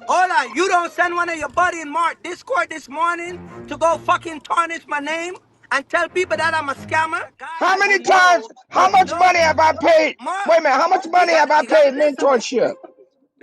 Hold on, you don't send one of your buddy in Mark Discord this morning to go fucking tarnish my name and tell people that I'm a scammer? How Guy that many you times, know how would much money know. have I paid? Mark, Wait a minute, how much money have I you gotta paid listen me. mentorship?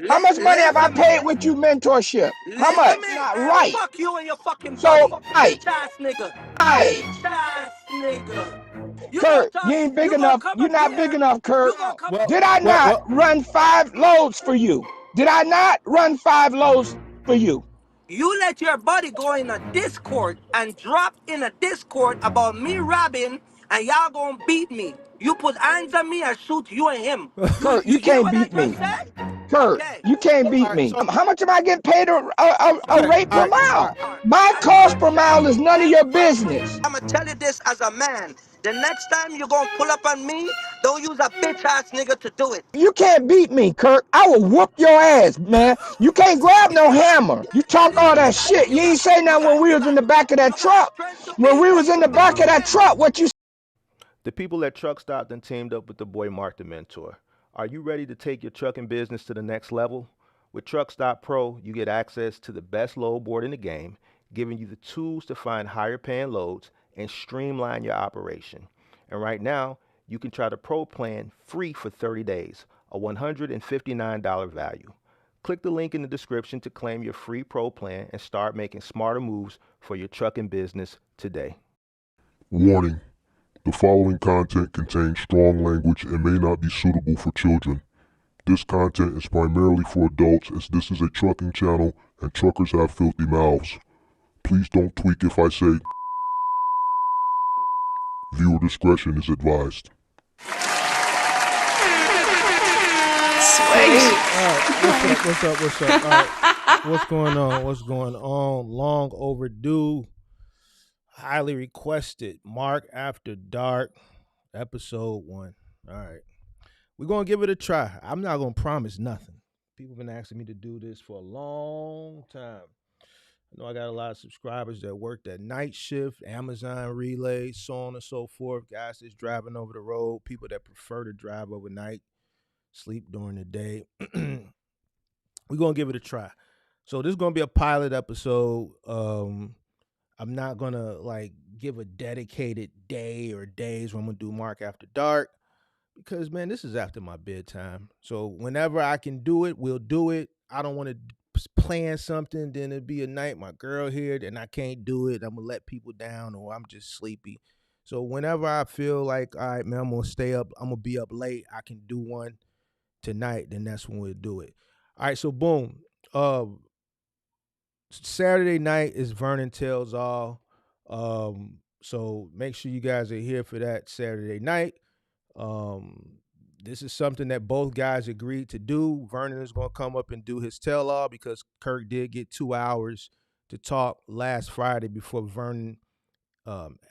How much money have I Listen me. paid with you mentorship? How Listen much? me. Not And right. fuck you and your fucking buddy. So, right, Bitch ass nigga. right. Bitch ass nigga. You gonna Kurt, you talk, ain't big you gonna enough. come You're up not big here, enough, Kurt. you gonna come Well, Did I well, not well. run 5 loads for you? Did I not run 5 loads for you? You let your buddy go in a Discord and drop in a Discord about me robbing and y'all gonna beat me. You put hands on me and shoot you and him. Kurt, You you hear can't what I beat just me. said? Kurt, Okay. you can't All beat right, me. so How much am I getting paid a okay, rate all per right, all right. mile? Alright. My As a cost matter per of fact, mile is none of your business. I'ma tell you this as a man. The next time you gonna pull up on me, don't use a bitch ass nigga to do it. You can't beat me, Kurt. I will whoop your ass, man. You can't grab no hammer. You talk all that shit. You ain't say nothing when we was in the back of that truck. Strength to When beat we me. was in the back of that truck, what you The people at Truck Stop then teamed up with the boy Mark the Mentor. Are you ready to take your trucking business to the next level? With Truck Stop Pro, you get access to the best load board in the game, giving you the tools to find higher paying loads and streamline your operation. And right now, you can try the Pro plan free for 30 days, a $159 value. Click the link in the description to claim your free Pro plan and start making smarter moves for your trucking business today. Warning: the following content contains strong language and may not be suitable for children. This content is primarily for adults as this is a trucking channel and truckers have filthy mouths. Please don't tweak if I say viewer discretion is advised. Sweet. All right, what's up? All right, what's going on? What's going on? Long overdue, highly requested. Mark After Dark, episode 1. All right, we're gonna give it a try. I'm not gonna promise nothing. People been asking me to do this for a long time. I know I got a lot of subscribers that work that night shift, Amazon relays, so on and so forth. Guys that's driving over the road, people that prefer to drive overnight, sleep during the day. We're gonna give it a try. So this is gonna be a pilot episode. I'm not gonna like give a dedicated day or days when I'm gonna do Mark After Dark because man, this is after my bedtime. So whenever I can do it, we'll do it. I don't want to plan something, then it'd be a night my girl here, then I can't do it. I'm gonna let people down, or I'm just sleepy. So whenever I feel like, all right, man, I'm gonna stay up, I'm gonna be up late, I can do one tonight, then that's when we'll do it. All right, so boom. Uh Saturday night is Vernon Tells All. So make sure you guys are here for that Saturday night. Um this is something that both guys agreed to do. Vernon is going to come up and do his tell all because Kirk did get 2 hours to talk last Friday before Vernon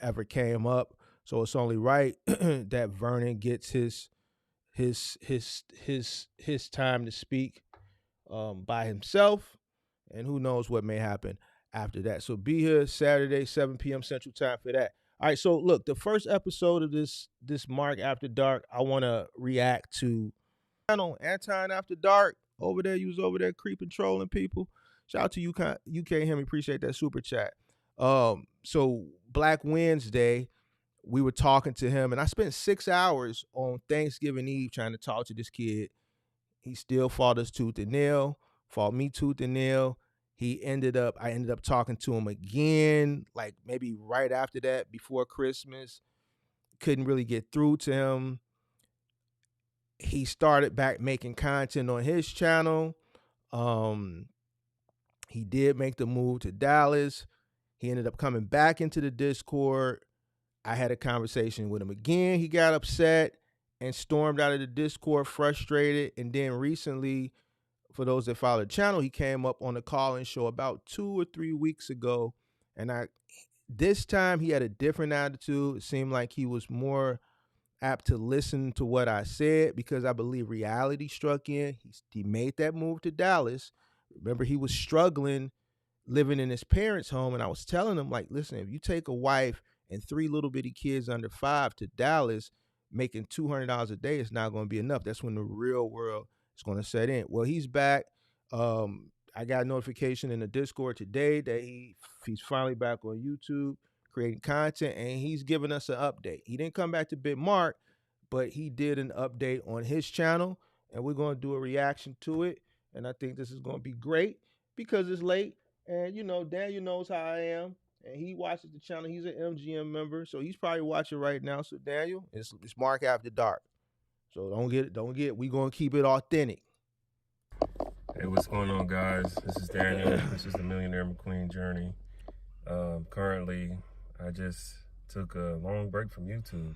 ever came up. So it's only right that Vernon gets his time to speak by himself, and who knows what may happen after that. So be here Saturday, 7 p.m. Central Time for that. All right, so look, the first episode of this Mark After Dark, I want to react to Anton After Dark over there. You was over there creeping, trolling people. Shout out to you, UK Hemi. Appreciate that super chat. So Black Wednesday, we were talking to him, and I spent 6 hours on Thanksgiving Eve trying to talk to this kid. He still fought us tooth and nail, fought me tooth and nail. I ended up talking to him again, like maybe right after that, before Christmas. Couldn't really get through to him. He started back making content on his channel. He did make the move to Dallas. He ended up coming back into the Discord. I had a conversation with him again. He got upset and stormed out of the Discord frustrated. And then recently, for those that follow the channel, he came up on the call-in show about 2 or 3 weeks ago. And this time he had a different attitude. It seemed like he was more apt to listen to what I said because I believe reality struck in. He made that move to Dallas. Remember, he was struggling living in his parents' home. And I was telling him, like, listen, if you take a wife and 3 little bitty kids under 5 to Dallas, making $200 a day is not going to be enough. That's when the real world is going to set in. Well, he's back. I got a notification in the Discord today that he's finally back on YouTube creating content, and he's giving us an update. He didn't come back to Big Mark, but he did an update on his channel, and we're going to do a reaction to it. And I think this is going to be great because it's late, and Daniel knows how I am, and he watches the channel. He's an MGM member, so he's probably watching right now. So Daniel, it's Mark After Dark. So don't get. We're going to keep it authentic. Hey, what's going on, guys? This is Daniel. This is the Millionaire McQueen journey. Currently, I just took a long break from YouTube.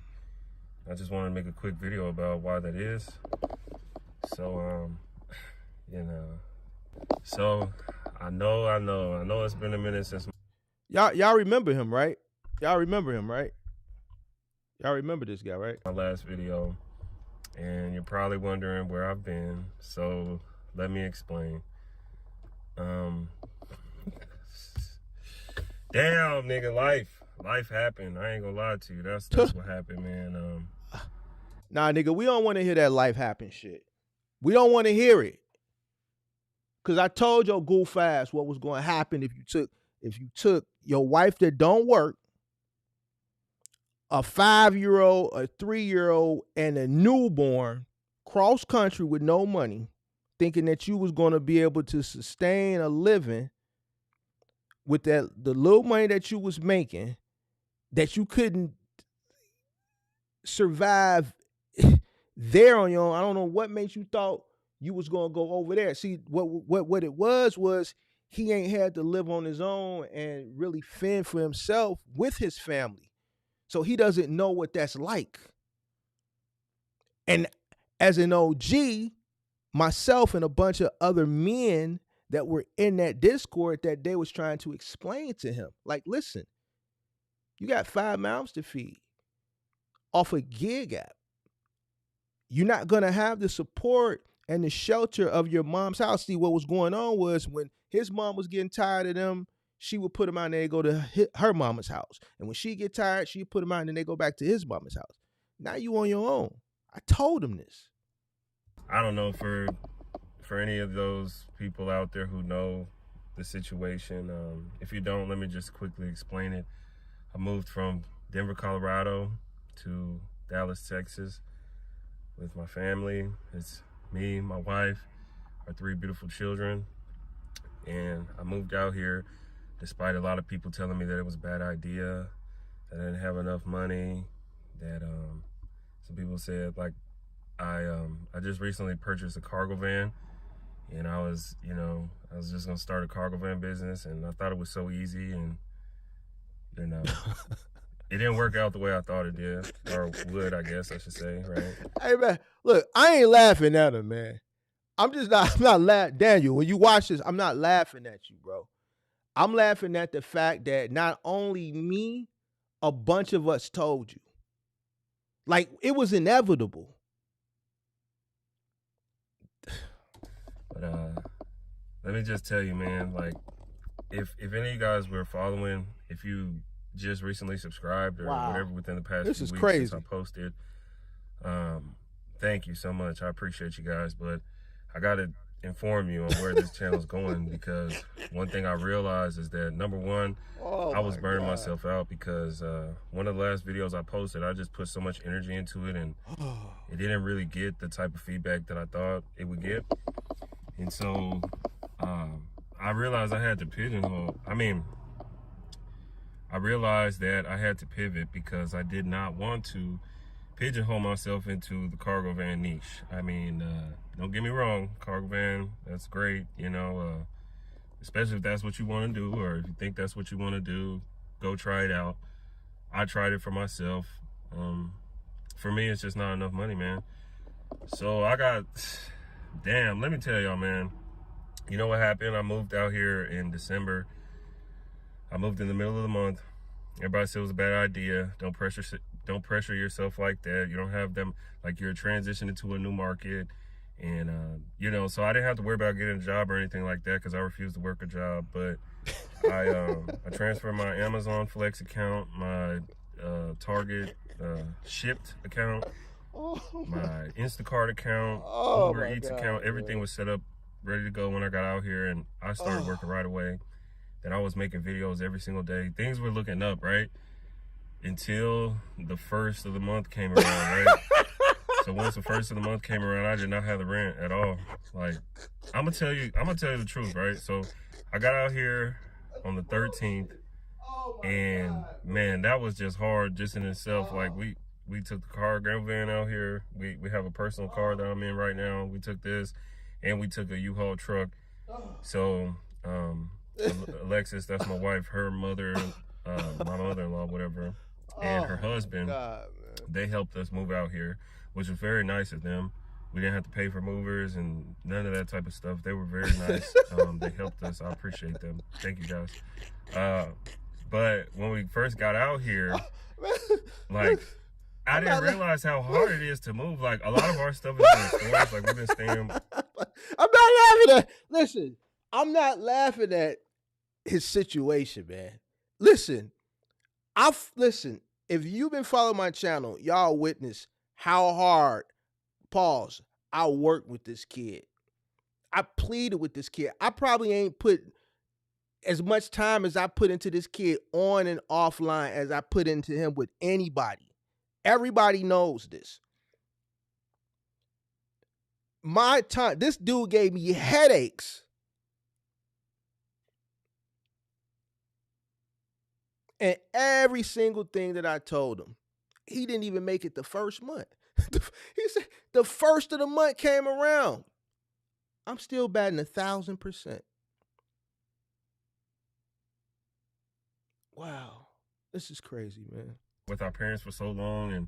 I just wanted to make a quick video about why that is. So, So, I know it's been a minute since... Y'all remember him, right? Y'all remember this guy, right? My last video. And you're probably wondering where I've been. So, let me explain. Damn, nigga, life happened. I ain't gonna lie to you. That's what happened, man. Nah, nigga, we don't want to hear that life happen shit. We don't want to hear it. Cause I told your goof ass what was going to happen if you took your wife that don't work, a 5-year-old, a 3-year-old, and a newborn cross country with no money, thinking that you was going to be able to sustain a living with the little money that you was making, that you couldn't survive there on your own. I don't know what made you thought you was going to go over there. See, what it was he ain't had to live on his own and really fend for himself with his family. So he doesn't know what that's like. And as an OG, myself and a bunch of other men that were in that Discord that they was trying to explain to him, like, listen, you got 5 mouths to feed off a gig app. You're not going to have the support and the shelter of your mom's house. See, what was going on was when his mom was getting tired of them, she would put him out and they go to her mama's house. And when she get tired, she put him out and then they go back to his mama's house. Now you on your own. I told him this. I don't know for any of those people out there who know the situation. If you don't, let me just quickly explain it. I moved from Denver, Colorado to Dallas, Texas with my family. It's me, my wife, our 3 beautiful children. And I moved out here despite a lot of people telling me that it was a bad idea, that I didn't have enough money, that some people said, like, I just recently purchased a cargo van, and I was just gonna start a cargo van business, and I thought it was so easy, and it didn't work out the way I thought it did, or would, I guess I should say, right? Hey man, look, I ain't laughing at him, man. I'm not laughing. Daniel, when you watch this, I'm not laughing at you, bro. I'm laughing at the fact that not only me, a bunch of us told you. Like, it was inevitable. But let me just tell you, man, like, if any of you guys were following, if you just recently subscribed or whatever within the past few weeks since I posted, thank you so much. I appreciate you guys, but I gotta inform you on where this channel's going, because one thing I realized is that, number one, I was burning myself out because one of the last videos I posted, I just put so much energy into it, and it didn't really get the type of feedback that I thought it would get. And so I realized I had to pigeonhole. I realized that I had to pivot because I did not want to pigeonhole myself into the cargo van niche. Don't get me wrong, cargo van, that's great, especially if that's what you want to do, or if you think that's what you want to do, go try it out. I tried it for myself. For me, it's just not enough money, man. So damn, let me tell y'all, man, you know what happened? I moved out here in December. I moved in the middle of the month. Everybody said it was a bad idea. Don't pressure yourself like that. You don't have them, like, you're transitioning to a new market. And, so I didn't have to worry about getting a job or anything like that because I refused to work a job. But I transferred my Amazon Flex account, my Target Shipped account, my Instacart account, Uber Eats account. Everything was set up ready to go when I got out here, and I started working right away. Then I was making videos every single day. Things were looking up, right? Until the first of the month came around, right? So once the first of the month came around, I did not have the rent at all. Like, I'm gonna tell you the truth, right? So I got out here on the 13th, and man, that was just hard just in itself. Like, we took the cargo van out here. We have a personal car that I'm in right now. We took this, and we took a U-Haul truck. So Alexis, that's my wife, her mother, my mother-in-law, whatever, and her husband, they helped us move out here, which was very nice of them. We didn't have to pay for movers and none of that type of stuff. They were very nice. They helped us. I appreciate them. Thank you, guys. But when we first got out here, like, I didn't realize how hard it is to move. Like, a lot of our stuff is in stores. Like, we've been staying. I'm not laughing at. Listen, I'm not laughing at his situation, man. Listen. If you've been following my channel, y'all witness how hard, I worked with this kid. I pleaded with this kid. I probably ain't put as much time as I put into this kid on and offline as I put into him with anybody. Everybody knows this. My time, this dude gave me headaches. And every single thing that I told him, he didn't even make it the first month. He said the first of the month came around. I'm still batting 1,000%. Wow. This is crazy, man. With our parents for so long, and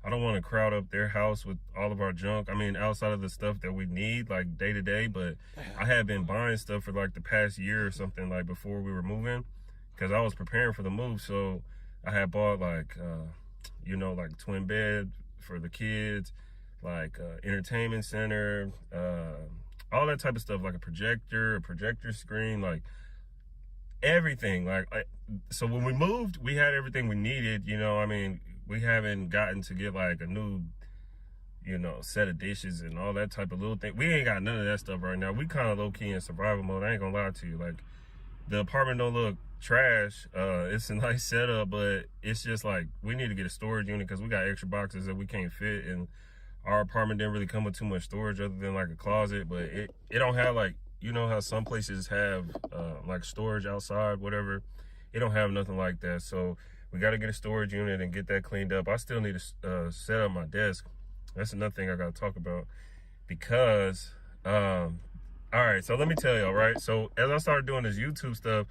I don't want to crowd up their house with all of our junk. I mean, outside of the stuff that we need, like day to day, but I had been buying stuff for like the past year or something, like before we were moving, because I was preparing for the move. So I had bought like, like twin bed for the kids, like entertainment center, all that type of stuff, like a projector screen, like everything. So when we moved, we had everything we needed, I mean, we haven't gotten to get like a new, set of dishes and all that type of little thing. We ain't got none of that stuff right now. We kind of low key in survival mode. I ain't gonna lie to you. Like, the apartment don't look trash. It's a nice setup, but it's just like, we need to get a storage unit because we got extra boxes that we can't fit, and our apartment didn't really come with too much storage other than like a closet. But it don't have, like, how some places have like storage outside, whatever. It don't have nothing like that. So we got to get a storage unit and get that cleaned up. I still need to set up my desk. That's another thing I got to talk about, because all right, so let me tell y'all, right? So as I started doing this YouTube stuff,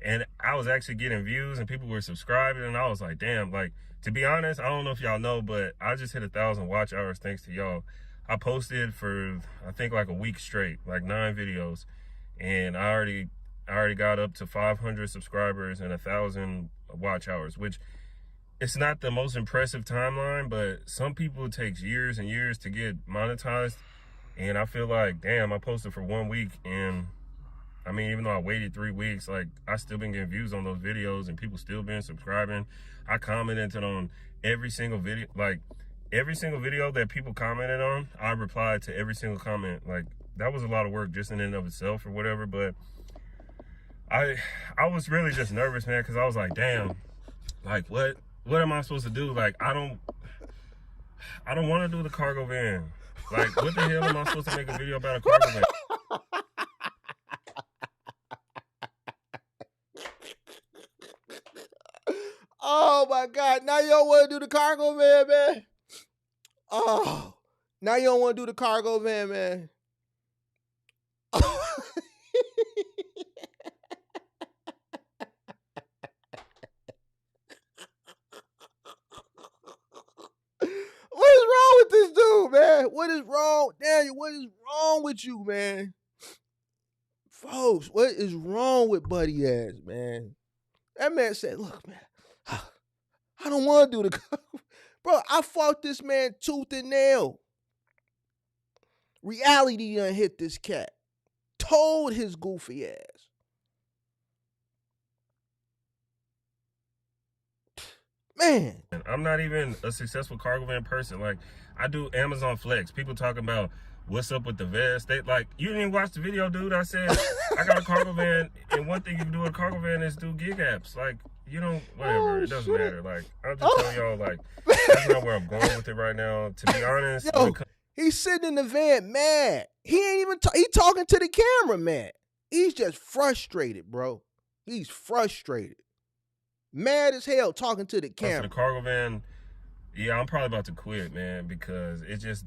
and I was actually getting views and people were subscribing, and I was like, damn, like, to be honest, I don't know if y'all know, but I just hit 1,000 watch hours thanks to y'all. I posted for, I think, like a week straight, like 9 videos, and I already got up to 500 subscribers and 1,000 watch hours, which it's not the most impressive timeline, but some people it takes years and years to get monetized. And I feel like, damn, I posted for 1 week, and I mean, even though I waited 3 weeks, like, I still been getting views on those videos and people still been subscribing. I commented on every single video, like every single video that people commented on, I replied to every single comment. Like, that was a lot of work just in and of itself or whatever, but I was really just nervous, man, because I was like, damn, like, what am I supposed to do? Like, I don't want to do the cargo van. Like, what the hell am I supposed to make a video about a cargo van? Oh my God. Now you don't want to do the cargo van, man. Oh, now you don't want to do the cargo van, man. What is wrong with this dude, man? What is wrong? Daniel, what is wrong with you, man? Folks, what is wrong with Buddy ass, man? That man said, look, man, I don't want to do the... Bro, I fought this man tooth and nail. Reality done hit this cat. Told his goofy ass. Man. I'm not even a successful cargo van person. Like, I do Amazon Flex. People talking about, what's up with the vest? They like, you didn't even watch the video, dude. I said, I got a cargo van, and one thing you can do with a cargo van is do gig apps. Like, you don't, whatever, it doesn't matter. Like, I'm just telling y'all, like, that's not where I'm going with it right now. To be honest, he's sitting in the van mad. He ain't even, he talking to the camera, man. He's just frustrated, bro. He's frustrated. Mad as hell talking to the camera. The cargo van, yeah, I'm probably about to quit, man, because it just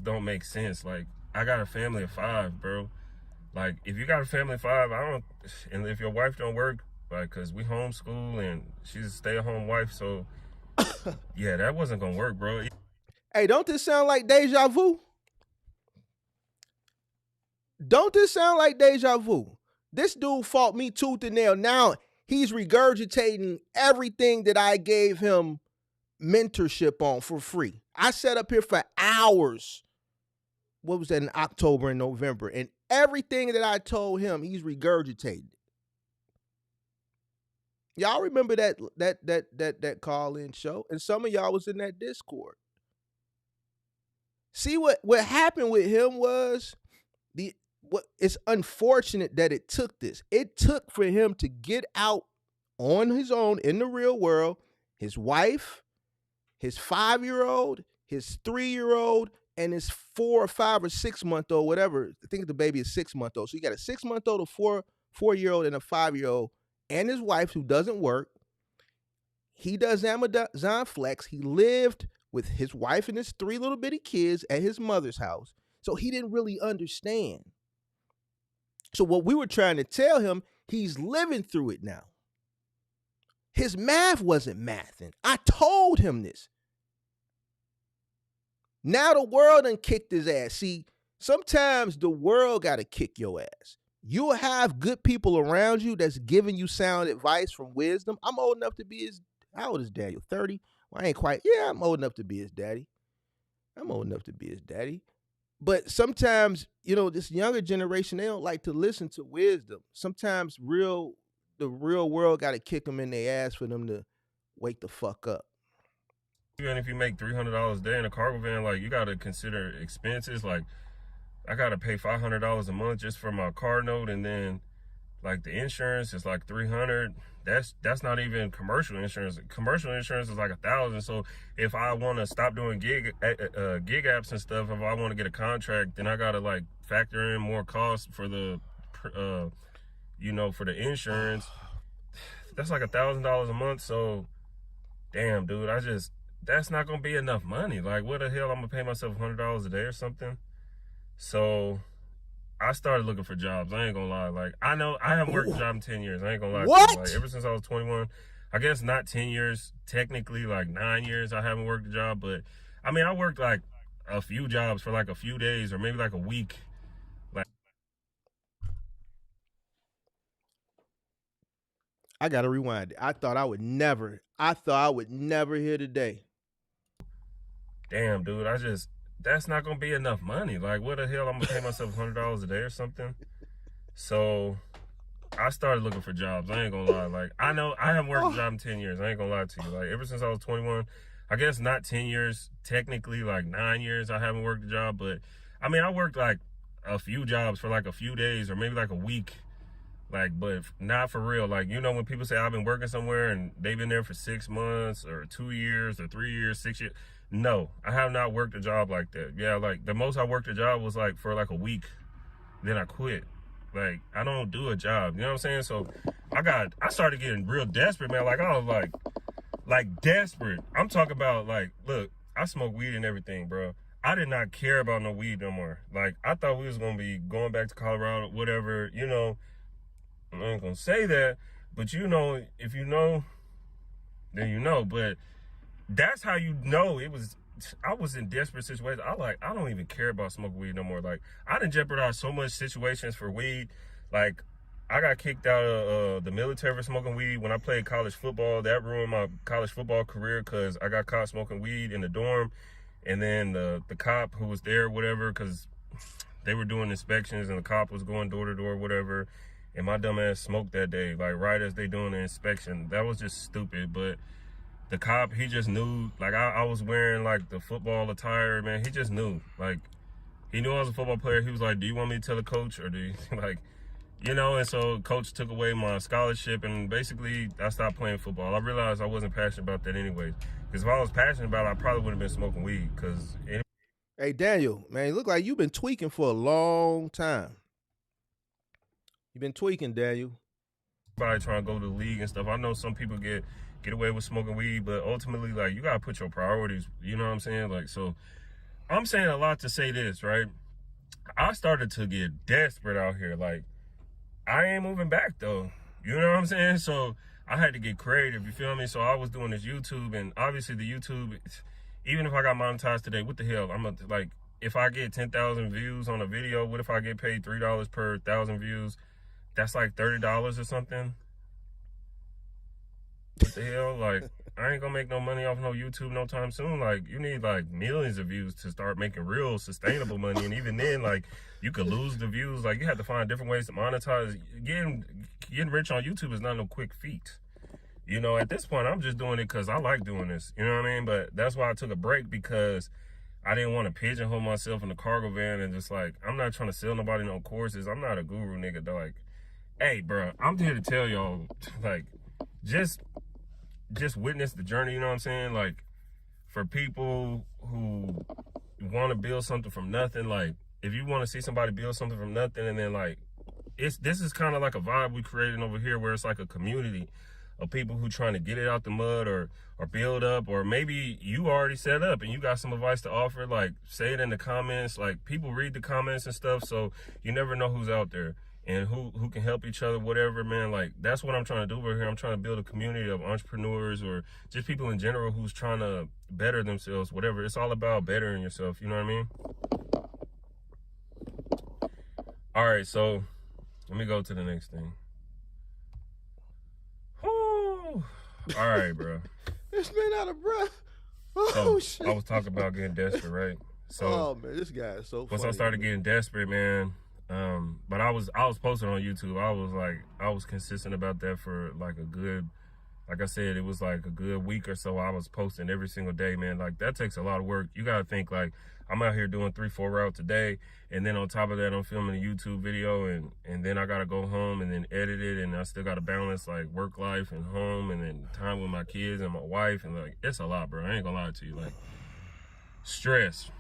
don't make sense. Like, I got a family of 5, bro. Like, if you got a family of 5, and if your wife don't work, like, cause we homeschool and she's a stay-at-home wife, so yeah, that wasn't gonna work, bro. Hey, don't this sound like deja vu? Don't this sound like deja vu? This dude fought me tooth and nail. Now he's regurgitating everything that I gave him mentorship on for free. I sat up here for hours. What was that, in October and November? And everything that I told him, he's regurgitated. Y'all remember that call-in show? And some of y'all was in that Discord. See what happened with him was it's unfortunate that it took this. It took for him to get out on his own in the real world. His wife, his 5-year-old, his 3-year-old, and his 4 or 5 or 6 month old, whatever. I think the baby is 6 month old. So you got a 6 month old, a 4-year-old, and a 5-year-old, and his wife who doesn't work. He does Amazon Flex. He lived with his wife and his 3 little bitty kids at his mother's house. So he didn't really understand. So what we were trying to tell him, he's living through it now. His math wasn't mathing. I told him this. Now the world done kicked his ass. See, sometimes the world got to kick your ass. You'll have good people around you that's giving you sound advice from wisdom. I'm old enough to be his, how old is Daniel? 30? Well, I ain't quite, yeah, I'm old enough to be his daddy. But sometimes, this younger generation, they don't like to listen to wisdom. Sometimes the real world got to kick them in their ass for them to wake the fuck up. Even if you make $300 a day in a cargo van, like, you got to consider expenses. Like, I got to pay $500 a month just for my car note, and then, like, the insurance is like $300. That's not even commercial insurance. Commercial insurance is like $1,000. So if I want to stop doing gig apps and stuff, if I want to get a contract, then I got to, like, factor in more costs for the, for the insurance. That's like $1,000 a month. So, damn, dude, that's not gonna be enough money. Like, what the hell? I'm gonna pay myself $100 a day or something. So I started looking for jobs. I ain't gonna lie. Like, I know I haven't worked a job in 10 years. I ain't gonna lie. What? To you. Like, ever since I was 21, I guess not 10 years, technically like 9 years I haven't worked a job. But I mean, I worked like a few jobs for like a few days or maybe like a week. Like, I gotta rewind it. I thought I would never hear today. Damn, dude, that's not gonna be enough money. Like, what the hell? I'm gonna pay myself $100 a day or something. So I started looking for jobs. I ain't gonna lie. Like, I know I haven't worked a job in 10 years. I ain't gonna lie to you. Like, ever since I was 21, I guess not 10 years, technically like 9 years I haven't worked a job. But I mean, I worked like a few jobs for like a few days or maybe like a week. Like, but not for real. Like, when people say I've been working somewhere and they've been there for 6 months or 2 years or 3 years, 6 years. No, I have not worked a job like that. Yeah, like, the most I worked a job was like for like a week. Then I quit. Like, I don't do a job. You know what I'm saying? So I started getting real desperate, man. Like, I was like desperate. I'm talking about, like, look, I smoke weed and everything, bro. I did not care about no weed no more. Like, I thought we was going to be going back to Colorado, whatever, I ain't gonna say that, but if you know, then you know. But that's how you know I was in desperate situations. I don't even care about smoking weed no more. Like, I done jeopardized so much situations for weed. Like, I got kicked out of the military for smoking weed when I played college football. That ruined my college football career because I got caught smoking weed in the dorm. And then the cop who was there, whatever, because they were doing inspections and the cop was going door to door, whatever. And my dumb ass smoked that day, like, right as they doing the inspection. That was just stupid. But the cop, he just knew, like, I was wearing, like, the football attire, man. He just knew, like, he knew I was a football player. He was like, do you want me to tell the coach, or do you like, you know? And so coach took away my scholarship, and basically I stopped playing football. I realized I wasn't passionate about that anyways, because if I was passionate about it, I probably would have been smoking weed. Because Hey, Daniel, man, you look like you've been tweaking for a long time. You've been tweaking, Daniel. Everybody trying to go to the league and stuff. I know some people get away with smoking weed, but ultimately, like, you gotta put your priorities, you know what I'm saying? Like, so I'm saying a lot to say this, right? I started to get desperate out here. Like, I ain't moving back though, you know what I'm saying? So I had to get creative, you feel me? So I was doing this YouTube, and obviously the YouTube, even if I got monetized today, what the hell? I'm like, if I get 10,000 views on a video, what if I get paid $3 per 1,000 views? That's like $30 or something. What the hell? Like, I ain't gonna make no money off no YouTube no time soon. Like, you need like millions of views to start making real sustainable money. And even then, like, you could lose the views. Like, you have to find different ways to monetize. Getting rich on YouTube is not no quick feat. You know, at this point, I'm just doing it because I like doing this. You know what I mean? But that's why I took a break, because I didn't want to pigeonhole myself in the cargo van and just like, I'm not trying to sell nobody no courses. I'm not a guru, nigga. They're like, hey, bro, I'm here to tell y'all, like, just witness the journey, you know what I'm saying? Like, for people who want to build something from nothing, like, if you want to see somebody build something from nothing, and then, like, this is kind of like a vibe we created over here, where it's like a community of people who trying to get it out the mud, or build up, or maybe you already set up and you got some advice to offer. Like, say it in the comments. Like, people read the comments and stuff, so you never know who's out there and who can help each other, whatever, man. Like, that's what I'm trying to do over here. I'm trying to build a community of entrepreneurs, or just people in general who's trying to better themselves, whatever. It's all about bettering yourself, you know what I mean? All right, so let me go to the next thing. Whew. All right, bro. This man out of breath. Oh, shit. I was talking about getting desperate, right? So, oh, man, this guy is so funny. Once I started getting desperate, man, but I was posting on YouTube. I was consistent about that for like a good, like I said, it was like a good week or so. I was posting every single day, man. Like, that takes a lot of work. You gotta think, like, I'm out here doing 3-4 routes a day, and then on top of that, I'm filming a YouTube video, and then I gotta go home and then edit it, and I still gotta balance like work life and home, and then time with my kids and my wife, and like, it's a lot, bro. I ain't gonna lie to you. Like, stress.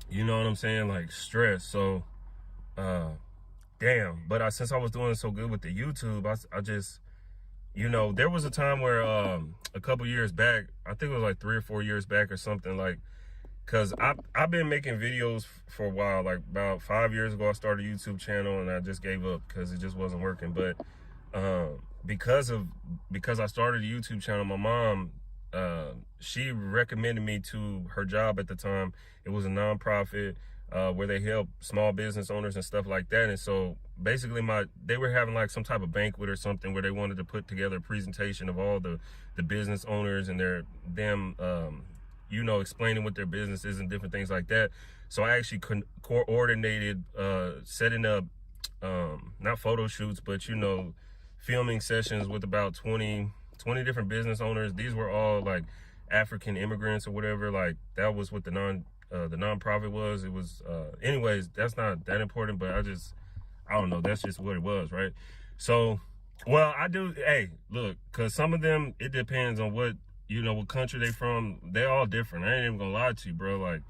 You know what I'm saying? Like, stress. So damn. But since I was doing so good with the YouTube, I just, you know, there was a time where a couple years back, I think it was like 3 or 4 years back or something, like, because I've been making videos for a while. Like, about 5 years ago, I started a YouTube channel, and I just gave up because it just wasn't working. But because I started a YouTube channel, my mom, she recommended me to her job at the time. It was a nonprofit where they help small business owners and stuff like that. And so basically they were having like some type of banquet or something where they wanted to put together a presentation of all the business owners and them you know, explaining what their business is and different things like that. So I actually coordinated setting up not photo shoots, but, you know, filming sessions with about 20 different business owners. These were all like African immigrants or whatever. Like, that was what the nonprofit was. It was anyways, that's not that important, but I don't know, that's just what it was, right? So, well, I do, hey, look, because some of them, it depends on what, you know, what country they from. They're all different. I ain't even gonna lie to you, bro. Like,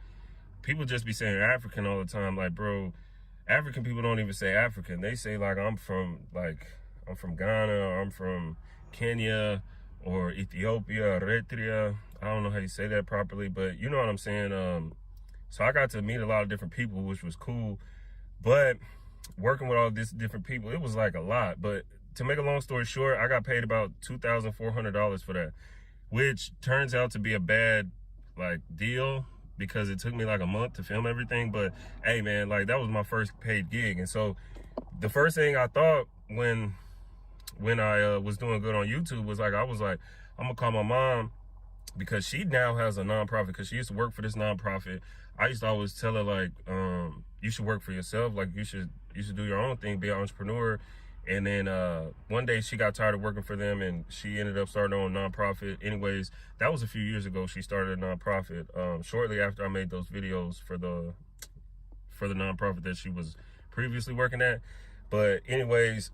people just be saying African all the time. Like, bro, African people don't even say African. They say, like, I'm from Ghana, or I'm from Kenya, or Ethiopia, Eritrea. I don't know how you say that properly, but you know what I'm saying. So I got to meet a lot of different people, which was cool. But working with all these different people, it was like a lot. But to make a long story short, I got paid about $2,400 for that, which turns out to be a bad like deal, because it took me like a month to film everything. But hey, man, like, that was my first paid gig. And so the first thing I thought when I was doing good on YouTube was like, I'm gonna call my mom, because she now has a nonprofit, because she used to work for this nonprofit. I used to always tell her, like, you should work for yourself. Like, you should do your own thing, be an entrepreneur. And then one day she got tired of working for them, and she ended up starting her own nonprofit. Anyways, that was a few years ago. She started a nonprofit shortly after I made those videos for for the nonprofit that she was previously working at. But anyways,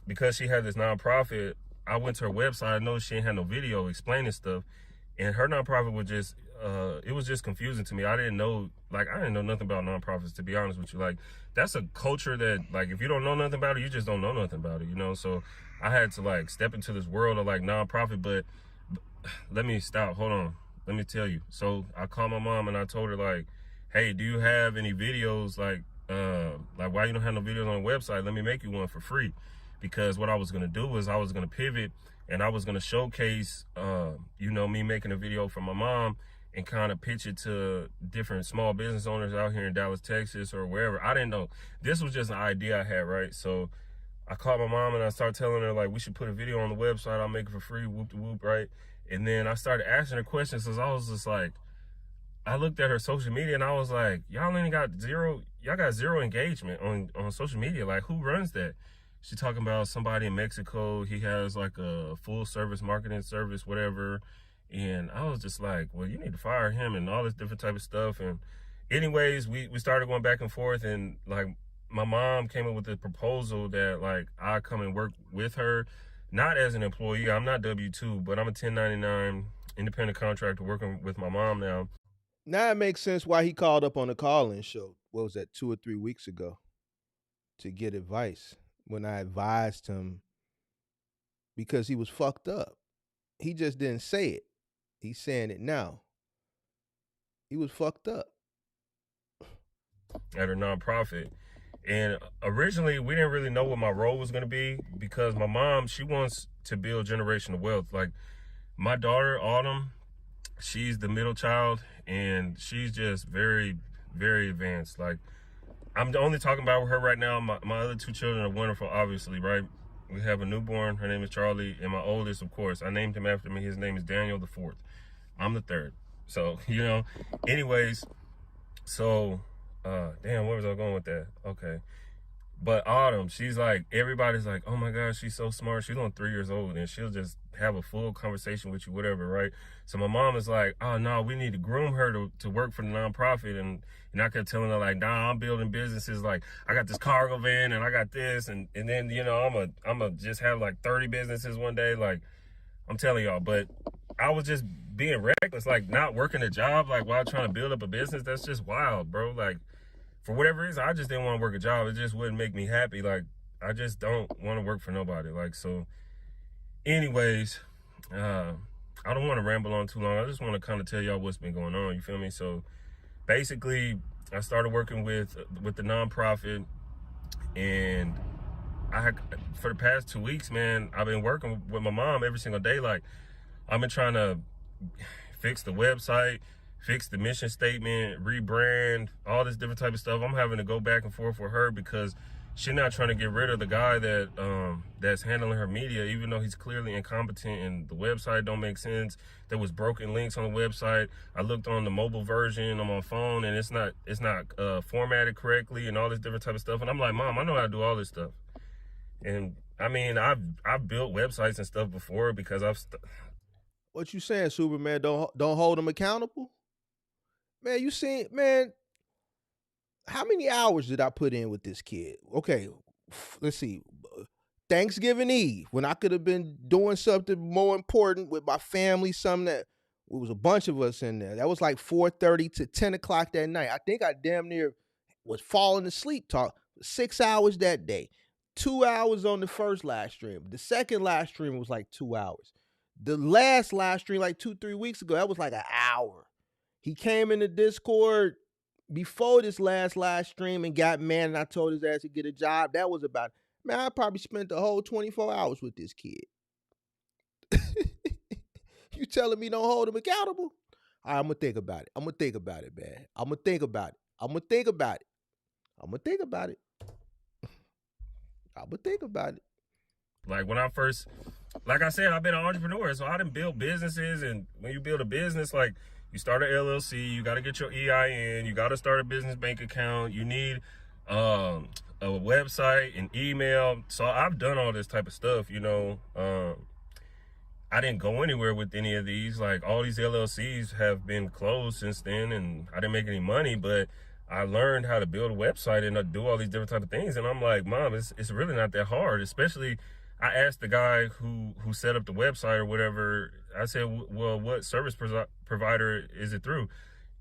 because she had this nonprofit, I went to her website. I noticed she didn't have no video explaining stuff, and her nonprofit was just it was just confusing to me. I didn't know nothing about nonprofits, to be honest with you. Like, that's a culture that, like, if you don't know nothing about it, you just don't know nothing about it, you know? So I had to, like, step into this world of, like, nonprofit. But let me stop. Hold on. Let me tell you. So I called my mom and I told her, like, hey, do you have any videos, like why you don't have no videos on the website? Let me make you one for free. Because what I was going to do was I was going to pivot and I was going to showcase, me making a video for my mom and kind of pitch it to different small business owners out here in Dallas, Texas, or wherever. I didn't know. This was just an idea I had, right? So I called my mom and I started telling her, like, we should put a video on the website. I'll make it for free, whoop de whoop, right? And then I started asking her questions because I was just like, I looked at her social media and I was like, y'all got zero engagement on social media. Like, who runs that? She talking about somebody in Mexico. He has like a full service marketing service, whatever. And I was just like, well, you need to fire him and all this different type of stuff. And anyways, we started going back and forth, and like my mom came up with this proposal that like I come and work with her, not as an employee. I'm not W-2, but I'm a 1099 independent contractor working with my mom now. Now it makes sense why he called up on the call-in show. What was that, 2 or 3 weeks ago, to get advice when I advised him, because he was fucked up. He just didn't say it. He's saying it now. He was fucked up. At her nonprofit. And originally, we didn't really know what my role was going to be, because my mom, she wants to build generational wealth. Like, my daughter, Autumn, she's the middle child, and she's just very, very advanced. Like, I'm only talking about her right now. My other 2 children are wonderful, obviously, right? We have a newborn. Her name is Charlie. And my oldest, of course, I named him after me. His name is Daniel the 4th. I'm the 3rd. So, anyways, so, damn, where was I going with that? Okay. But Autumn, she's like, everybody's like, oh my gosh, she's so smart. She's only 3 years old, and she'll just have a full conversation with you, whatever, right? So my mom is like, oh no, we need to groom her to work for the nonprofit. And I kept telling her, like, nah, I'm building businesses. Like, I got this cargo van and I got this. And then, I'm a just have like 30 businesses one day. Like, I'm telling y'all, but I was just being reckless, like not working a job, like while trying to build up a business. That's just wild, bro. Like, for whatever reason, I just didn't want to work a job. It just wouldn't make me happy. Like, I just don't want to work for nobody. Like, so anyways, I don't want to ramble on too long. I just want to kind of tell y'all what's been going on. You feel me? So basically, I started working with the nonprofit, and for the past 2 weeks, man, I've been working with my mom every single day. Like, I've been trying to fix the website, fix the mission statement, rebrand, all this different type of stuff. I'm having to go back and forth with her because she's not trying to get rid of the guy that's handling her media, even though he's clearly incompetent and the website don't make sense. There was broken links on the website. I looked on the mobile version on my phone, and it's not formatted correctly and all this different type of stuff. And I'm like, Mom, I know how to do all this stuff. And I mean, I've built websites and stuff before because What you saying, Superman? Don't hold him accountable? Man, you seen, man, how many hours did I put in with this kid? Okay, let's see. Thanksgiving Eve, when I could have been doing something more important with my family, something that, it was a bunch of us in there. That was like 4:30 to 10 o'clock that night. I think I damn near was falling asleep. 6 hours that day. 2 hours on the first live stream. The second live stream was like 2 hours. The last live stream, like 2-3 weeks ago, that was like an hour. He came in the Discord before this last live stream and got mad, and I told his ass to get a job. That was about, man, I probably spent the whole 24 hours with this kid. You telling me don't hold him accountable? All right, I'm going to think about it. I'm going to think about it, man. I'm going to think about it. I'm going to think about it. I'm going to think about it. I'm going to think about it. Like, when I first, like I said, I've been an entrepreneur, so I done built businesses. And when you build a business, like, you start an LLC, you got to get your EIN, you got to start a business bank account, you need a website, an email. So I've done all this type of stuff, I didn't go anywhere with any of these. Like, all these LLCs have been closed since then, and I didn't make any money, but I learned how to build a website and do all these different type of things. And I'm like, Mom, it's really not that hard. Especially, I asked the guy who set up the website or whatever. I said, well, what service provider is it through?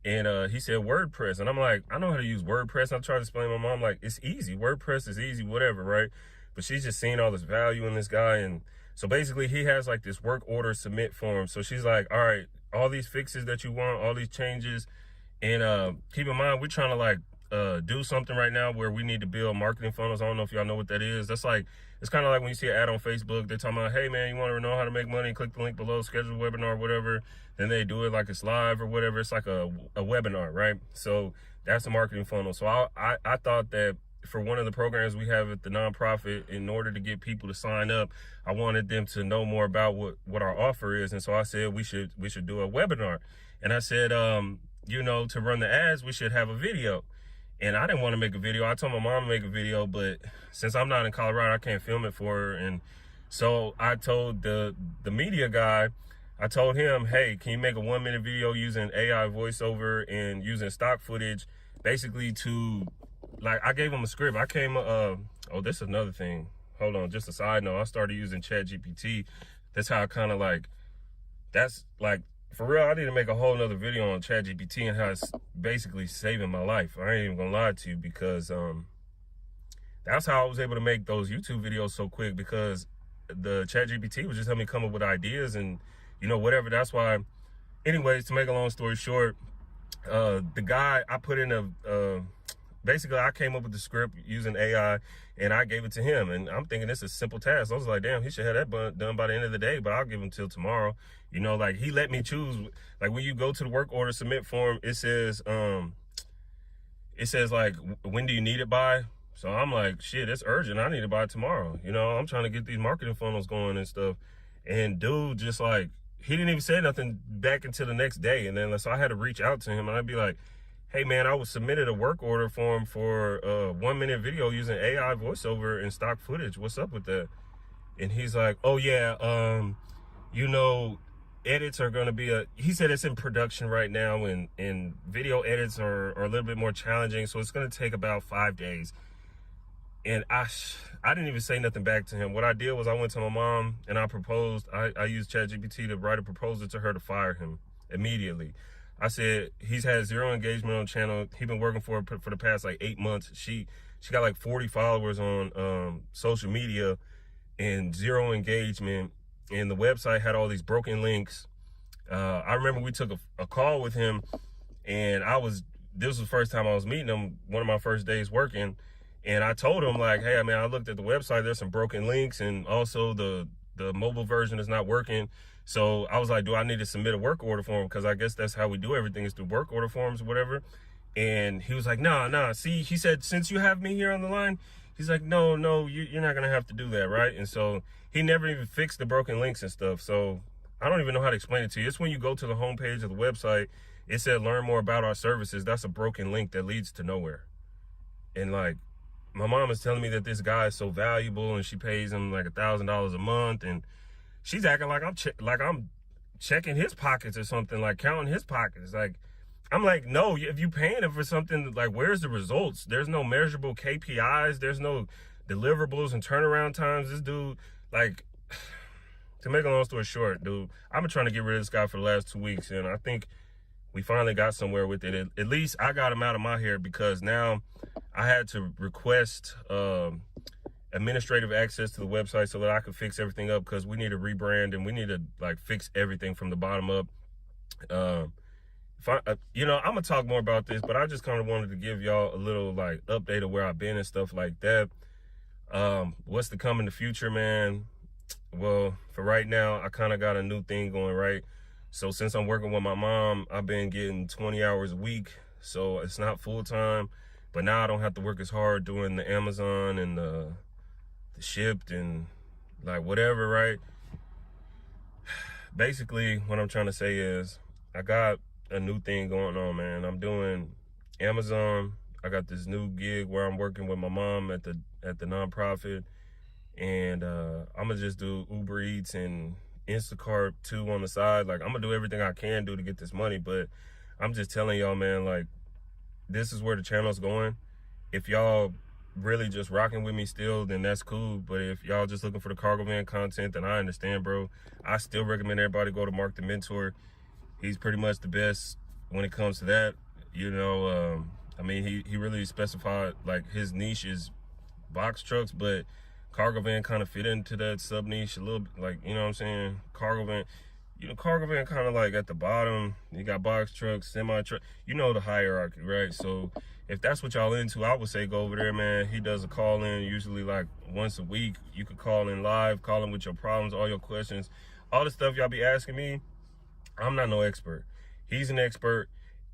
And he said WordPress. And I'm like, I know how to use WordPress. I tried to explain to my mom, like, it's easy. WordPress is easy, whatever, right? But she's just seeing all this value in this guy. And so basically he has like this work order submit form. So she's like, all right, all these fixes that you want, all these changes. And keep in mind, we're trying to like do something right now where we need to build marketing funnels. I don't know if y'all know what that is. That's like, it's kind of like when you see an ad on Facebook, they're talking about, hey man, you want to know how to make money? Click the link below, schedule a webinar, whatever. Then they do it like it's live or whatever. It's like a webinar, right? So that's a marketing funnel. So I thought that for one of the programs we have at the nonprofit, in order to get people to sign up, I wanted them to know more about what our offer is. And so I said we should do a webinar. And I said, you know, to run the ads, we should have a video. And I didn't want to make a video. I told my mom to make a video, but since I'm not in Colorado, I can't film it for her. And so I told the media guy, I told him, hey, can you make a 1-minute video using AI voiceover and using stock footage, basically to, like, I gave him a script. I came, oh, this is another thing. Hold on, just a side note. I started using ChatGPT. That's how I kind of like, that's like, for real, I need to make a whole nother video on ChatGPT and how it's basically saving my life. I ain't even gonna lie to you, because that's how I was able to make those YouTube videos so quick, because the ChatGPT was just helping me come up with ideas and, you know, whatever. That's why, anyways, to make a long story short, the guy, I put in basically I came up with the script using AI and I gave it to him. And I'm thinking this is a simple task. I was like, damn, he should have that done by the end of the day, but I'll give him till tomorrow. You know, like he let me choose. Like when you go to the work order submit form, it says like, when do you need it by? So I'm like, shit, it's urgent. I need it by tomorrow. You know, I'm trying to get these marketing funnels going and stuff. And dude, just like, he didn't even say nothing back until the next day. And then so I had to reach out to him and I'd be like, hey man, I was submitted a work order form for a 1-minute video using AI voiceover and stock footage. What's up with that? And he's like, oh yeah, you know, edits are going to be he said it's in production right now, and video edits are a little bit more challenging. So it's going to take about 5 days. And I didn't even say nothing back to him. What I did was I went to my mom and I proposed. I used ChatGPT to write a proposal to her to fire him immediately. I said, he's had 0 engagement on the channel. He's been working for the past like 8 months. She got like 40 followers on social media and 0 engagement. And the website had all these broken links. I remember we took a call with him, and this was the first time I was meeting him, one of my first days working. And I told him like, hey, I mean, I looked at the website, there's some broken links, and also the mobile version is not working. So I was like, do I need to submit a work order form? Because I guess that's how we do everything, is through work order forms or whatever. And he was like, nah. See, he said, since you have me here on the line, he's like, no, you're not going to have to do that, right? And so he never even fixed the broken links and stuff. So I don't even know how to explain it to you. It's when you go to the homepage of the website, it said, learn more about our services. That's a broken link that leads to nowhere. And like, my mom is telling me that this guy is so valuable and she pays him like $1,000 a month, and she's acting like I'm checking his pockets or something, like counting his pockets. Like, I'm like, no, if you paying him for something, like, where's the results? There's no measurable KPIs. There's no deliverables and turnaround times. This dude, like, to make a long story short, dude, I've been trying to get rid of this guy for the last 2 weeks, and I think we finally got somewhere with it. At least I got him out of my hair, because now I had to request administrative access to the website so that I could fix everything up, because we need to rebrand and we need to like fix everything from the bottom up. You know, I'm gonna talk more about this, but I just kind of wanted to give y'all a little like update of where I've been and stuff like that. What's to come in the future, man? Well, for right now, I kind of got a new thing going, right? So since I'm working with my mom, I've been getting 20 hours a week. So it's not full time, but now I don't have to work as hard doing the Amazon and the Shipped and like whatever, right? Basically, what I'm trying to say is I got a new thing going on, man. I'm doing Amazon. I got this new gig where I'm working with my mom at the nonprofit, and I'm gonna just do Uber Eats and Instacart too on the side. Like, I'm gonna do everything I can do to get this money, but I'm just telling y'all, man, like, this is where the channel's going. If y'all really just rocking with me still, then that's cool. But if y'all just looking for the cargo van content, then I understand, bro. I still recommend everybody go to Mark the Mentor. He's pretty much the best when it comes to that. You know, I mean, he really specified, like, his niche is box trucks, but cargo van kind of fit into that sub niche a little bit, like, you know what I'm saying? Cargo van, you know, cargo van kind of like at the bottom. You got box trucks, semi truck, you know, the hierarchy, right? So if that's what y'all into, I would say go over there, man. He does a call in usually like once a week. You could call in live, call in with your problems, all your questions, all the stuff y'all be asking me. I'm not no expert. He's an expert.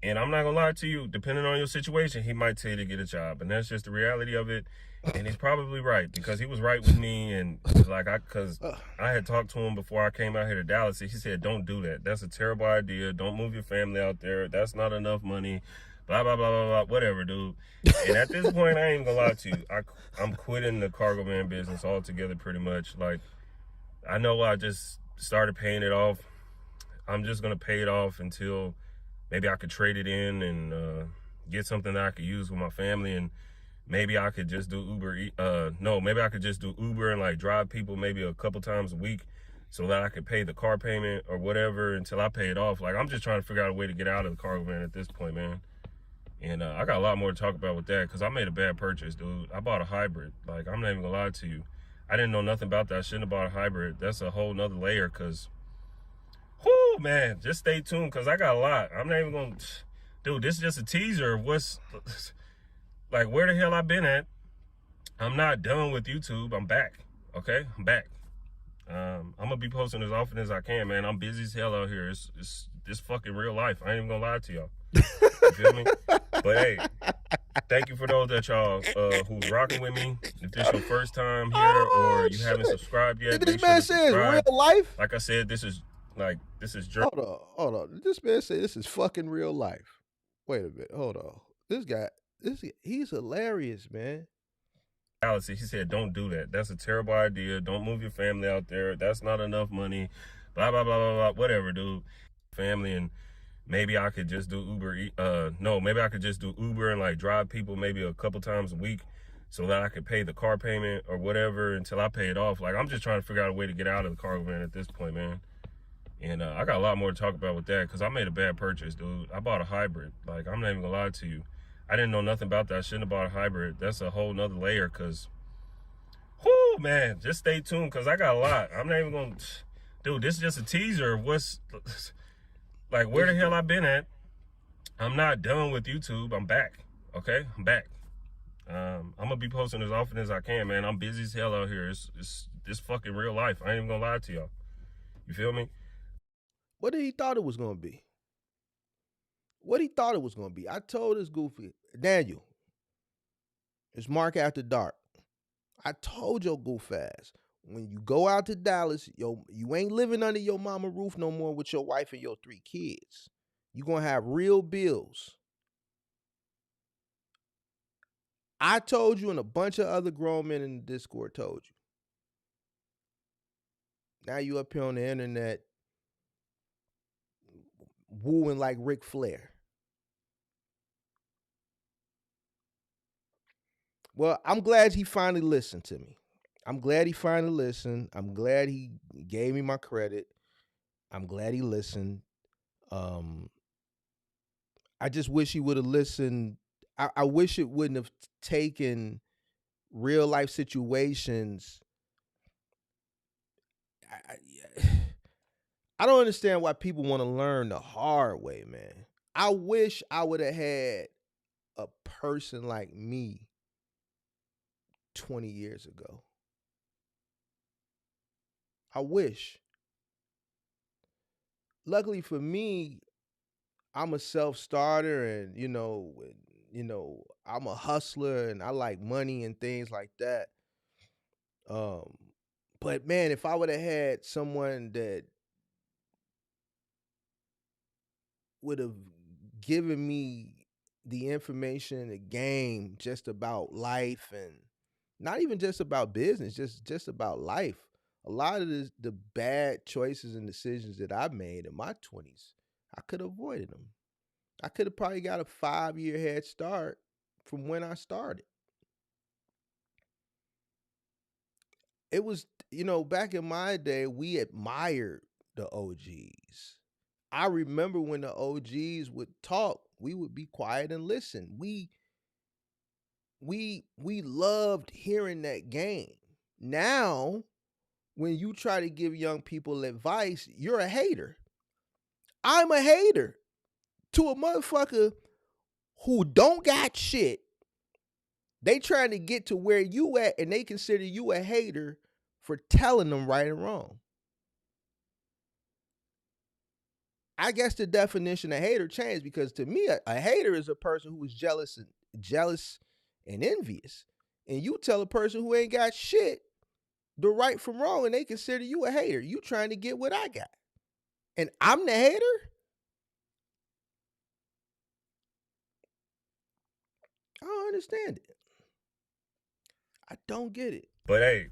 And I'm not gonna lie to you, depending on your situation, he might tell you to get a job. And that's just the reality of it. And he's probably right, because he was right with me. And like, cause I had talked to him before I came out here to Dallas. He said, don't do that. That's a terrible idea. Don't move your family out there. That's not enough money. Blah, blah, blah, blah, blah, whatever, dude. And at this point, I ain't gonna lie to you. I'm quitting the cargo van business altogether, pretty much. Like, I know I just started paying it off. I'm just gonna pay it off until maybe I could trade it in and get something that I could use with my family, and maybe I could just do Uber. No, maybe I could just do Uber and like drive people maybe a couple times a week, so that I could pay the car payment or whatever until I pay it off. Like, I'm just trying to figure out a way to get out of the cargo van at this point, man. And I got a lot more to talk about with that, because I made a bad purchase, dude. I bought a hybrid. Like, I'm not even gonna lie to you. I didn't know nothing about that. I shouldn't have bought a hybrid. That's a whole nother layer, because whoo, man, just stay tuned, because I got a lot. I'm not even going to... Dude, this is just a teaser of what's... Like, where the hell I've been at. I'm not done with YouTube. I'm back, okay? I'm back. I'm going to be posting as often as I can, man. I'm busy as hell out here. It's fucking real life. I ain't even going to lie to y'all. You feel me? But, hey, thank you for those that y'all who's rocking with me. If this is your first time here or you haven't subscribed yet, This man says real life. Like I said, this is Hold on. This man said this is fucking real life. Wait a minute. Hold on. This guy, he's hilarious, man. He said, don't do that. That's a terrible idea. Don't move your family out there. That's not enough money. Blah, blah, blah, blah, blah. Whatever, dude. Family, and maybe I could just do Uber. No, maybe I could just do Uber and like drive people maybe a couple times a week, so that I could pay the car payment or whatever until I pay it off. Like, I'm just trying to figure out a way to get out of the cargo van at this point, man. And I got a lot more to talk about with that, because I made a bad purchase, dude. I bought a hybrid. Like, I'm not even gonna lie to you. I didn't know nothing about that. I shouldn't have bought a hybrid. That's a whole nother layer, because, whoo, man, just stay tuned, because I got a lot. I'm not even gonna... Dude, this is just a teaser of what's... Like, where the hell I've been at. I'm not done with YouTube. I'm back, okay? I'm back. I'm gonna be posting as often as I can, man. I'm busy as hell out here. It's fucking real life. I ain't even gonna lie to y'all. You feel me? What did he thought it was going to be? What he thought it was going to be. I told this goofy, Daniel, it's Mark After Dark. I told your goof ass, when you go out to Dallas, you ain't living under your mama roof no more with your wife and your 3 kids. You going to have real bills. I told you, and a bunch of other grown men in the Discord told you. Now you up here on the internet wooing like Ric Flair. Well, I'm glad he finally listened to me. I'm glad he finally listened. I'm glad he gave me my credit. I'm glad he listened. I just wish he would have listened. I wish it wouldn't have taken real life situations. I don't understand why people want to learn the hard way, man. I wish I would have had a person like me 20 years ago. I wish. Luckily for me, I'm a self-starter, and I'm a hustler, and I like money and things like that. But man, if I would have had someone that would have given me the information, the game, just about life, and not even just about business, just about life. A lot of the bad choices and decisions that I made in my 20s, I could have avoided them. I could have probably got a 5-year head start from when I started. It was, back in my day, we admired the OGs. I remember when the OGs would talk, we would be quiet and listen. We loved hearing that game. Now, when you try to give young people advice, you're a hater. I'm a hater to a motherfucker who don't got shit. They trying to get to where you at, and they consider you a hater for telling them right and wrong. I guess the definition of hater changed, because to me, a hater is a person who is jealous and envious. And you tell a person who ain't got shit the right from wrong, and they consider you a hater. You trying to get what I got, and I'm the hater. I don't understand it. I don't get it. But hey,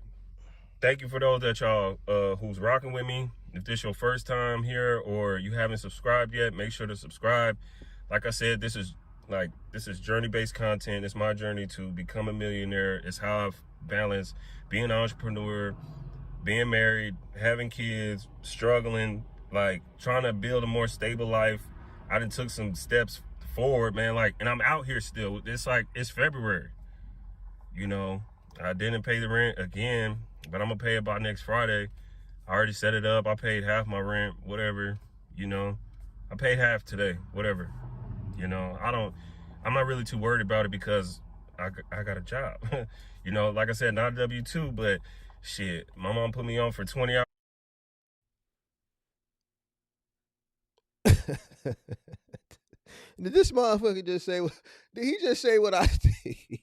thank you for those that y'all who's rocking with me. If this your first time here or you haven't subscribed yet, make sure to subscribe. Like I said, this is journey-based content. It's my journey to become a millionaire. It's how I've balanced being an entrepreneur, being married, having kids, struggling, like trying to build a more stable life. I done took some steps forward, man. And I'm out here still. It's February. I didn't pay the rent again, but I'm gonna pay it by next Friday. I already set it up. I paid half my rent, whatever, I paid half today, whatever. I'm not really too worried about it because I got a job. Like I said, not a W-2, but shit, my mom put me on for 20 hours. Did this motherfucker just say, did he just say what I think?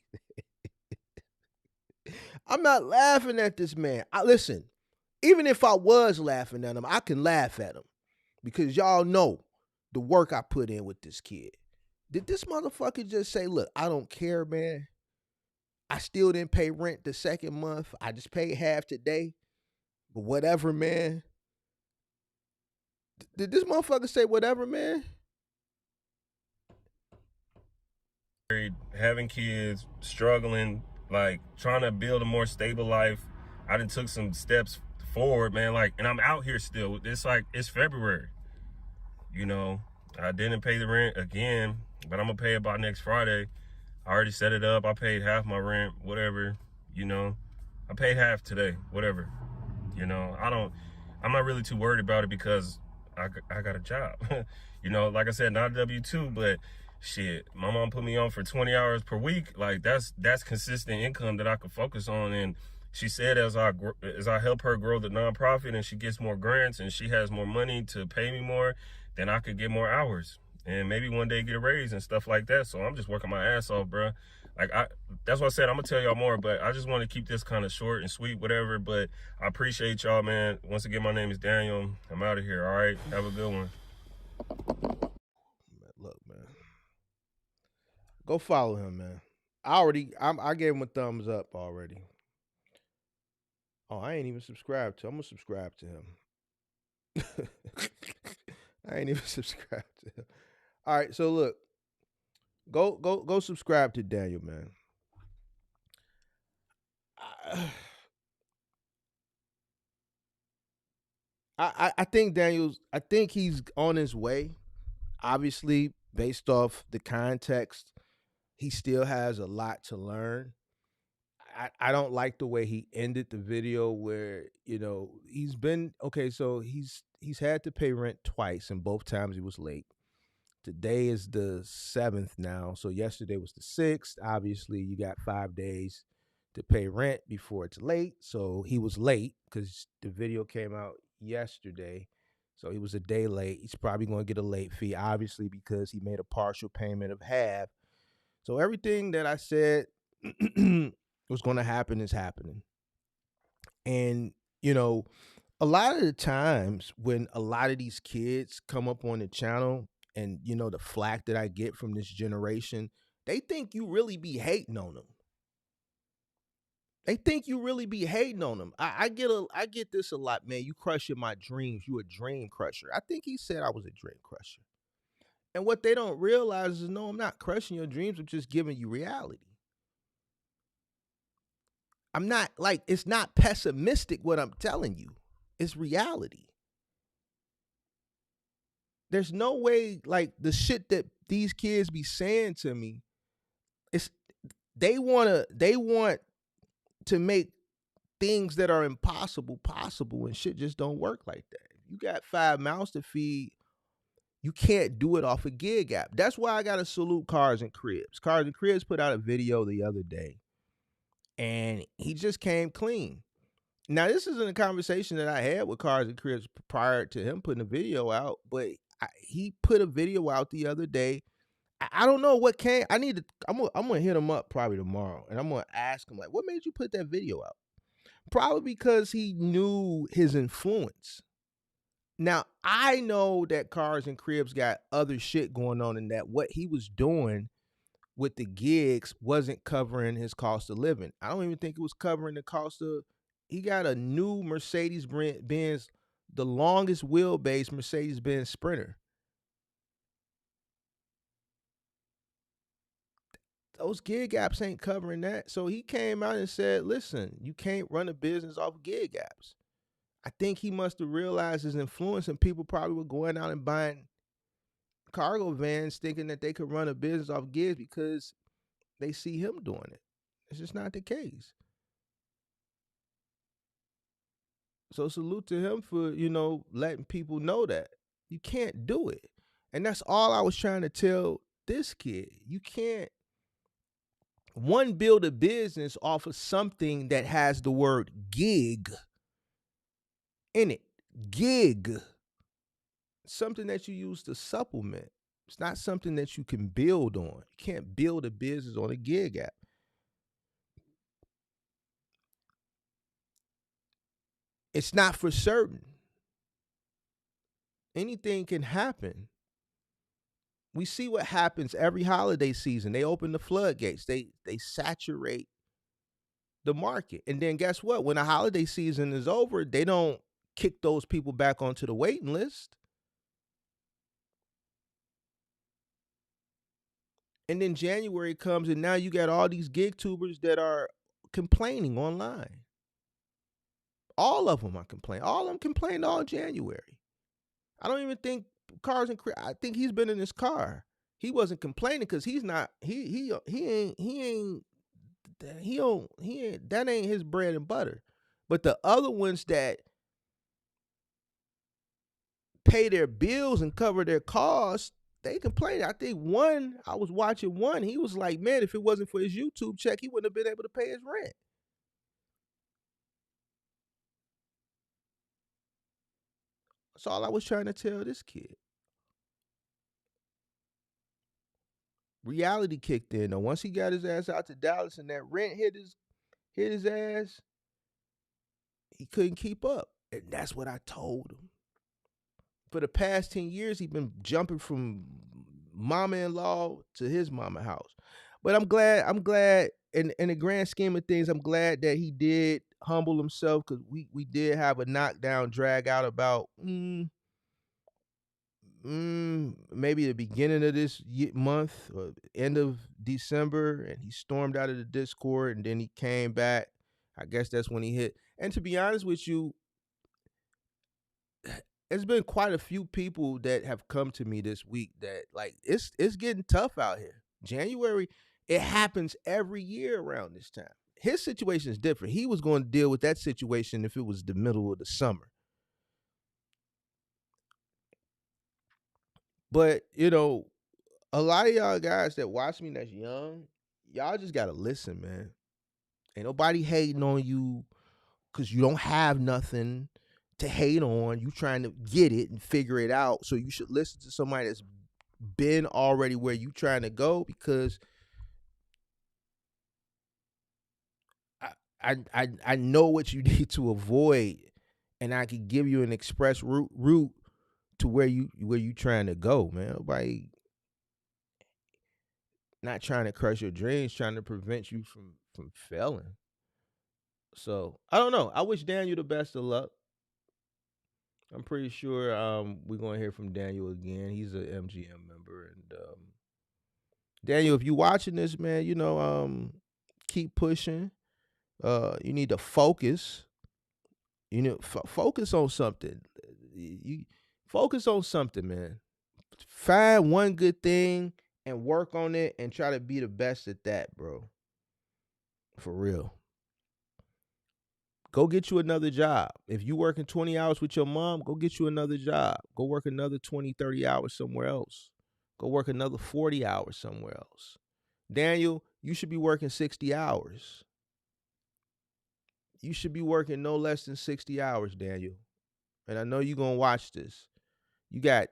I'm not laughing at this man. Listen, even if I was laughing at him, I can laugh at him because y'all know the work I put in with this kid. Did this motherfucker just say, look, I don't care, man. I still didn't pay rent the second month. I just paid half today. But whatever, man. Did this motherfucker say whatever, man? Having kids, struggling, trying to build a more stable life. I done took some steps forward, man. And I'm out here still. It's February. I didn't pay the rent again, but I'm gonna pay it by next Friday. I already set it up. I paid half my rent, whatever. I paid half today, whatever. I'm not really too worried about it because I got a job. Like I said, not a W-2, but shit, my mom put me on for 20 hours per week. That's consistent income that I could focus on. And she said as I help her grow the nonprofit and she gets more grants and she has more money to pay me more, then I could get more hours and maybe one day get a raise and stuff like that. So I'm just working my ass off, bro. That's what I said. I'm gonna tell y'all more, but I just want to keep this kind of short and sweet, whatever. But I appreciate y'all, man. Once again, my name is Daniel. I'm out of here. All right, have a good one. Look, man, go follow him, man. I gave him a thumbs up already. Oh, I ain't even subscribed to him. I'm gonna subscribe to him. I ain't even subscribed to him. All right, so look, go subscribe to Daniel, man. I think I think he's on his way. Obviously, based off the context, he still has a lot to learn. I don't like the way he ended the video where, he's been okay, so he's had to pay rent twice, and both times he was late. Today is the 7th now, so yesterday was the 6th. Obviously, you got 5 days to pay rent before it's late. So he was late because the video came out yesterday. So he was a day late. He's probably going to get a late fee, obviously, because he made a partial payment of half. So everything that I said was going to happen is happening. And, a lot of the times when a lot of these kids come up on the channel and, the flack that I get from this generation, they think you really be hating on them. They think you really be hating on them. I get this a lot, man. You crushing my dreams. You a dream crusher. I think he said I was a dream crusher. And what they don't realize is, no, I'm not crushing your dreams. I'm just giving you reality. I'm not like, it's not pessimistic what I'm telling you. It's reality. There's no way, like, the shit that these kids be saying to me, it's they want to make things that are impossible possible, and shit just don't work like that. If you got 5 mouths to feed, you can't do it off a gig app. That's why I gotta salute Cars and Cribs. Cars and Cribs put out a video the other day, and he just came clean. Now, this isn't a conversation that I had with Cars and Cribs prior to him putting a video out, but he put a video out the other day. I don't know what came. I'm gonna hit him up probably tomorrow, and I'm gonna ask him, like, what made you put that video out? Probably because he knew his influence. Now, I know that Cars and Cribs got other shit going on, and that what he was doing with the gigs wasn't covering his cost of living. I don't even think it was covering the cost of. He got a new Mercedes-Benz, the longest wheelbase Mercedes-Benz Sprinter. Those gig apps ain't covering that. So he came out and said, listen, you can't run a business off gig apps. I think he must have realized his influence, and people probably were going out and buying cargo vans thinking that they could run a business off gigs because they see him doing it. It's just not the case. So salute to him for, letting people know that you can't do it. And that's all I was trying to tell this kid. You can't build a business off of something that has the word gig in it. Gig. Something that you use to supplement. It's not something that you can build on. You can't build a business on a gig app. It's not for certain. Anything can happen. We see what happens every holiday season. They open the floodgates. They saturate the market. And then guess what? When the holiday season is over, they don't kick those people back onto the waiting list. And then January comes, and now you got all these gig tubers that are complaining online. All of them are complaining. All of them complained all January. I don't even think Cars and I think he's been in his car. He wasn't complaining because he's not. He ain't. That ain't his bread and butter. But the other ones that pay their bills and cover their costs, they complain. I think I was watching one, he was like, man, if it wasn't for his YouTube check, he wouldn't have been able to pay his rent. That's all I was trying to tell this kid. Reality kicked in though. Once he got his ass out to Dallas and that rent hit his ass, he couldn't keep up. And that's what I told him. For the past 10 years, he's been jumping from mama-in-law to his mama house. But I'm glad in the grand scheme of things, I'm glad that he did humble himself, because we did have a knockdown drag out about maybe the beginning of this month or end of December, and he stormed out of the Discord, and then he came back. I guess that's when he hit. And to be honest with you, there's been quite a few people that have come to me this week that, like, it's getting tough out here. January, it happens every year around this time. His situation is different. He was going to deal with that situation if it was the middle of the summer. But, a lot of y'all guys that watch me that's young, y'all just got to listen, man. Ain't nobody hating on you because you don't have nothing to hate on. You trying to get it and figure it out. So you should listen to somebody that's been already where you trying to go, because I know what you need to avoid, and I can give you an express route to where you trying to go, man. Nobody not trying to crush your dreams, trying to prevent you from failing. So I don't know. I wish Daniel the best of luck. I'm pretty sure we're gonna hear from Daniel again. He's a MGM member, and Daniel, if you watching this, man, keep pushing. You need to focus. Focus on something. You focus on something, man. Find one good thing and work on it, and try to be the best at that, bro. For real. Go get you another job. If you working 20 hours with your mom, go get you another job. Go work another 20, 30 hours somewhere else. Go work another 40 hours somewhere else. Daniel, you should be working 60 hours. You should be working no less than 60 hours, Daniel. And I know you're going to watch this. You got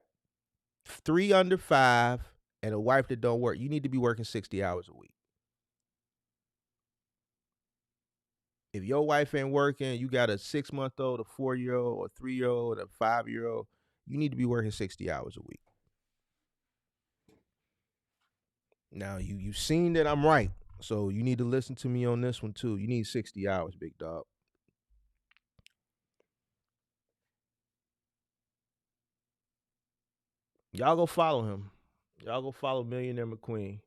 3 under 5 and a wife that don't work. You need to be working 60 hours a week. If your wife ain't working, you got a 6-month-old, a 4-year-old, a 3-year-old, a 5-year-old, you need to be working 60 hours a week. Now, you've seen that I'm right. So you need to listen to me on this one too. You need 60 hours, big dog. Y'all go follow him. Y'all go follow Millionaire McQueen.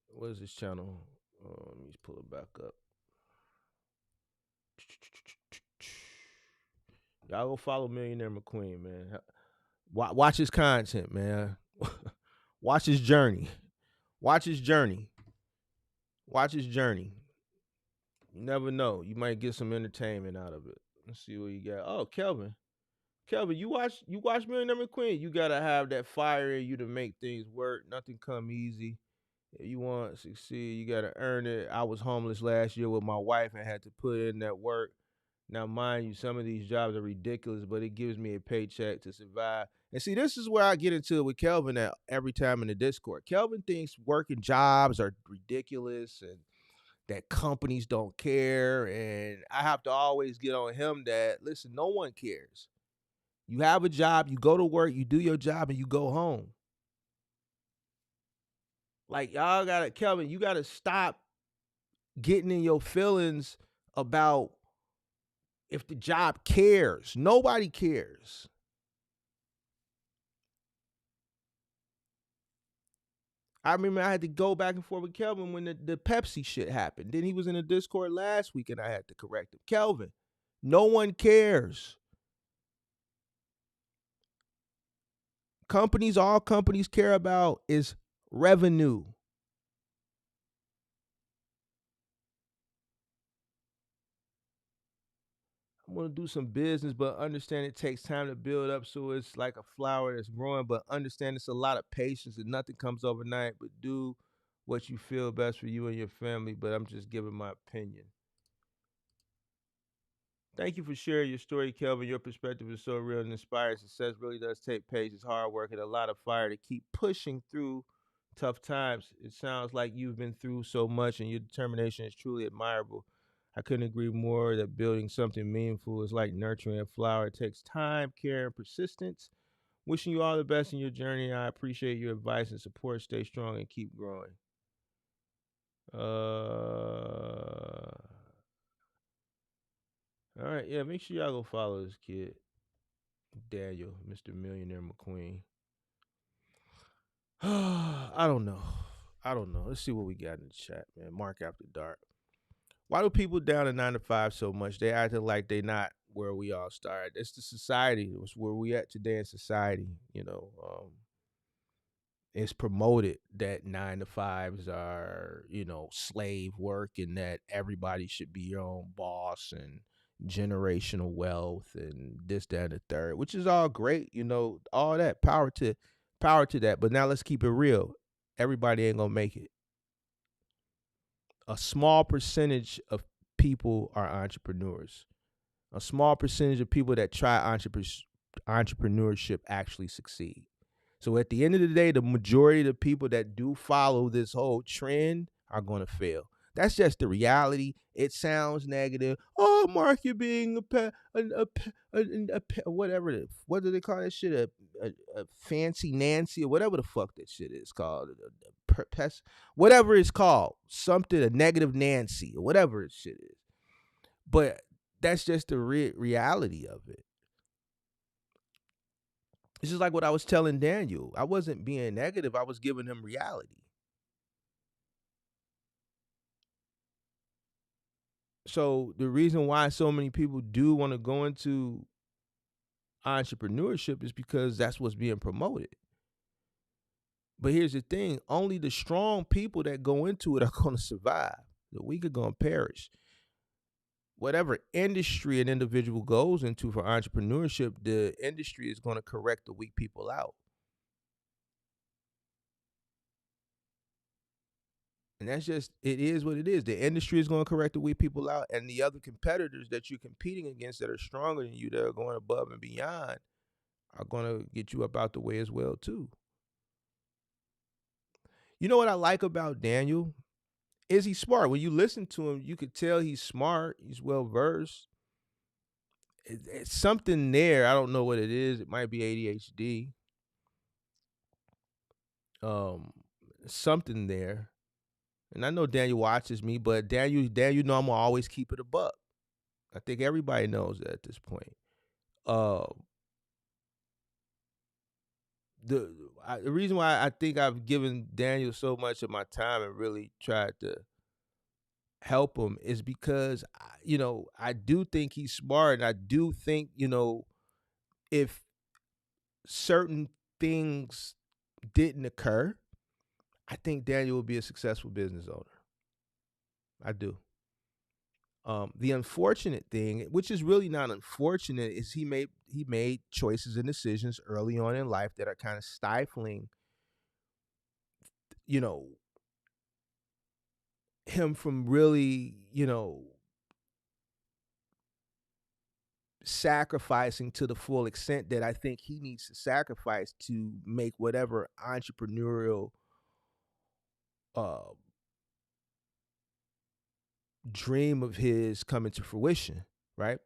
What is this channel? Let me just pull it back up. Y'all go follow Millionaire McQueen, man. Watch his content, man. Watch his journey. Watch his journey. Watch his journey. You never know. You might get some entertainment out of it. Let's see what you got. Oh, Kelvin. Kelvin, you watch Millionaire McQueen. You gotta have that fire in you to make things work. Nothing come easy. If you want to succeed, you gotta earn it. I was homeless last year with my wife and had to put in that work. Now, mind you, some of these jobs are ridiculous, but it gives me a paycheck to survive. And see, this is where I get into it with Kelvin at every time in the Discord. Kelvin thinks working jobs are ridiculous and that companies don't care. And I have to always get on him that, listen, no one cares. You have a job, you go to work, you do your job, and you go home. Like, y'all gotta, Kelvin, you gotta stop getting in your feelings about if the job cares. Nobody cares. I remember I had to go back and forth with Kelvin when the Pepsi shit happened. Then he was in the Discord last week and I had to correct him. Kelvin, no one cares. All companies care about is revenue. I'm going to do some business, but understand it takes time to build up, so it's like a flower that's growing, but understand it's a lot of patience and nothing comes overnight, but do what you feel best for you and your family, but I'm just giving my opinion. Thank you for sharing your story, Kelvin. Your perspective is so real and inspiring. Success really does take patience, hard work, and a lot of fire to keep pushing through tough times. It sounds like you've been through so much and your determination is truly admirable. I couldn't agree more that building something meaningful is like nurturing a flower. It takes time, care, and persistence. Wishing you all the best in your journey. I appreciate your advice and support. Stay strong and keep growing. All right, yeah, make sure y'all go follow this kid, Daniel, Mr. Millionaire McQueen. I don't know. Let's see what we got in the chat, man. Mark After Dark. Why do people down to 9 to 5 so much? They acting like they not where we all started. It's the society. It's where we at today in society. It's promoted that 9 to 5s are, slave work and that everybody should be your own boss and generational wealth and this, that, and the third, which is all great, all that power to that. But now let's keep it real. Everybody ain't gonna make it. A small percentage of people are entrepreneurs. A small percentage of people that try entrepreneurship actually succeed. So at the end of the day, the majority of the people that do follow this whole trend are going to fail. That's just the reality. It sounds negative. Oh, Mark, you're being whatever. What do they call that shit? A fancy Nancy or whatever the fuck that shit is called. Whatever it's called. Something, a negative Nancy or whatever it shit is. But that's just the reality of it. It's just like what I was telling Daniel. I wasn't being negative. I was giving him reality. So the reason why so many people do want to go into entrepreneurship is because that's what's being promoted. But here's the thing, only the strong people that go into it are going to survive. The weak are going to perish. Whatever industry an individual goes into for entrepreneurship, the industry is going to correct the weak people out. And that's just, it is what it is. The industry is going to correct the weak people out, and the other competitors that you're competing against that are stronger than you, that are going above and beyond, are going to get you up out the way as well too. You know what I like about Daniel? Is he's smart. When you listen to him, you could tell he's smart. He's well versed. It's something there. I don't know what it is. It might be ADHD. Something there. And I know Daniel watches me, but Daniel, know I'm gonna always keep it a buck. I think everybody knows that at this point. The reason why I think I've given Daniel so much of my time and really tried to help him is because I do think he's smart, and I do think if certain things didn't occur, I think Daniel would be a successful business owner. I do. The unfortunate thing, which is really not unfortunate, is he made choices and decisions early on in life that are kind of stifling, him from really, sacrificing to the full extent that I think he needs to sacrifice to make whatever entrepreneurial dream of his come into fruition, right?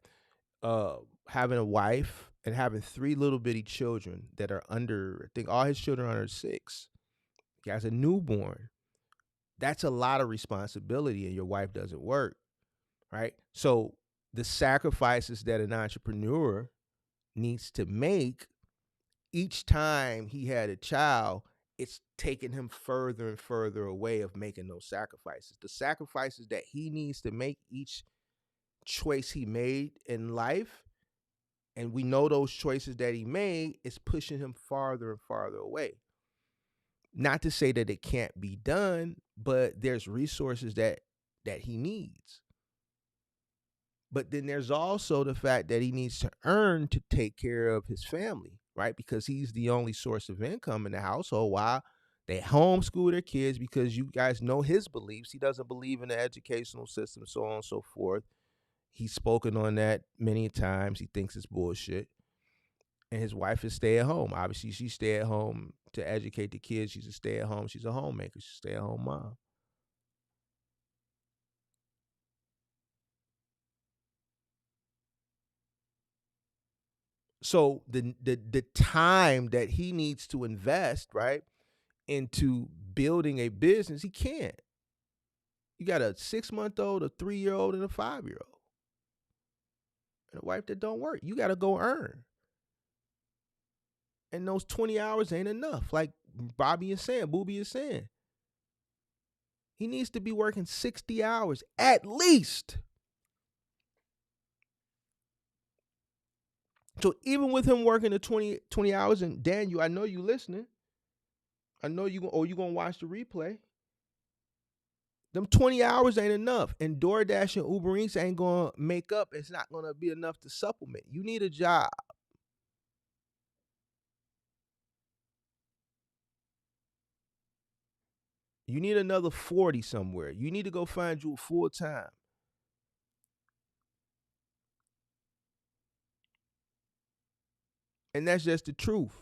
Having a wife and having 3 little bitty children that are under, I think all his children are under 6. He has a newborn. That's a lot of responsibility, and your wife doesn't work, right? So the sacrifices that an entrepreneur needs to make each time he had a child, it's taking him further and further away of making those sacrifices. The sacrifices that he needs to make each choice he made in life, and we know those choices that he made, is pushing him farther and farther away. Not to say that it can't be done, but there's resources that he needs. But then there's also the fact that he needs to earn to take care of his family, right? Because he's the only source of income in the household while they homeschool their kids, because you guys know his beliefs. He doesn't believe in the educational system, so on and so forth. He's spoken on that many times. He thinks it's bullshit. And his wife is stay at home. Obviously, she stay at home to educate the kids. She's a stay at home. She's a homemaker. She's a stay at home mom. So the time that he needs to invest, right, into building a business, he can't. You got a 6-month-old, a 3-year-old, and a 5-year-old, and a wife that don't work. You got to go earn. And those 20 hours ain't enough. Like Bobby is saying, Booby is saying. He needs to be working 60 hours at least. So even with him working the 20 hours, and Daniel, I know you listening. I know you going to watch the replay. Them 20 hours ain't enough. And DoorDash and Uber Eats ain't going to make up. It's not going to be enough to supplement. You need a job. You need another 40 somewhere. You need to go find you a full time. And that's just the truth.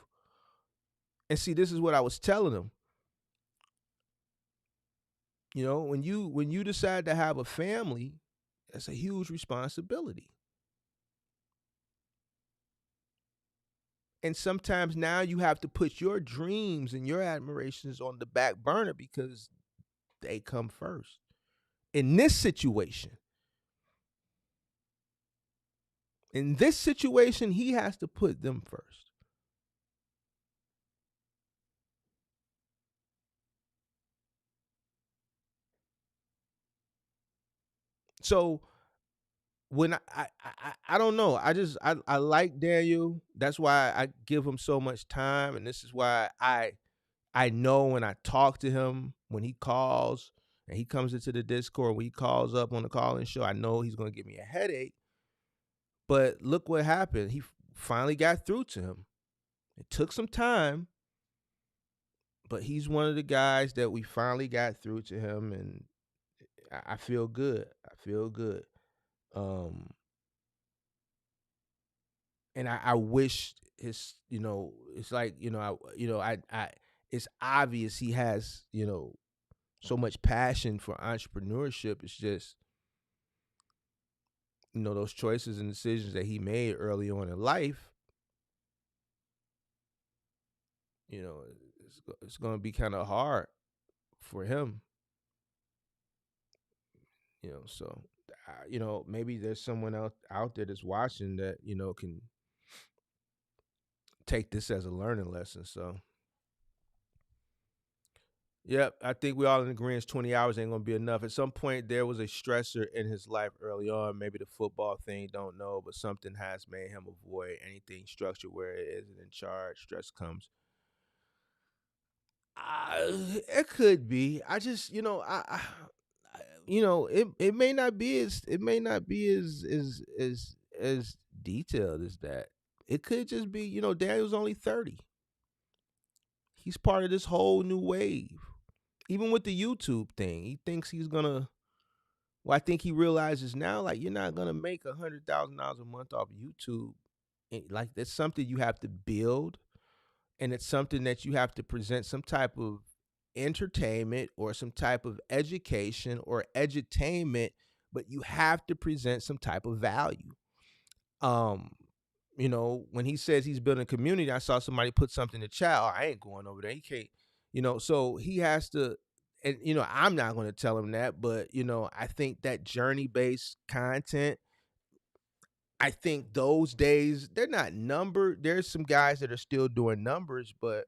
And see, this is what I was telling him. When you decide to have a family, that's a huge responsibility. And sometimes now you have to put your dreams and your admirations on the back burner because they come first. In this situation, In this situation, he has to put them first. So when I don't know. I like Daniel. That's why I give him so much time, and this is why I know when I talk to him, when he calls and he comes into the Discord, when he calls up on the call-in show, I know he's going to give me a headache. But look what happened. He finally got through to him. It took some time, but he's one of the guys that we finally got through to him, and I feel good. I feel good. Um, and I wish his, it's like, it's obvious he has, so much passion for entrepreneurship. It's just, those choices and decisions that he made early on in life, it's going to be kind of hard for him, so, maybe there's someone out there that's watching that, can take this as a learning lesson. So, yep, I think we all in agreement 20 hours ain't going to be enough. At some point, there was a stressor in his life early on. Maybe the football thing, don't know, but something has made him avoid anything structured where it isn't in charge. Stress comes. It could be. I just, it may not be as detailed as that. It could just be, Daniel's only 30. He's part of this whole new wave. Even with the YouTube thing, he thinks he's gonna. Well, I think he realizes now, like, you're not gonna make $100,000 a month off YouTube. Like, that's something you have to build, and it's something that you have to present some type of entertainment or some type of education or edutainment, but you have to present some type of value. When he says he's building a community, I saw somebody put something in the chat. Oh, I ain't going over there. He can't, so he has to, and I'm not going to tell him that, but I think that journey-based content, I think those days, they're not numbered. There's some guys that are still doing numbers, but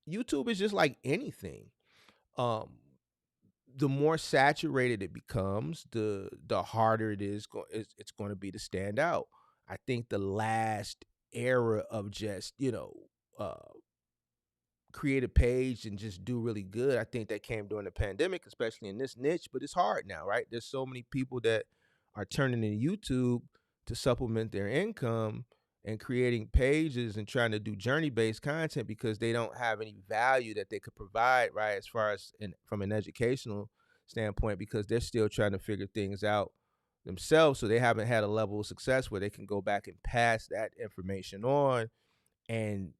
YouTube is just like anything. The more saturated it becomes, the harder it's going to be to stand out. I think the last era of just uh, create a page and just do really good, I think that came during the pandemic, especially in this niche. But it's hard now, right? There's so many people that are turning to YouTube to supplement their income and creating pages and trying to do journey-based content because they don't have any value that they could provide, right, as far as from an educational standpoint, because they're still trying to figure things out themselves. So they haven't had a level of success where they can go back and pass that information on, and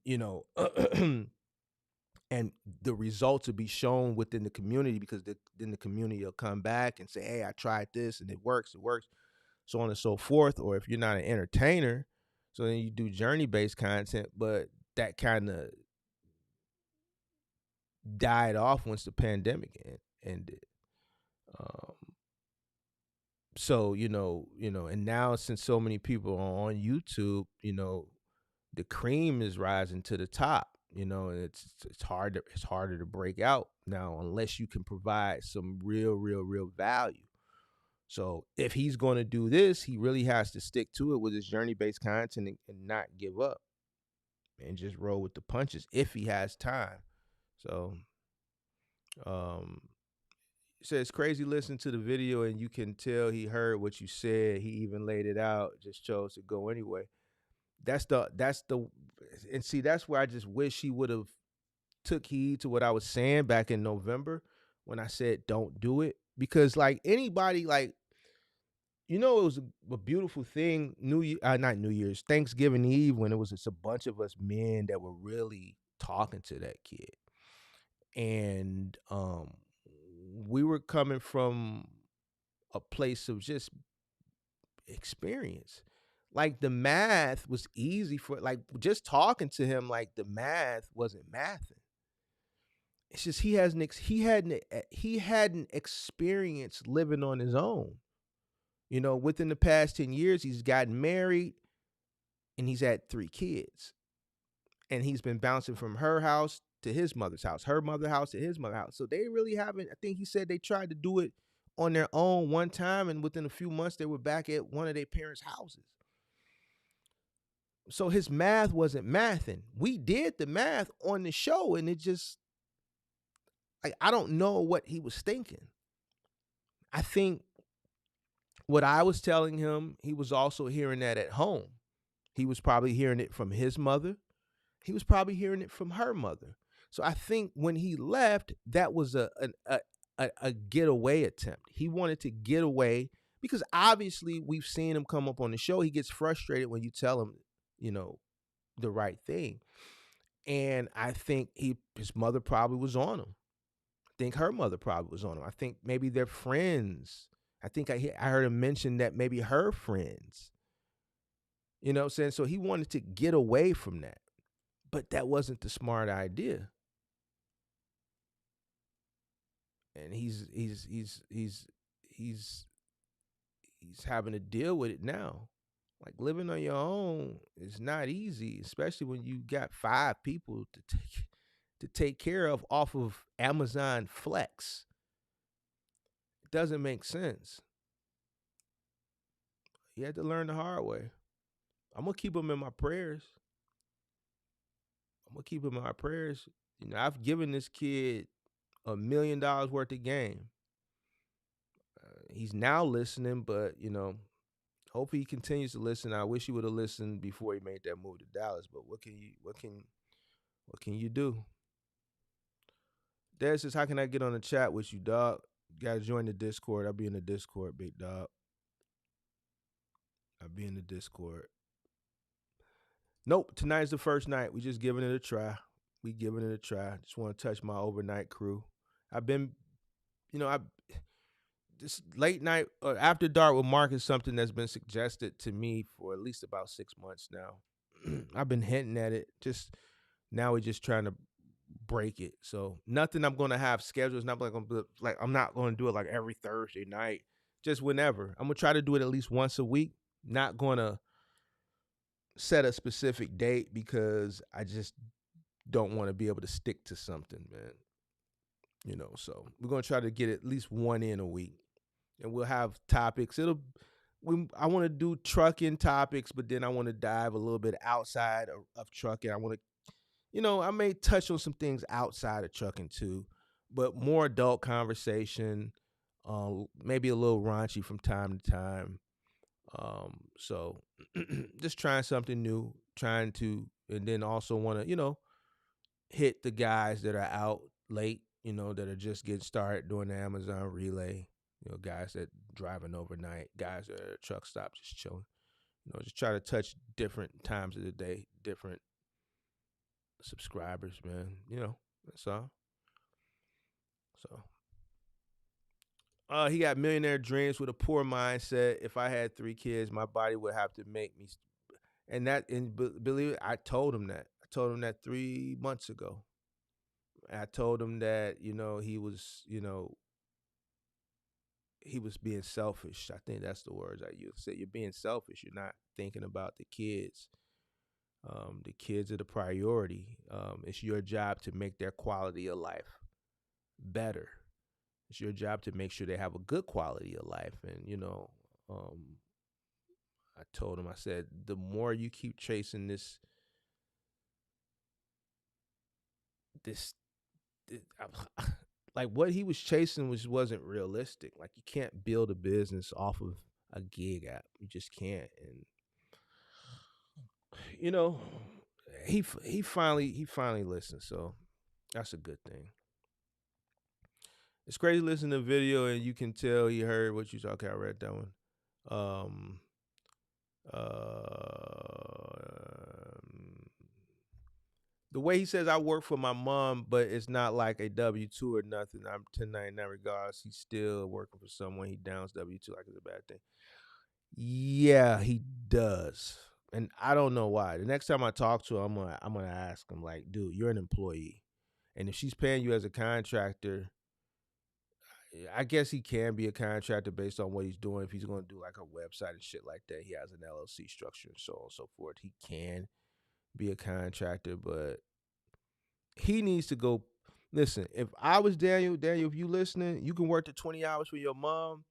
and the results will be shown within the community, because then the community will come back and say, hey, I tried this and it works, so on and so forth. Or if you're not an entertainer, so then you do journey-based content, but that kind of died off once the pandemic ended. So, and now since so many people are on YouTube, the cream is rising to the top. It's harder to break out now unless you can provide some real value. So if he's going to do this, he really has to stick to it with his journey-based content and not give up and just roll with the punches if he has time. So, it says crazy listening to the video and you can tell he heard what you said. He even laid it out, just chose to go anyway. And see, that's where I just wish he would have took heed to what I was saying back in November when I said don't do it, because like anybody, like, it was a beautiful thing. Not New Year's, Thanksgiving Eve, when it was just a bunch of us men that were really talking to that kid, and we were coming from a place of just experience. Like the math was easy for, like, just talking to him, like the math wasn't mathing. It's just he hadn't experienced living on his own. Within the past 10 years, he's gotten married. and he's had 3 kids. And he's been bouncing from her house to his mother's house, her mother's house to his mother's house. So they really haven't, I think he said they tried to do it on their own one time, and within a few months they were back at one of their parents' houses. So his math wasn't mathing. We did the math on the show, and it just, like, I don't know what he was thinking. I think what I was telling him, he was also hearing that at home. He was probably hearing it from his mother. He was probably hearing it from her mother. So I think when he left, that was a getaway attempt. He wanted to get away because obviously we've seen him come up on the show. He gets frustrated when you tell him, the right thing. And I think his mother probably was on him. I think her mother probably was on him. I think maybe they're friends. I think I heard him mention that maybe her friends. You know what I'm saying? So he wanted to get away from that. But that wasn't the smart idea. And he's having to deal with it now. Like, living on your own is not easy, especially when you got 5 people to take care of off of Amazon Flex. It doesn't make sense. You had to learn the hard way. I'm gonna keep him in my prayers. I've given this kid $1 million worth of game. He's now listening, but hopefully he continues to listen. I wish he would have listened before he made that move to Dallas. But what can you do? Dad says, how can I get on the chat with you, dog? You gotta join the Discord. I'll be in the Discord, big dog. I'll be in the Discord. Nope, tonight's the first night. We just giving it a try. Just want to touch my overnight crew. I've been, this late night or after dark with Mark is something that's been suggested to me for at least about 6 months now. I've been hinting at it. Just now we're just trying to break it. So nothing I'm gonna have scheduled. It's not like I'm not gonna do it like every Thursday night. Just whenever. I'm gonna try to do it at least once a week. Not gonna set a specific date because I just don't want to be able to stick to something, man. So we're gonna try to get at least one in a week, and we'll have topics. I want to do trucking topics, but then I want to dive a little bit outside of trucking. I want to, I may touch on some things outside of trucking too, but more adult conversation, maybe a little raunchy from time to time. So just trying something new, and then also want to, hit the guys that are out late, that are just getting started doing the Amazon relay, guys that driving overnight, guys that are at a truck stop just chilling, just try to touch different times of the day, different subscribers, man, that's all. So he got millionaire dreams with a poor mindset. If I had 3 kids, my body would have to make me. And believe it, I told him that. I told him that 3 months ago. I told him that, he was being selfish. I think that's the words I used. Said, you're being selfish. You're not thinking about the kids. The kids are the priority. It's your job to make their quality of life better. It's your job to make sure they have a good quality of life. And, I told him, I said, the more you keep chasing this like what he was chasing wasn't realistic. Like, you can't build a business off of a gig app. You just can't. And, he finally listened. So that's a good thing. It's crazy listening to the video and you can tell he heard what you talking. Okay, I read that one. The way he says, I work for my mom, but it's not like a W-2 or nothing. I'm 1099 regardless. He's still working for someone. He downs W-2 like it's a bad thing. Yeah, he does. And I don't know why. The next time I talk to him, I'm gonna ask him, like, dude, you're an employee. And if she's paying you as a contractor, I guess he can be a contractor based on what he's doing. If he's going to do like a website and shit like that, he has an LLC structure and so on and so forth. He can be a contractor, but he needs to go. Listen, if I was Daniel, if you listening, you can work the 20 hours for your mom.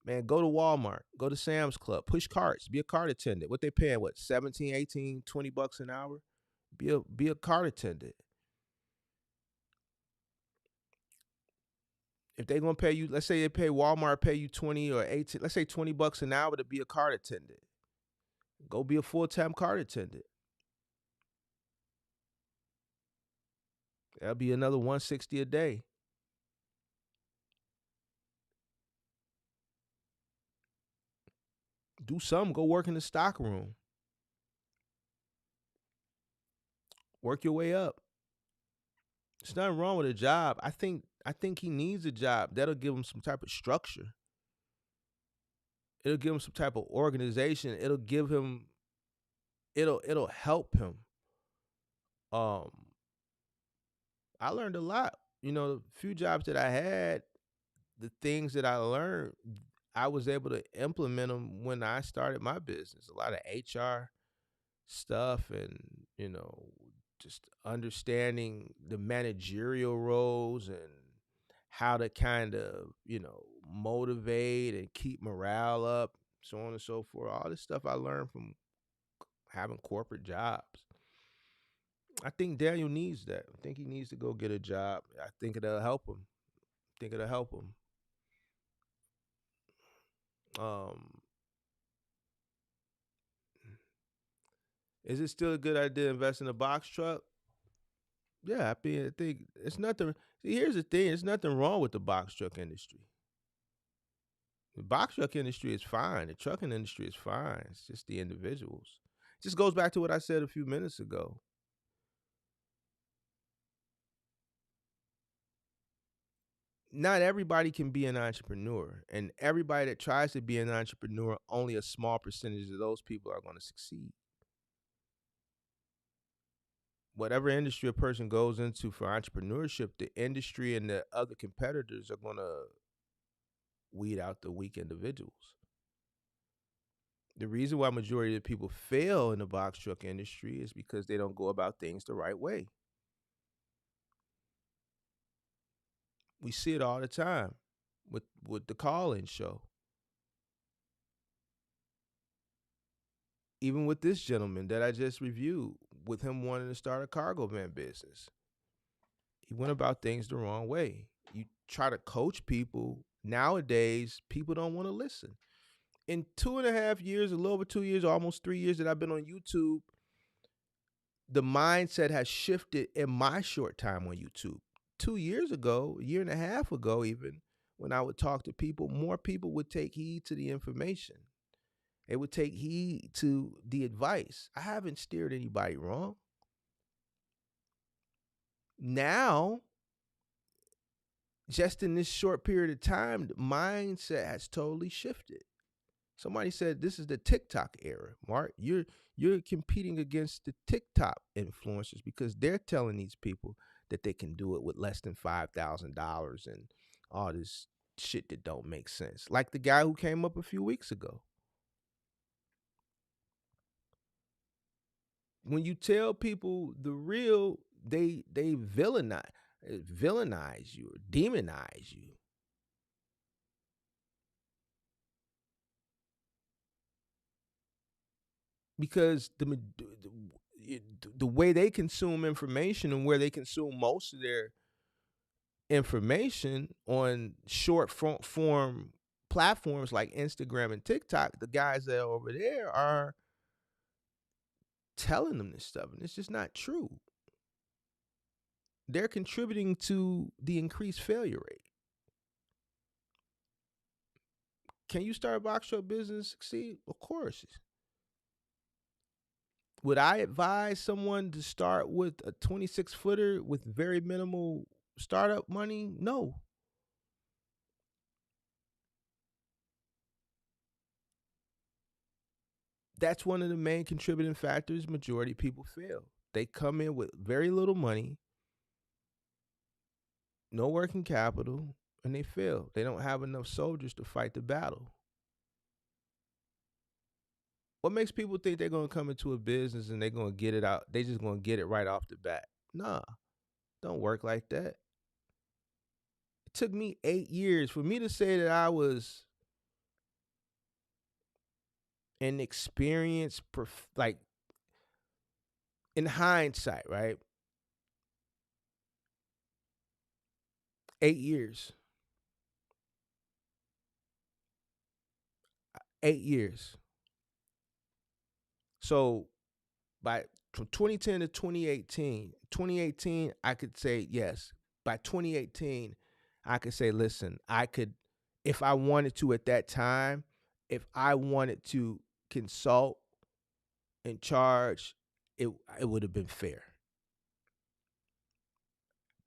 Man, go to Walmart, go to Sam's Club, push carts, be a cart attendant. What they paying, what, 17, 18, $20 an hour? Be a cart attendant. If they're gonna pay you, let's say they pay Walmart pay you 20 or 18, let's say $20 an hour to be a cart attendant. Go be a full-time cart attendant. That'll be another $160 a day. Do something. Go work in the stock room. Work your way up. There's nothing wrong with a job. I think he needs a job. That'll give him some type of structure. It'll give him some type of organization. It'll help him. I learned a lot. The few jobs that I had, the things that I learned, I was able to implement them when I started my business. A lot of HR stuff and, just understanding the managerial roles and how to kind of, motivate and keep morale up, so on and so forth. All this stuff I learned from having corporate jobs. I think Daniel needs that. I think he needs to go get a job. I think it'll help him. Is it still a good idea to invest in a box truck? Yeah, I think it's nothing. See, here's the thing: there's nothing wrong with the box truck industry. The box truck industry is fine. The trucking industry is fine. It's just the individuals. It just goes back to what I said a few minutes ago. Not everybody can be an entrepreneur, and everybody that tries to be an entrepreneur, only a small percentage of those people are going to succeed. Whatever industry a person goes into for entrepreneurship, the industry and the other competitors are going to weed out the weak individuals. The reason why majority of the people fail in the box truck industry is because they don't go about things the right way. We see it all the time with the call-in show. Even with this gentleman that I just reviewed, with him wanting to start a cargo van business, he went about things the wrong way. You try to coach people. Nowadays, people don't want to listen. In 2.5 years, a little over 2 years, almost 3 years that I've been on YouTube, the mindset has shifted in my short time on YouTube. 2 years ago, a year and a half ago even, when I would talk to people, more people would take heed to the information. They would take heed to the advice. I haven't steered anybody wrong. Now, just in this short period of time, the mindset has totally shifted. Somebody said this is the TikTok era, Mark. You're competing against the TikTok influencers because they're telling these people that they can do it with less than $5,000 and all this shit that don't make sense. Like the guy who came up a few weeks ago. When you tell people the real, they villainize you or demonize you. Because the way they consume information and where they consume most of their information on short form platforms like Instagram and TikTok, the guys that are over there are telling them this stuff, and it's just not true. They're contributing to the increased failure rate. Can you start a box truck business and succeed? Of course. Would I advise someone to start with a 26-footer with very minimal startup money? No. That's one of the main contributing factors. Majority of people fail. They come in with very little money, no working capital, and they fail. They don't have enough soldiers to fight the battle. What makes people think they're going to come into a business and they're going to get it out? They just going to get it right off the bat. Nah, don't work like that. It took me 8 years for me to say that I was an experienced, like in hindsight, right? 8 years. 8 years. So from 2010 to 2018, I could say yes. By 2018, I could say, listen, I could, if I wanted to at that time, if I wanted to consult and charge, it would have been fair.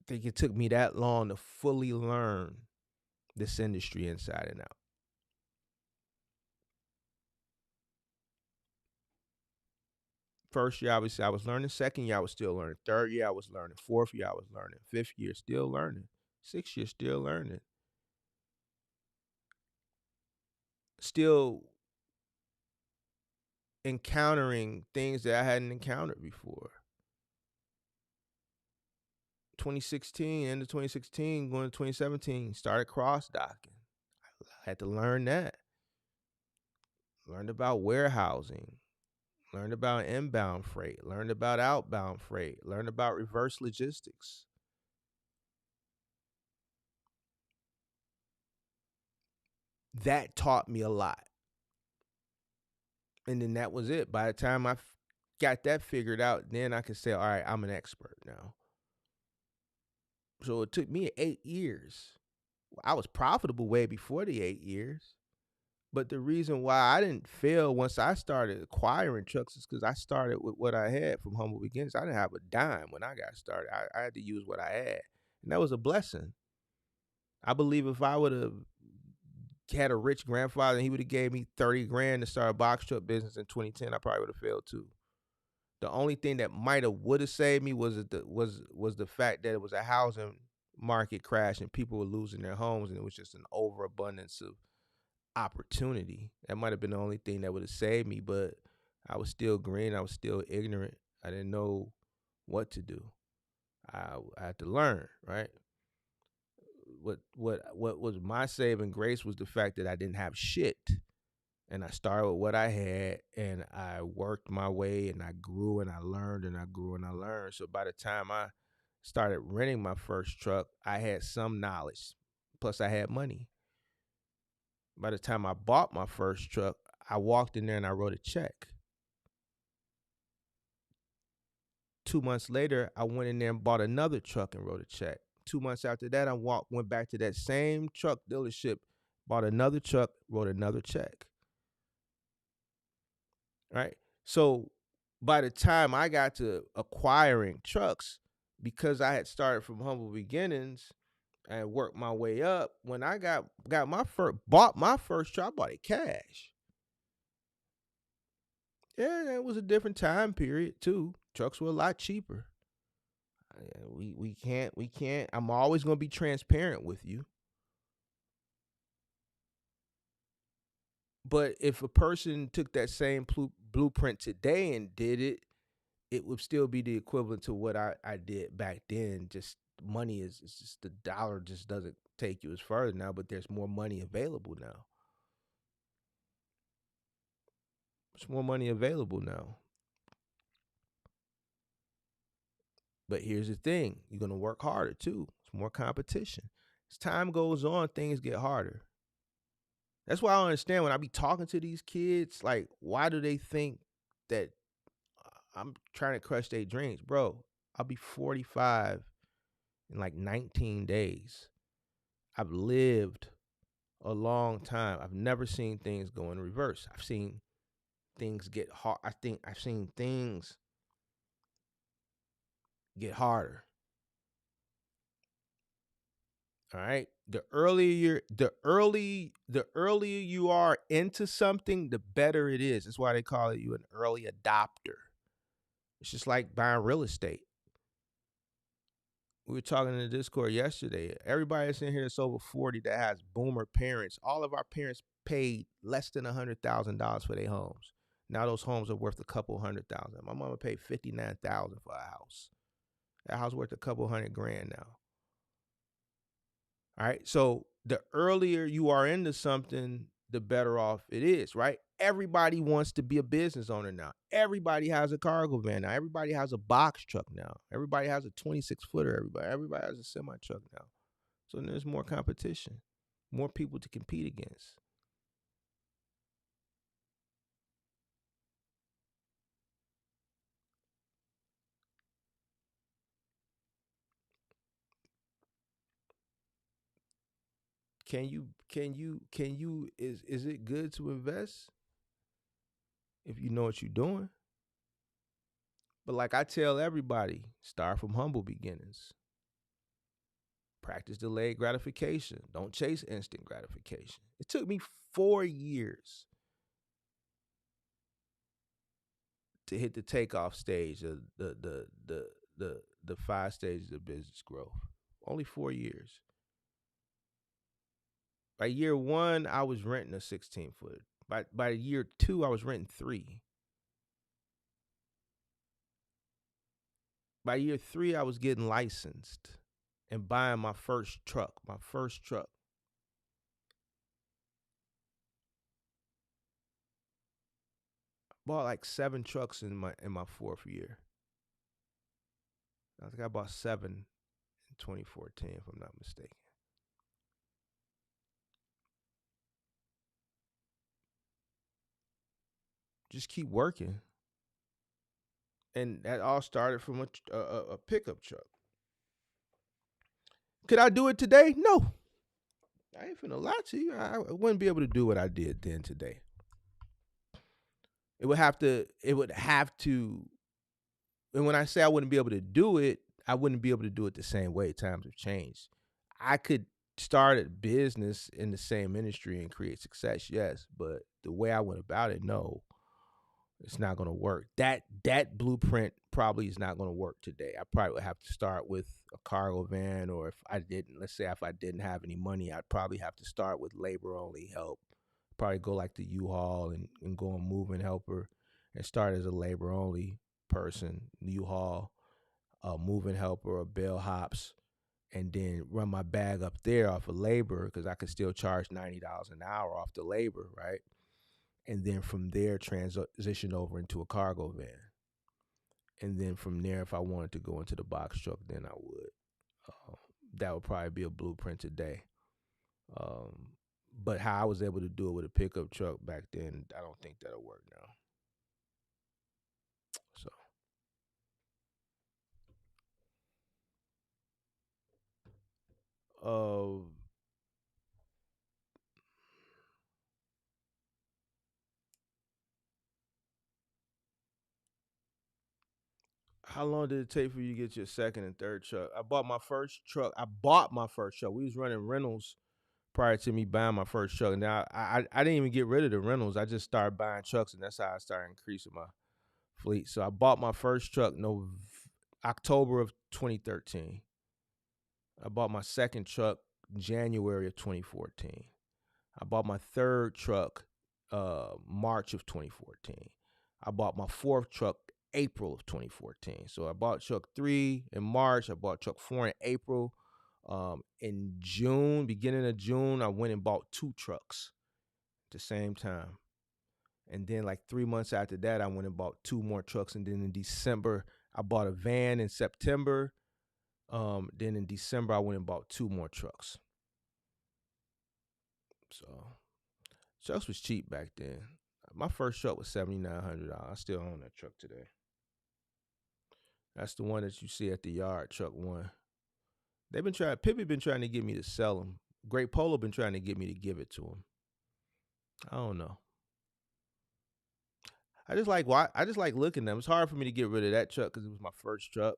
I think it took me that long to fully learn this industry inside and out. First year, obviously, I was learning. Second year, I was still learning. Third year, I was learning. Fourth year, I was learning. Fifth year, still learning. Sixth year, still learning. Still encountering things that I hadn't encountered before. 2016, end of 2016, going to 2017, started cross docking. I had to learn that. Learned about warehousing. Learned about inbound freight. Learned about outbound freight. Learned about reverse logistics. That taught me a lot. And then that was it. By the time I got that figured out, then I could say, all right, I'm an expert now. So it took me 8 years. I was profitable way before the 8 years. But the reason why I didn't fail once I started acquiring trucks is because I started with what I had from humble beginnings. I didn't have a dime when I got started. I had to use what I had. And that was a blessing. I believe if I would have had a rich grandfather and he would have gave me 30 grand to start a box truck business in 2010, I probably would have failed too. The only thing that would have saved me was the fact that it was a housing market crash and people were losing their homes, and it was just an overabundance of opportunity. That might have been the only thing that would have saved me, but I was still green. I was still ignorant. I didn't know what to do. I had to learn, right? What was my saving grace was the fact that I didn't have shit. And I started with what I had, and I worked my way, and I grew, and I learned, and I grew, and I learned. So by the time I started renting my first truck, I had some knowledge, plus I had money. By the time I bought my first truck, I walked in there and I wrote a check. 2 months later, I went in there and bought another truck and wrote a check. 2 months after that, I went back to that same truck dealership, bought another truck, wrote another check. Right? So by the time I got to acquiring trucks, because I had started from humble beginnings and worked my way up, when I bought my first truck, I bought it cash. Yeah, that was a different time period too. Trucks were a lot cheaper. We can't. I'm always going to be transparent with you. But if a person took that same blueprint today and did it, it would still be the equivalent to what I did back then. Just money is just, the dollar just doesn't take you as far now, but there's more money available now. There's more money available now. But here's the thing. You're going to work harder too. It's more competition. As time goes on, things get harder. That's why I don't understand when I be talking to these kids, like, why do they think that I'm trying to crush their dreams? Bro, I'll be 45 in like 19 days. I've lived a long time. I've never seen things go in reverse. I've seen things get hard. I've seen things get harder. All right. The earlier you are into something, the better it is. That's why they call you an early adopter. It's just like buying real estate. We were talking in the Discord yesterday. Everybody that's in here that's over 40 that has boomer parents, all of our parents paid less than $100,000 for their homes. Now those homes are worth a couple $100,000. My mama paid $59,000 for a house. That house worth a couple $100,000 now. All right. So the earlier you are into something, the better off it is, right? Everybody wants to be a business owner now. Everybody has a cargo van now. Everybody has a box truck now. Everybody has a 26-footer. Everybody has a semi truck now. So there's more competition, more people to compete against. Is it good to invest if you know what you're doing? But like I tell everybody, start from humble beginnings. Practice delayed gratification. Don't chase instant gratification. It took me 4 years to hit the takeoff stage of the 5 stages of business growth. Only 4 years. By year 1, I was renting a 16-foot. By year 2, I was renting 3. By year 3, I was getting licensed and buying my first truck. Bought like 7 trucks in my 4th year. I think I bought 7 in 2014, if I'm not mistaken. Just keep working. And that all started from a pickup truck. Could I do it today? No. I ain't finna lie to you. I wouldn't be able to do what I did then today. It would have to, and when I say I wouldn't be able to do it, I wouldn't be able to do it the same way. Times have changed. I could start a business in the same industry and create success, yes, but the way I went about it, no. It's not going to work. That blueprint probably is not going to work today. I probably would have to start with a cargo van, or if I didn't have any money, I'd probably have to start with labor only help. Probably go like the U-Haul and go on moving helper and start as a labor only person, U-Haul, moving helper or bellhops, and then run my bag up there off of labor because I could still charge $90 an hour off the labor, right? And then from there transition over into a cargo van. And then from there, if I wanted to go into the box truck, then I would. That would probably be a blueprint today. But how I was able to do it with a pickup truck back then, I don't think that'll work now. So, how long did it take for you to get your second and third truck? I bought my first truck. We was running rentals prior to me buying my first truck. Now I didn't even get rid of the rentals. I just started buying trucks, and that's how I started increasing my fleet. So I bought my first truck October of 2013. I bought my second truck January of 2014. I bought my third truck March of 2014. I bought my fourth truck April of 2014. So I bought truck 3 in March. I bought truck 4 in April. In June, beginning of June, I went and bought 2 trucks at the same time. And then like 3 months after that, I went and bought 2 more trucks. And then in December, I bought a van in September. Then in December, I went and bought 2 more trucks. So trucks was cheap back then. My first truck was $7,900. I still own that truck today. That's the one that you see at the yard, truck 1. Pippi been trying to get me to sell them. Great Polo been trying to get me to give it to him. I don't know. I just like looking at them. It's hard for me to get rid of that truck because it was my first truck.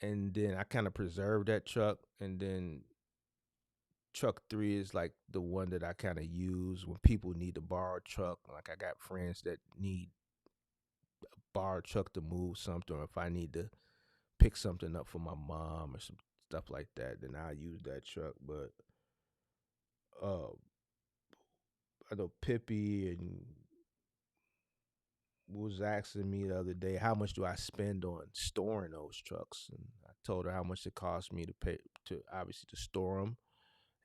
And then I kind of preserved that truck, and then truck 3 is like the one that I kind of use when people need to borrow a truck. Like I got friends that need a borrowed truck to move something, or if I need to pick something up for my mom or some stuff like that, then I use that truck. But I know Pippi and was asking me the other day, how much do I spend on storing those trucks? And I told her how much it cost me to pay to obviously to store them.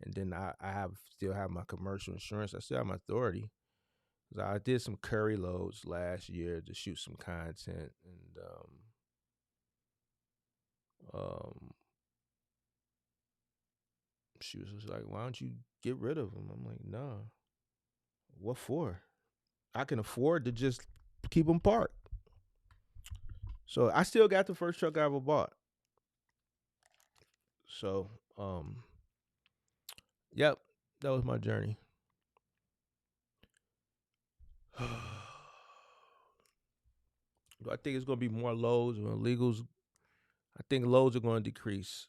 And then I still have my commercial insurance. I still have my authority. I did some curry loads last year to shoot some content, and she was just like, "Why don't you get rid of them?" I'm like, "Nah, what for? I can afford to just keep them parked." So I still got the first truck I ever bought. So, yep, that was my journey. Do I think it's going to be more loads or illegals? I think loads are going to decrease.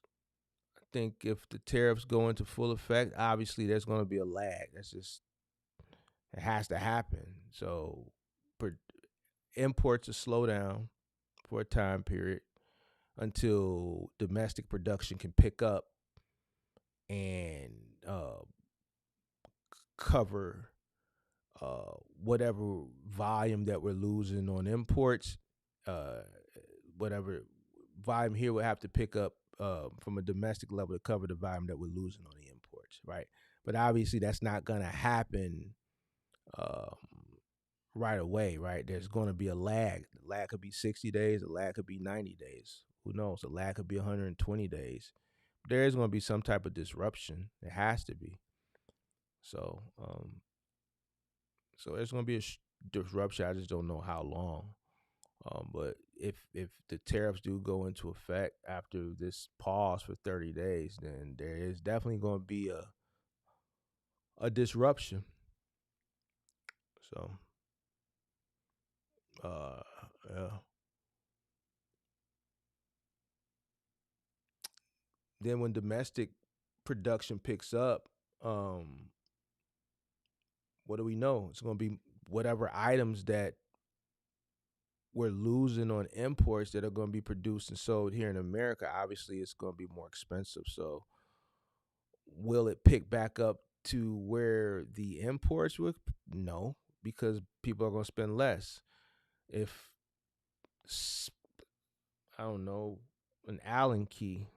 I think if the tariffs go into full effect, obviously there's going to be a lag. That's just, it has to happen. So imports will slow down for a time period until domestic production can pick up and cover whatever volume that we're losing on imports. Whatever volume here will have to pick up from a domestic level to cover the volume that we're losing on the imports, right? But obviously that's not going to happen right away, right? There's going to be a lag. The lag could be 60 days. The lag could be 90 days. Who knows? The lag could be 120 days. There is going to be some type of disruption. It has to be. So there's going to be a disruption. I just don't know how long. But if the tariffs do go into effect after this pause for 30 days, then there is definitely going to be a disruption. So, yeah. Then when domestic production picks up, what do we know? It's going to be whatever items that we're losing on imports that are going to be produced and sold here in America. Obviously, it's going to be more expensive. So, will it pick back up to where the imports were? No, because people are going to spend less. If, I don't know, an Allen key,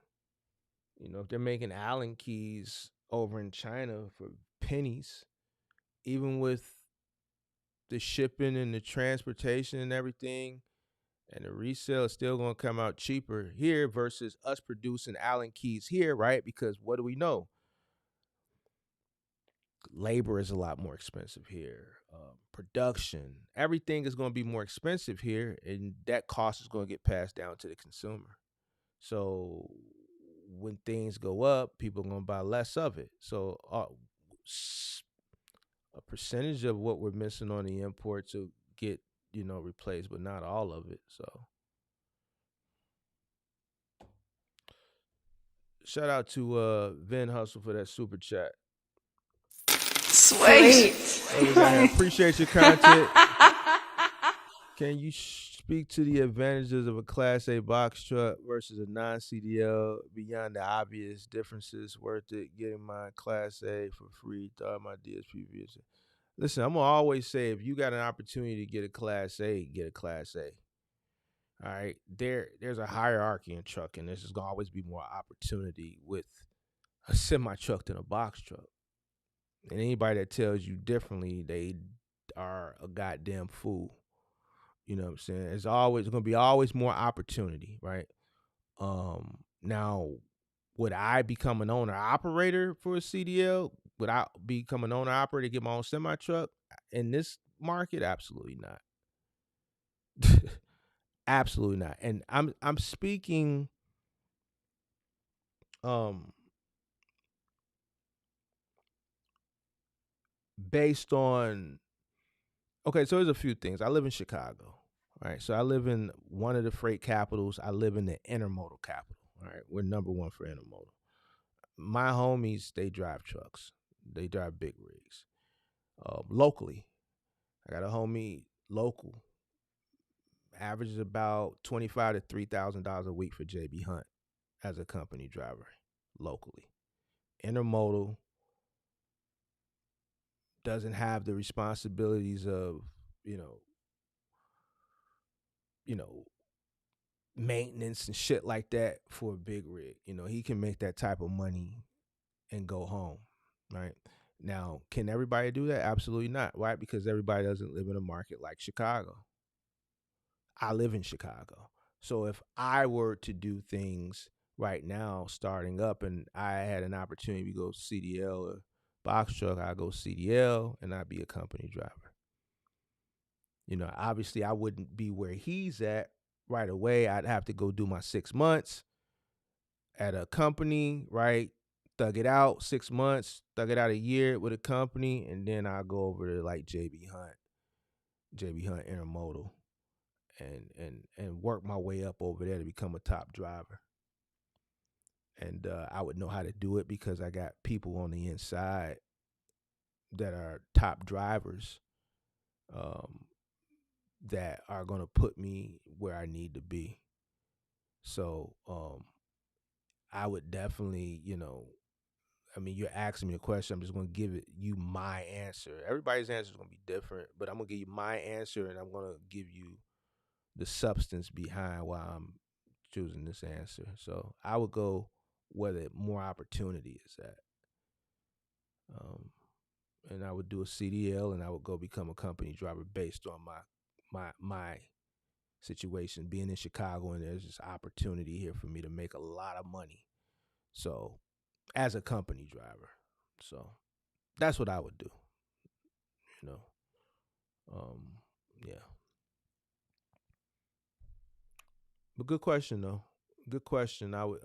if they're making Allen keys over in China for pennies, even with the shipping and the transportation and everything, and the resale is still going to come out cheaper here versus us producing Allen keys here, right? Because what do we know? Labor is a lot more expensive here. Production, everything is going to be more expensive here, and that cost is going to get passed down to the consumer. So when things go up, people are going to buy less of it. So a percentage of what we're missing on the imports will get replaced, but not all of it. So shout out to Vin Hustle for that super chat. Sweet. Hey, appreciate your content. Can you speak to the advantages of a Class A box truck versus a non-CDL beyond the obvious differences? Worth it getting my Class A for free? Thought my DSP visa. Listen, I'm going to always say if you got an opportunity to get a Class A, get a Class A. All right? There's a hierarchy in trucking. There's going to always be more opportunity with a semi-truck than a box truck. And anybody that tells you differently, they are a goddamn fool. You know what I'm saying? It's going to be always more opportunity, right? Now, would I become an owner-operator for a CDL? Would I become an owner-operator to get my own semi-truck? In this market, absolutely not. Absolutely not. And I'm speaking based on, okay, so there's a few things. I live in Chicago, right? So I live in one of the freight capitals. I live in the intermodal capital, all right? We're number one for intermodal. My homies, they drive trucks. They drive big rigs. Locally, I got a homie local, averages about $25 to $3,000 a week for JB Hunt as a company driver locally. Intermodal doesn't have the responsibilities of, you know, maintenance and shit like that for a big rig. He can make that type of money and go home, right? Now, can everybody do that? Absolutely not, right? Because everybody doesn't live in a market like Chicago. I live in Chicago. So if I were to do things right now, starting up, and I had an opportunity to go CDL or box truck, I'd go CDL and I'd be a company driver. Obviously I wouldn't be where he's at right away. I'd have to go do my 6 months at a company, right? Thug it out 6 months, thug it out a year with a company, and then I'll go over to like JB Hunt Intermodal, and work my way up over there to become a top driver. And I would know how to do it because I got people on the inside that are top drivers, that are going to put me where I need to be. So I would definitely, you're asking me a question. I'm just going to give you my answer. Everybody's answer is going to be different, but I'm going to give you my answer, and I'm going to give you the substance behind why I'm choosing this answer. So I would go where the more opportunity is at. And I would do a CDL, and I would go become a company driver based on my situation, being in Chicago, and there's this opportunity here for me to make a lot of money. So as a company driver. So that's what I would do. Yeah. But good question though. Good question. I would,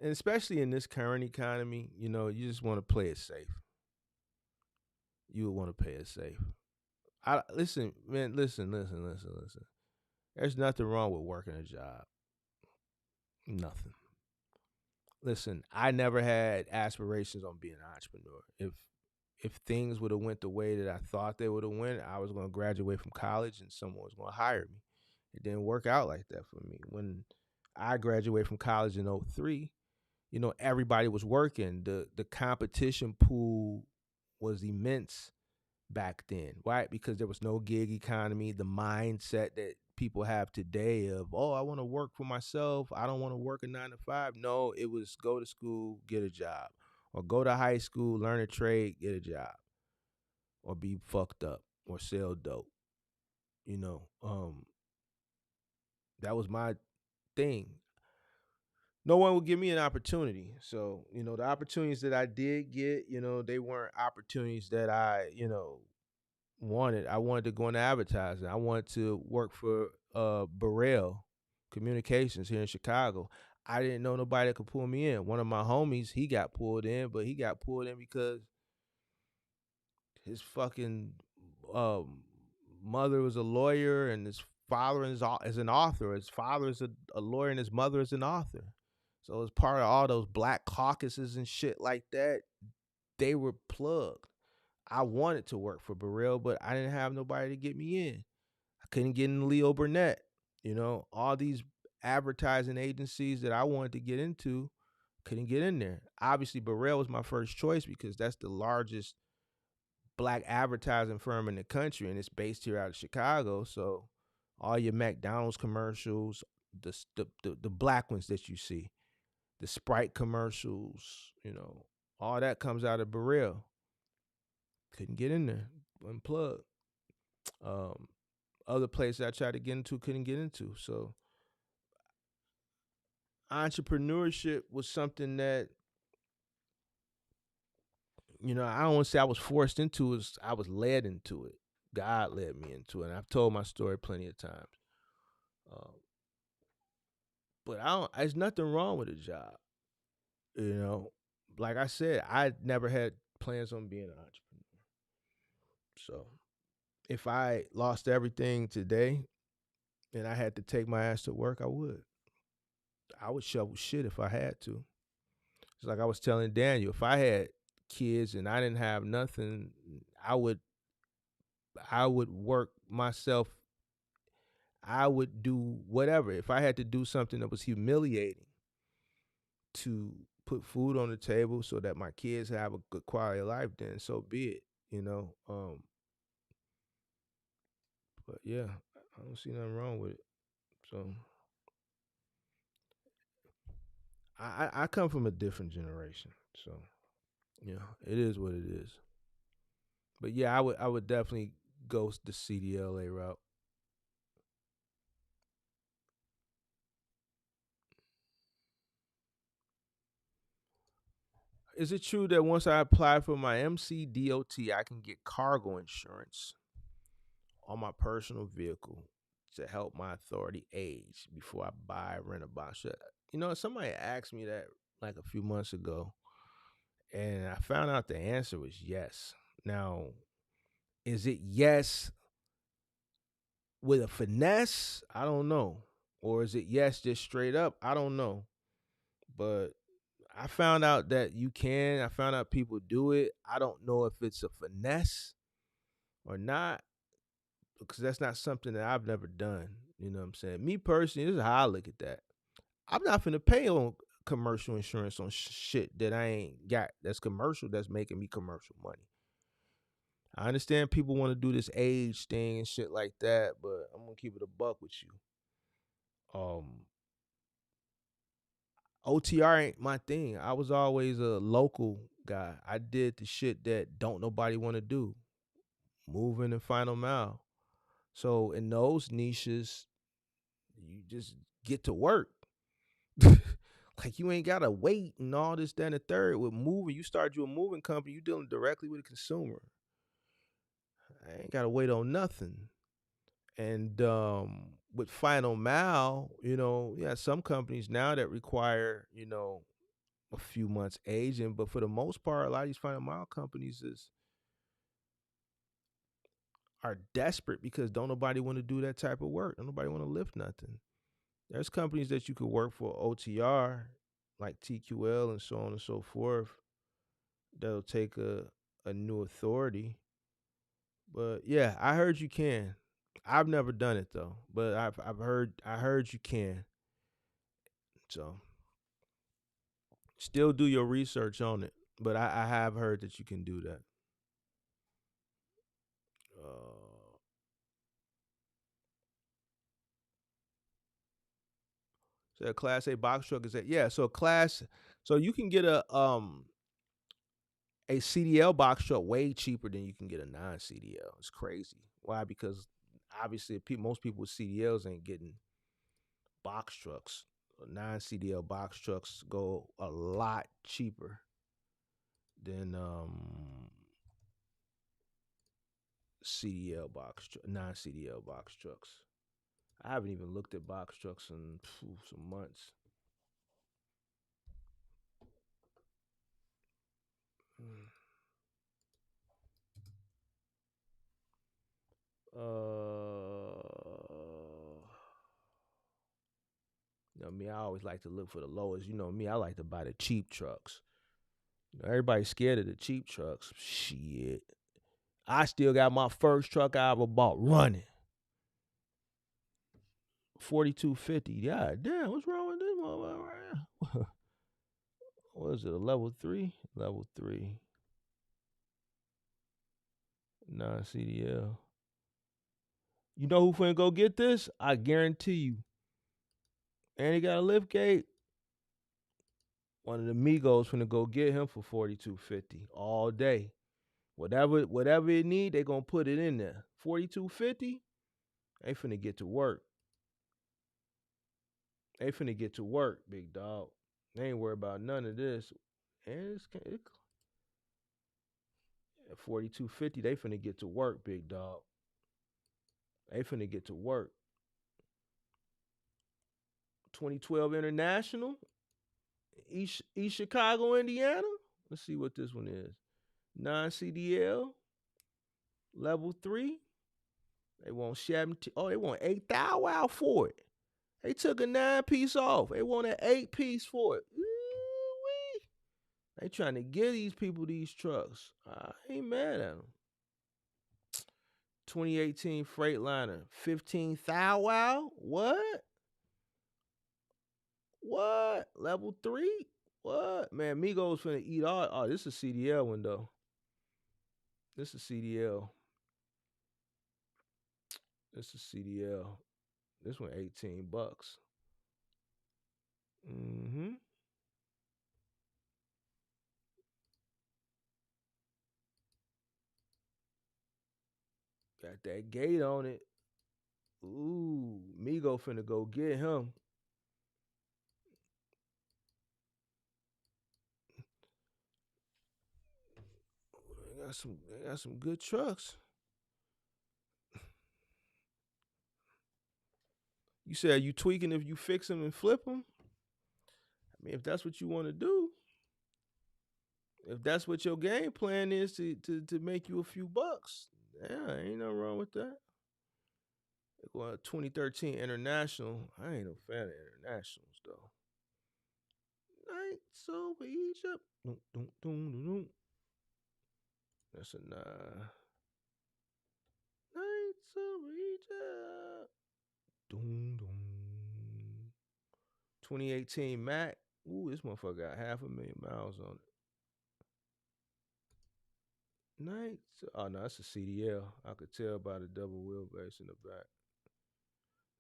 and especially in this current economy, you just want to play it safe. You would want to play it safe. Listen, man, listen. There's nothing wrong with working a job. Nothing. Listen, I never had aspirations on being an entrepreneur. If things would have went the way that I thought they would have went, I was going to graduate from college and someone was going to hire me. It didn't work out like that for me. When I graduated from college in 2003, everybody was working. The competition pool was immense back then, right? Because there was no gig economy. The mindset that people have today of, oh, I want to work for myself, I don't want to work a 9 to 5. No, it was go to school, get a job, or go to high school, learn a trade, get a job, or be fucked up or sell dope. That was my thing. No one would give me an opportunity. So, the opportunities that I did get, they weren't opportunities that I, wanted. I wanted to go into advertising. I wanted to work for Burrell Communications here in Chicago. I didn't know nobody that could pull me in. One of my homies, he got pulled in, but he got pulled in because his fucking mother was a lawyer, and his father is an author. His father is a lawyer, and his mother is an author. So as part of all those black caucuses and shit like that, they were plugged. I wanted to work for Burrell, but I didn't have nobody to get me in. I couldn't get in Leo Burnett. All these advertising agencies that I wanted to get into, couldn't get in there. Obviously, Burrell was my first choice because that's the largest black advertising firm in the country, and it's based here out of Chicago. So all your McDonald's commercials, the black ones that you see, the Sprite commercials, all that comes out of Burrell. Couldn't get in there, unplugged. Other places I tried to get into, couldn't get into. So entrepreneurship was something that, I don't want to say I was forced into it. I was led into it. God led me into it. And I've told my story plenty of times. But there's nothing wrong with a job. Like I said, I never had plans on being an entrepreneur. So if I lost everything today and I had to take my ass to work, I would. I would shovel shit if I had to. It's like I was telling Daniel, if I had kids and I didn't have nothing, I would I would work myself. I would do whatever. If I had to do something that was humiliating to put food on the table so that my kids have a good quality of life, then so be it, you know. But yeah, I don't see nothing wrong with it. So I come from a different generation, so it is what it is. But yeah, I would definitely go the CDLA route. Is it true that once I apply for my MCDOT, I can get cargo insurance on my personal vehicle to help my authority age before I buy, rent, or buy shit? Somebody asked me that like a few months ago, and I found out the answer was yes. Now, is it yes with a finesse? I don't know. Or is it yes just straight up? I don't know. But I found out that you can. I found out people do it. I don't know if it's a finesse or not, because that's not something that I've never done. You know what I'm saying? Me personally, this is how I look at that. I'm not finna pay on commercial insurance on shit that I ain't got that's commercial, that's making me commercial money. I understand people want to do this age thing and shit like that, but I'm gonna keep it a buck with you. Um, OTR ain't my thing. I was always a local guy. I did the shit that don't nobody want to do, moving and final mile. So in those niches, you just get to work. Like you ain't gotta wait and all this, that, and the third. With moving, you start you a moving company, you dealing directly with the consumer. I ain't gotta wait on nothing. And with final mile, some companies now that require, a few months aging, but for the most part, a lot of these final mile companies are desperate because don't nobody want to do that type of work. Don't nobody want to lift nothing. There's companies that you could work for OTR, like TQL and so on and so forth, that'll take a new authority. But yeah, I heard you can. I've never done it though, but I heard you can. So still do your research on it. But I have heard that you can do that. Uh, so a class A box truck is that, yeah. So you can get a CDL box truck way cheaper than you can get a non CDL. It's crazy. Why? Because obviously most people with CDLs ain't getting box trucks. Non CDL box trucks go a lot cheaper than CDL non CDL box trucks. I haven't even looked at box trucks in some months. Me, I always like to look for the lowest. Me, I like to buy the cheap trucks. Everybody's scared of the cheap trucks. Shit. I still got my first truck I ever bought running. 4250. Yeah, damn, what's wrong with this motherfucker right now? What is it, a level 3? Level 3. Non-CDL. You know who finna go get this? I guarantee you. And he got a lift gate. One of the Migos finna go get him for 4250 all day. Whatever it need, they gonna put it in there. 4250, they finna get to work. They finna get to work, big dog. They ain't worried about none of this. And it 4250, they finna get to work, big dog. They finna get to work. 2012 International, East Chicago, Indiana. Let's see what this one is. Non-CDL, level 3. They want 17. Oh, they want 8,000 out for it. They took a 9-piece off. They want an 8-piece for it. Ooh-wee. They trying to give these people these trucks. I ain't mad at them. 2018 Freightliner, 15 Thou Wow. What? What? Level 3? What? Man, Migos finna eat all. Oh, this is a CDL window. This is CDL. This is CDL. This one $18. Mm-hmm. Got that gate on it. Ooh, Migo finna go get him. They got some good trucks. You said you tweaking if you fix them and flip them. I mean, if that's what you want to do, if that's what your game plan is to make you a few bucks, yeah, ain't nothing wrong with that. Well, 2013 International, I ain't no fan of internationals though. Nights over Egypt. That's a nah. Nights over Egypt. 2018 Mac. Ooh, this motherfucker got 500,000 miles on it. Nights. Oh no, that's a CDL. I could tell by the double wheelbase in the back.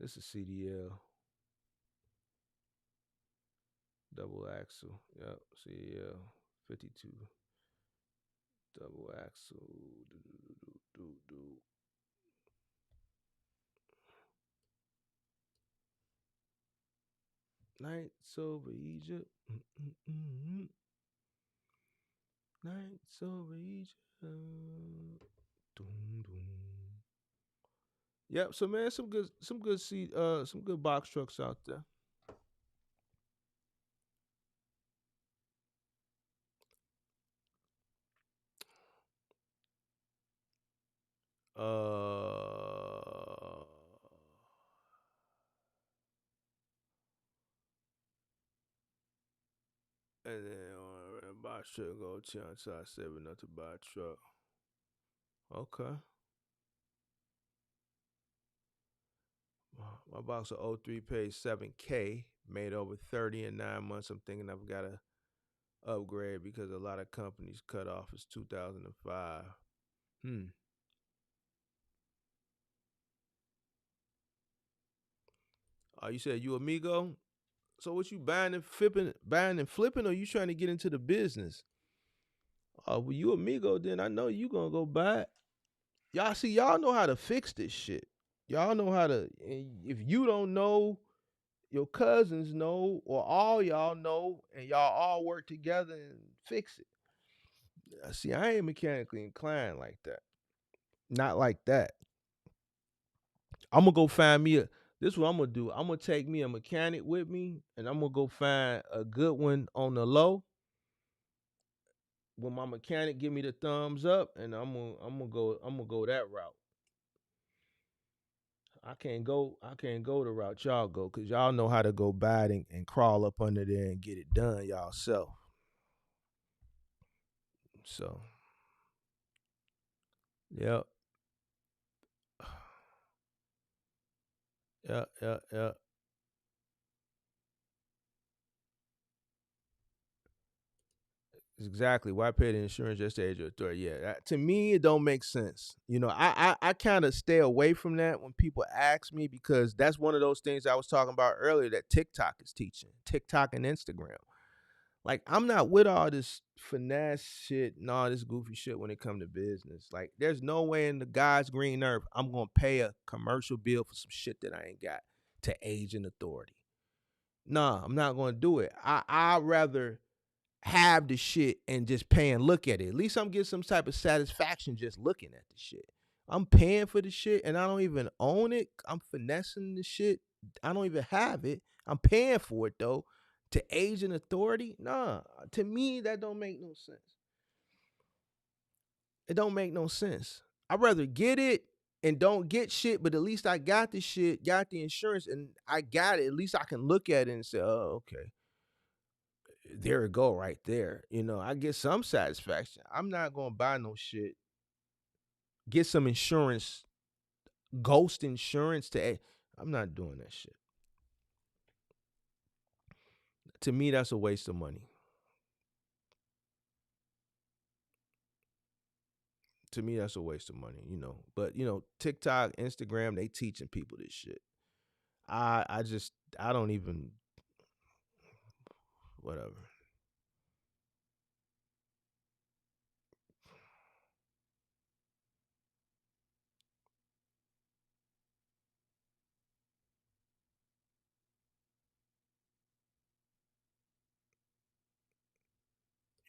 This is CDL. Double axle. Yep, CDL. 52. Double axle. Do. Nights over Egypt. Nights over Egypt. Yep. So man, some good box trucks out there. And then buy a truck, go chance I 7 not to buy a truck. Okay. My box of 03 pays $7K, made over 30 in 9 months. I'm thinking I've got to upgrade because a lot of companies cut off is 2005. You said you amigo? So what you buying and flipping, or you trying to get into the business? Oh, well, you amigo, then I know you gonna go buy it. Y'all know how to fix this shit. Y'all know how to. If you don't know, your cousins know, or all y'all know, and y'all all work together and fix it. See, I ain't mechanically inclined like that. Not like that. I'm gonna go find me a. This is what I'm gonna do. I'm gonna take me a mechanic with me, and I'm gonna go find a good one on the low. When my mechanic give me the thumbs up, and I'm gonna go that route. I can't go the route y'all go, because y'all know how to go bad and crawl up under there and get it done y'all self. So, yep. Yeah. Exactly. Why pay the insurance just to age your authority? Yeah, to me, it don't make sense. I kind of stay away from that when people ask me, because that's one of those things I was talking about earlier that TikTok is teaching. TikTok and Instagram. Like, I'm not with all this finesse shit and all this goofy shit when it comes to business. Like, there's no way in the God's green earth I'm gonna pay a commercial bill for some shit that I ain't got to age and authority. Nah, I'm not gonna do it. I'd rather have the shit and just pay and look at it. At least I'm getting some type of satisfaction just looking at the shit. I'm paying for the shit and I don't even own it. I'm finessing the shit. I don't even have it. I'm paying for it though. To age and authority? Nah. To me, that don't make no sense. It don't make no sense. I'd rather get it and don't get shit, but at least I got the shit, got the insurance, and I got it. At least I can look at it and say, oh, okay. There it go right there. I get some satisfaction. I'm not gonna buy no shit. Get some insurance ghost insurance I'm not doing that shit. To me, that's a waste of money. To me, that's a waste of money, But TikTok, Instagram, they teaching people this shit. I don't even whatever.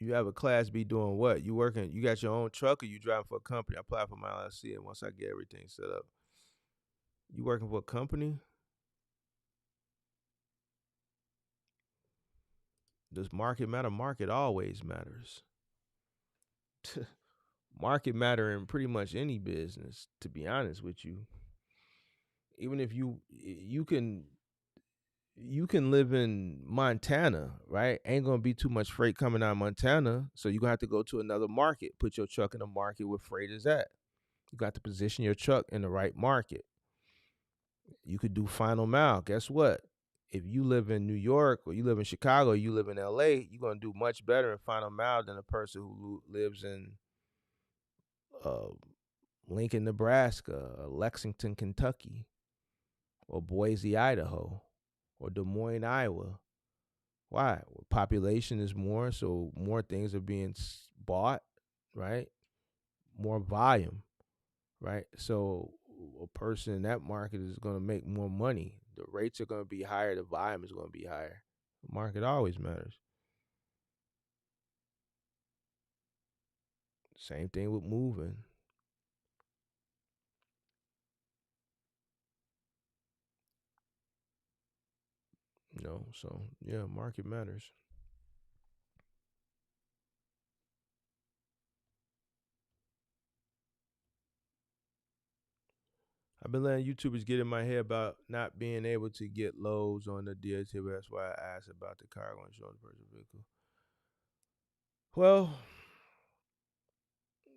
You have a class B doing what? You working? You got your own truck, or you driving for a company? I apply for my LLC, and once I get everything set up, you working for a company? Does market matter? Market always matters. Market matter in pretty much any business, to be honest with you. Even if you can live in Montana, right? Ain't gonna be too much freight coming out of Montana, so you're gonna have to go to another market. Put your truck in a market where freight is at. You got to position your truck in the right market. You could do final mile. Guess what? If you live in New York or you live in Chicago or you live in LA, you're gonna do much better in final mile than a person who lives in uh, Lincoln, Nebraska, Lexington, Kentucky, or Boise, Idaho, or Des Moines, Iowa. Why? Well, population is more, so more things are being bought, right? More volume, right? So a person in that market is going to make more money. The rates are going to be higher. The volume is going to be higher. The market always matters. Same thing with moving. So yeah, market matters. I've been letting YouTubers get in my head about not being able to get loads on the DOT. That's why I asked about the cargo insurance personal vehicle. Well,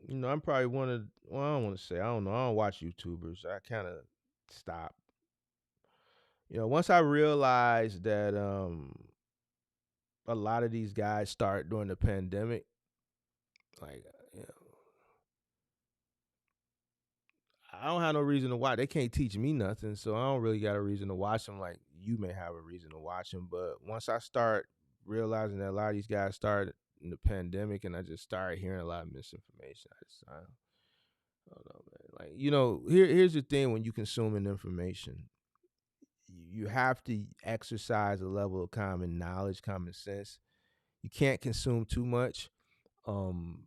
I'm probably one of, well, I don't want to say, I don't know. I don't watch YouTubers. I kind of stopped. Once I realized that a lot of these guys start during the pandemic, like, I don't have no reason to watch. They can't teach me nothing, so I don't really got a reason to watch them like you may have a reason to watch them. But once I start realizing that a lot of these guys started in the pandemic and I just started hearing a lot of misinformation, I don't know, man. Like, here's the thing when you consuming information. You have to exercise a level of common knowledge, common sense. You can't consume too much. From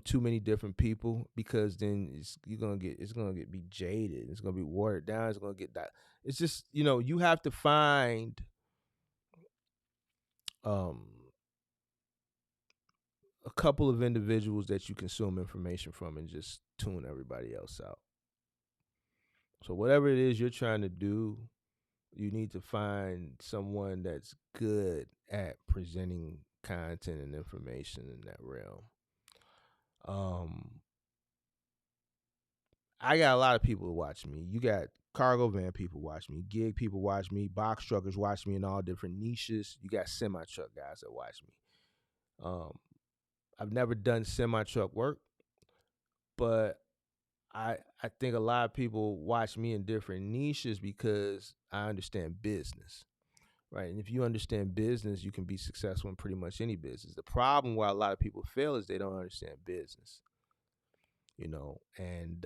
too many different people, because then it's gonna be jaded. It's gonna be watered down. It's gonna get that. It's just you have to find um a couple of individuals that you consume information from and just tune everybody else out. So whatever it is you're trying to do, you need to find someone that's good at presenting content and information in that realm. I got a lot of people who watch me. You got cargo van people watch me, gig people watch me, box truckers watch me in all different niches. You got semi truck guys that watch me. I've never done semi truck work, but I think a lot of people watch me in different niches because I understand business, right? And if you understand business, you can be successful in pretty much any business. The problem why a lot of people fail is they don't understand business, and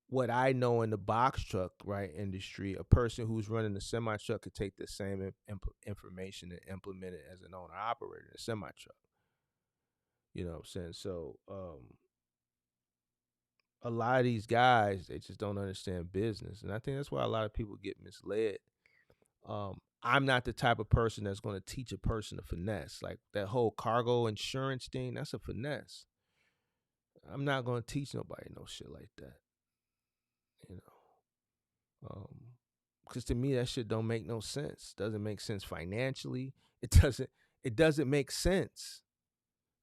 what I know in the box truck industry, a person who's running a semi truck could take the same information and implement it as an owner operator in a semi truck. You know what I'm saying? So a lot of these guys, they just don't understand business, and I think that's why a lot of people get misled. I'm not the type of person that's going to teach a person a finesse. Like that whole cargo insurance thing, that's a finesse. I'm not going to teach nobody no shit like that. Because to me that shit don't make no sense. Doesn't make sense financially. It doesn't make sense.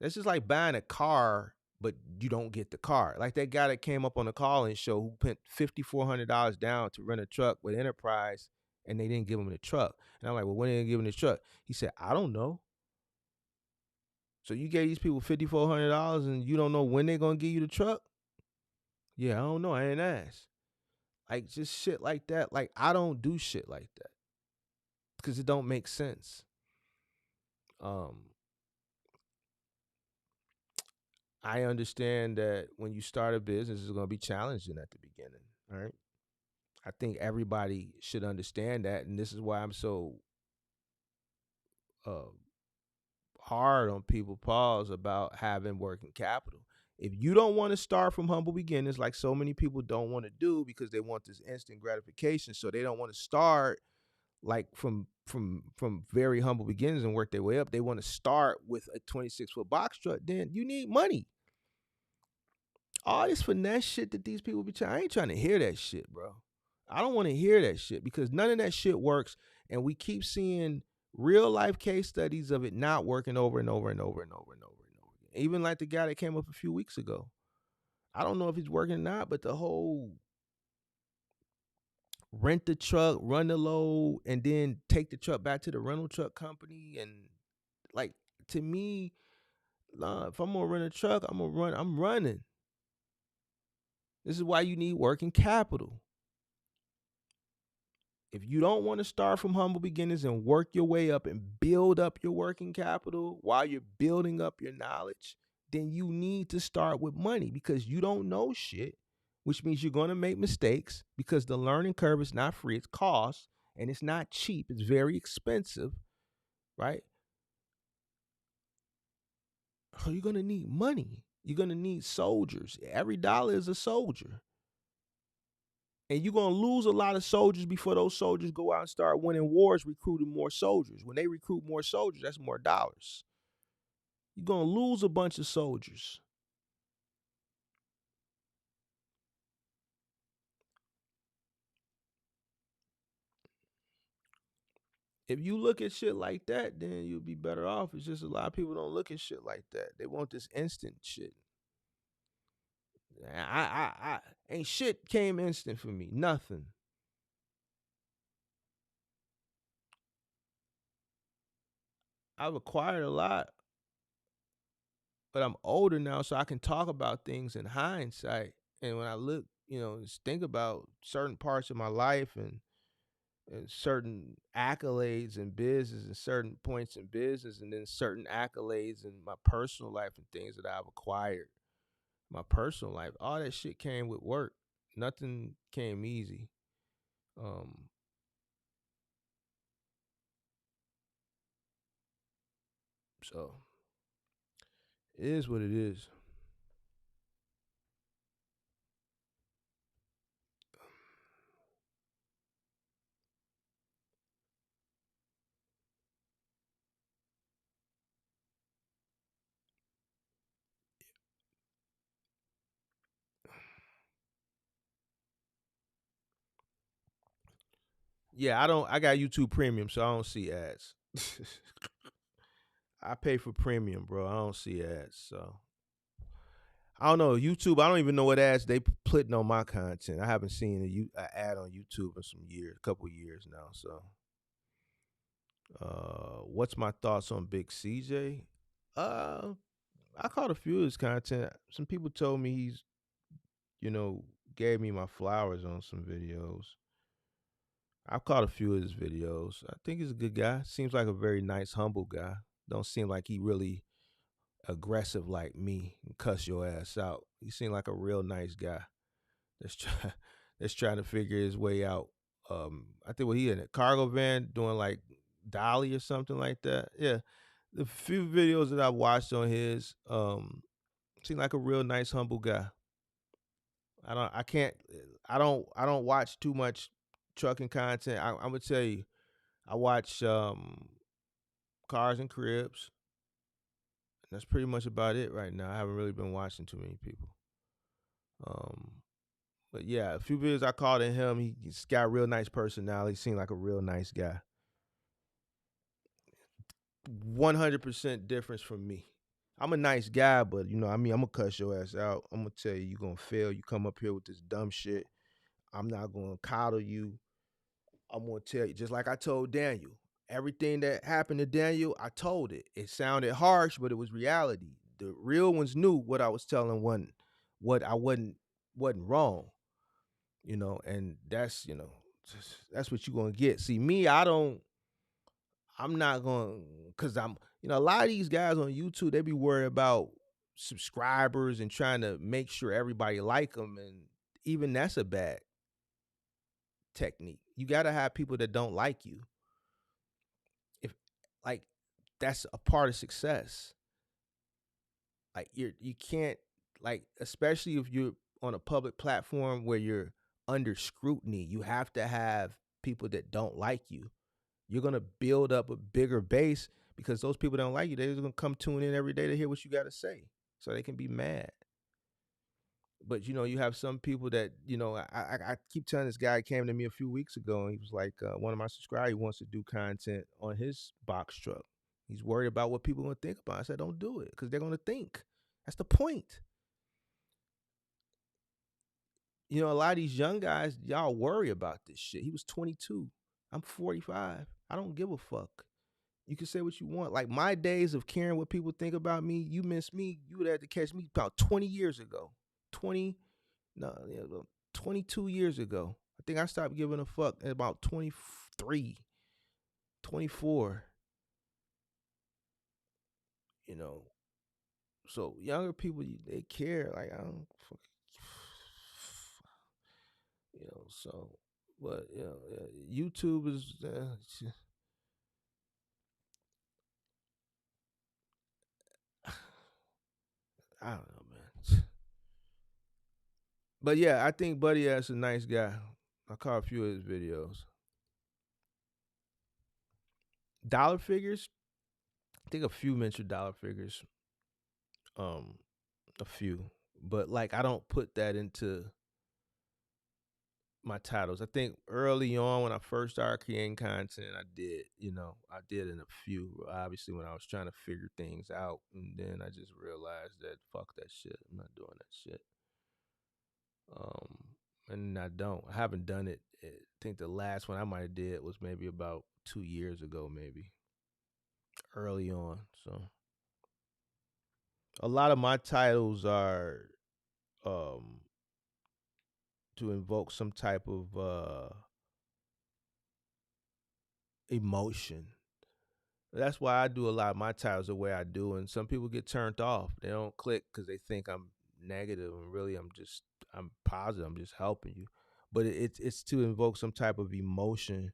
That's just like buying a car, but you don't get the car. Like that guy that came up on the call-in show who spent $5,400 down to rent a truck with Enterprise, and they didn't give him the truck. And I'm like, well, when are they give him the truck? He said, I don't know. So you gave these people $5,400 and you don't know when they're gonna give you the truck? Yeah, I don't know. I ain't asked. Like just shit like that. Like I don't do shit like that because it don't make sense. I understand that when you start a business, it's gonna be challenging at the beginning. All right. I think everybody should understand that, and this is why I'm so uh, hard on people pause about having working capital. If you don't want to start from humble beginnings, like so many people don't want to do because they want this instant gratification, so they don't want to start like from very humble beginnings and work their way up. They want to start with a 26-foot box truck. Then you need money. All this finesse shit that these people be trying, I ain't trying to hear that shit, bro. I don't want to hear that shit because none of that shit works, and we keep seeing real life case studies of it not working over and over and over and over and over and over again. Even like the guy that came up a few weeks ago. I don't know if he's working or not, but the whole rent the truck, run the load, and then take the truck back to the rental truck company. And like to me, if I'm gonna rent a truck, I'm running. This is why you need working capital. If you don't want to start from humble beginnings and work your way up and build up your working capital while you're building up your knowledge, then you need to start with money because you don't know shit, which means you're going to make mistakes because the learning curve is not free. It's cost and it's not cheap. It's very expensive, right? So you're going to need money. You're going to need soldiers. Every dollar is a soldier. And you're going to lose a lot of soldiers before those soldiers go out and start winning wars, recruiting more soldiers. When they recruit more soldiers, that's more dollars. You're going to lose a bunch of soldiers. If you look at shit like that, then you'll be better off. It's just a lot of people don't look at shit like that. They want this instant shit. I ain't shit came instant for me. Nothing. I've acquired a lot, but I'm older now, so I can talk about things in hindsight. And when I look, just think about certain parts of my life and certain accolades in business and certain points in business, and then certain accolades in my personal life and things that I've acquired. My personal life, all that shit came with work. Nothing came easy. So it is what it is. Yeah, I got YouTube Premium, so I don't see ads. I pay for premium, bro. I don't see ads. So I don't know. YouTube, I don't even know what ads they putting on my content. I haven't seen an ad on YouTube in some years, a couple years now. So what's my thoughts on Big CJ? I caught a few of his content. Some people told me he's, gave me my flowers on some videos. I've caught a few of his videos. I think he's a good guy. Seems like a very nice, humble guy. Don't seem like he really aggressive like me and cuss your ass out. He seemed like a real nice guy that's trying to figure his way out. I think he in a cargo van doing like dolly or something like that. Yeah, the few videos that I've watched on his, seem like a real nice, humble guy. I don't watch too much trucking content. I'm gonna tell you, I watch cars and cribs. That's pretty much about it right now. I haven't really been watching too many people. But yeah, a few videos I called in him. He's got a real nice personality. He seemed like a real nice guy. 100% difference from me. I'm a nice guy, but you know, I mean, I'm gonna cuss your ass out. I'm gonna tell you, you're gonna fail. You come up here with this dumb shit. I'm not gonna coddle you. I'm gonna tell you, just like I told Daniel. Everything that happened to Daniel, I told it. It sounded harsh, but it was reality. The real ones knew what I was telling wasn't what I wasn't wrong. You know, and that's, you know, that's what you're gonna get. See, me, I'm not going because I'm, you know, a lot of these guys on YouTube, they be worried about subscribers and trying to make sure everybody like them, and even that's a bad technique. You got to have people that don't like you. If like that's a part of success. Like you can't, like, especially if you're on a public platform where you're under scrutiny, you have to have people that don't like you. You're gonna build up a bigger base because those people that don't like you, they're gonna come tune in every day to hear what you got to say, so they can be mad. But you know, you have some people that, you know, I keep telling this guy came to me a few weeks ago and he was like, one of my subscribers wants to do content on his box truck. He's worried about what people are gonna think about. I said, don't do it because they're gonna think. That's the point. You know, a lot of these young guys, y'all worry about this shit. He was 22. I'm 45. I don't give a fuck. You can say what you want. Like my days of caring what people think about me, you miss me, you would have to catch me about 20 years ago. 20, no, yeah, 22 years ago. I think I stopped giving a fuck at about 23, 24. You know, so younger people, they care. Like I don't fuck, you know. So, but you know, YouTube is. I don't know, man. But yeah, I think Buddy Ass is a nice guy. I caught a few of his videos. Dollar figures, I think a few mentioned dollar figures. Um, a few, but like I don't put that into my titles. I think early on when I first started creating content, I did, you know, I did in a few. Obviously, when I was trying to figure things out, and then I just realized that fuck that shit. I'm not doing that shit. And I don't. I haven't done it. I think the last one I might have did was maybe about 2 years ago, maybe early on. So a lot of my titles are um to invoke some type of emotion. That's why I do a lot of my titles the way I do, and some people get turned off. They don't click because they think I'm negative, and really I'm positive. I'm just helping you, but it's to invoke some type of emotion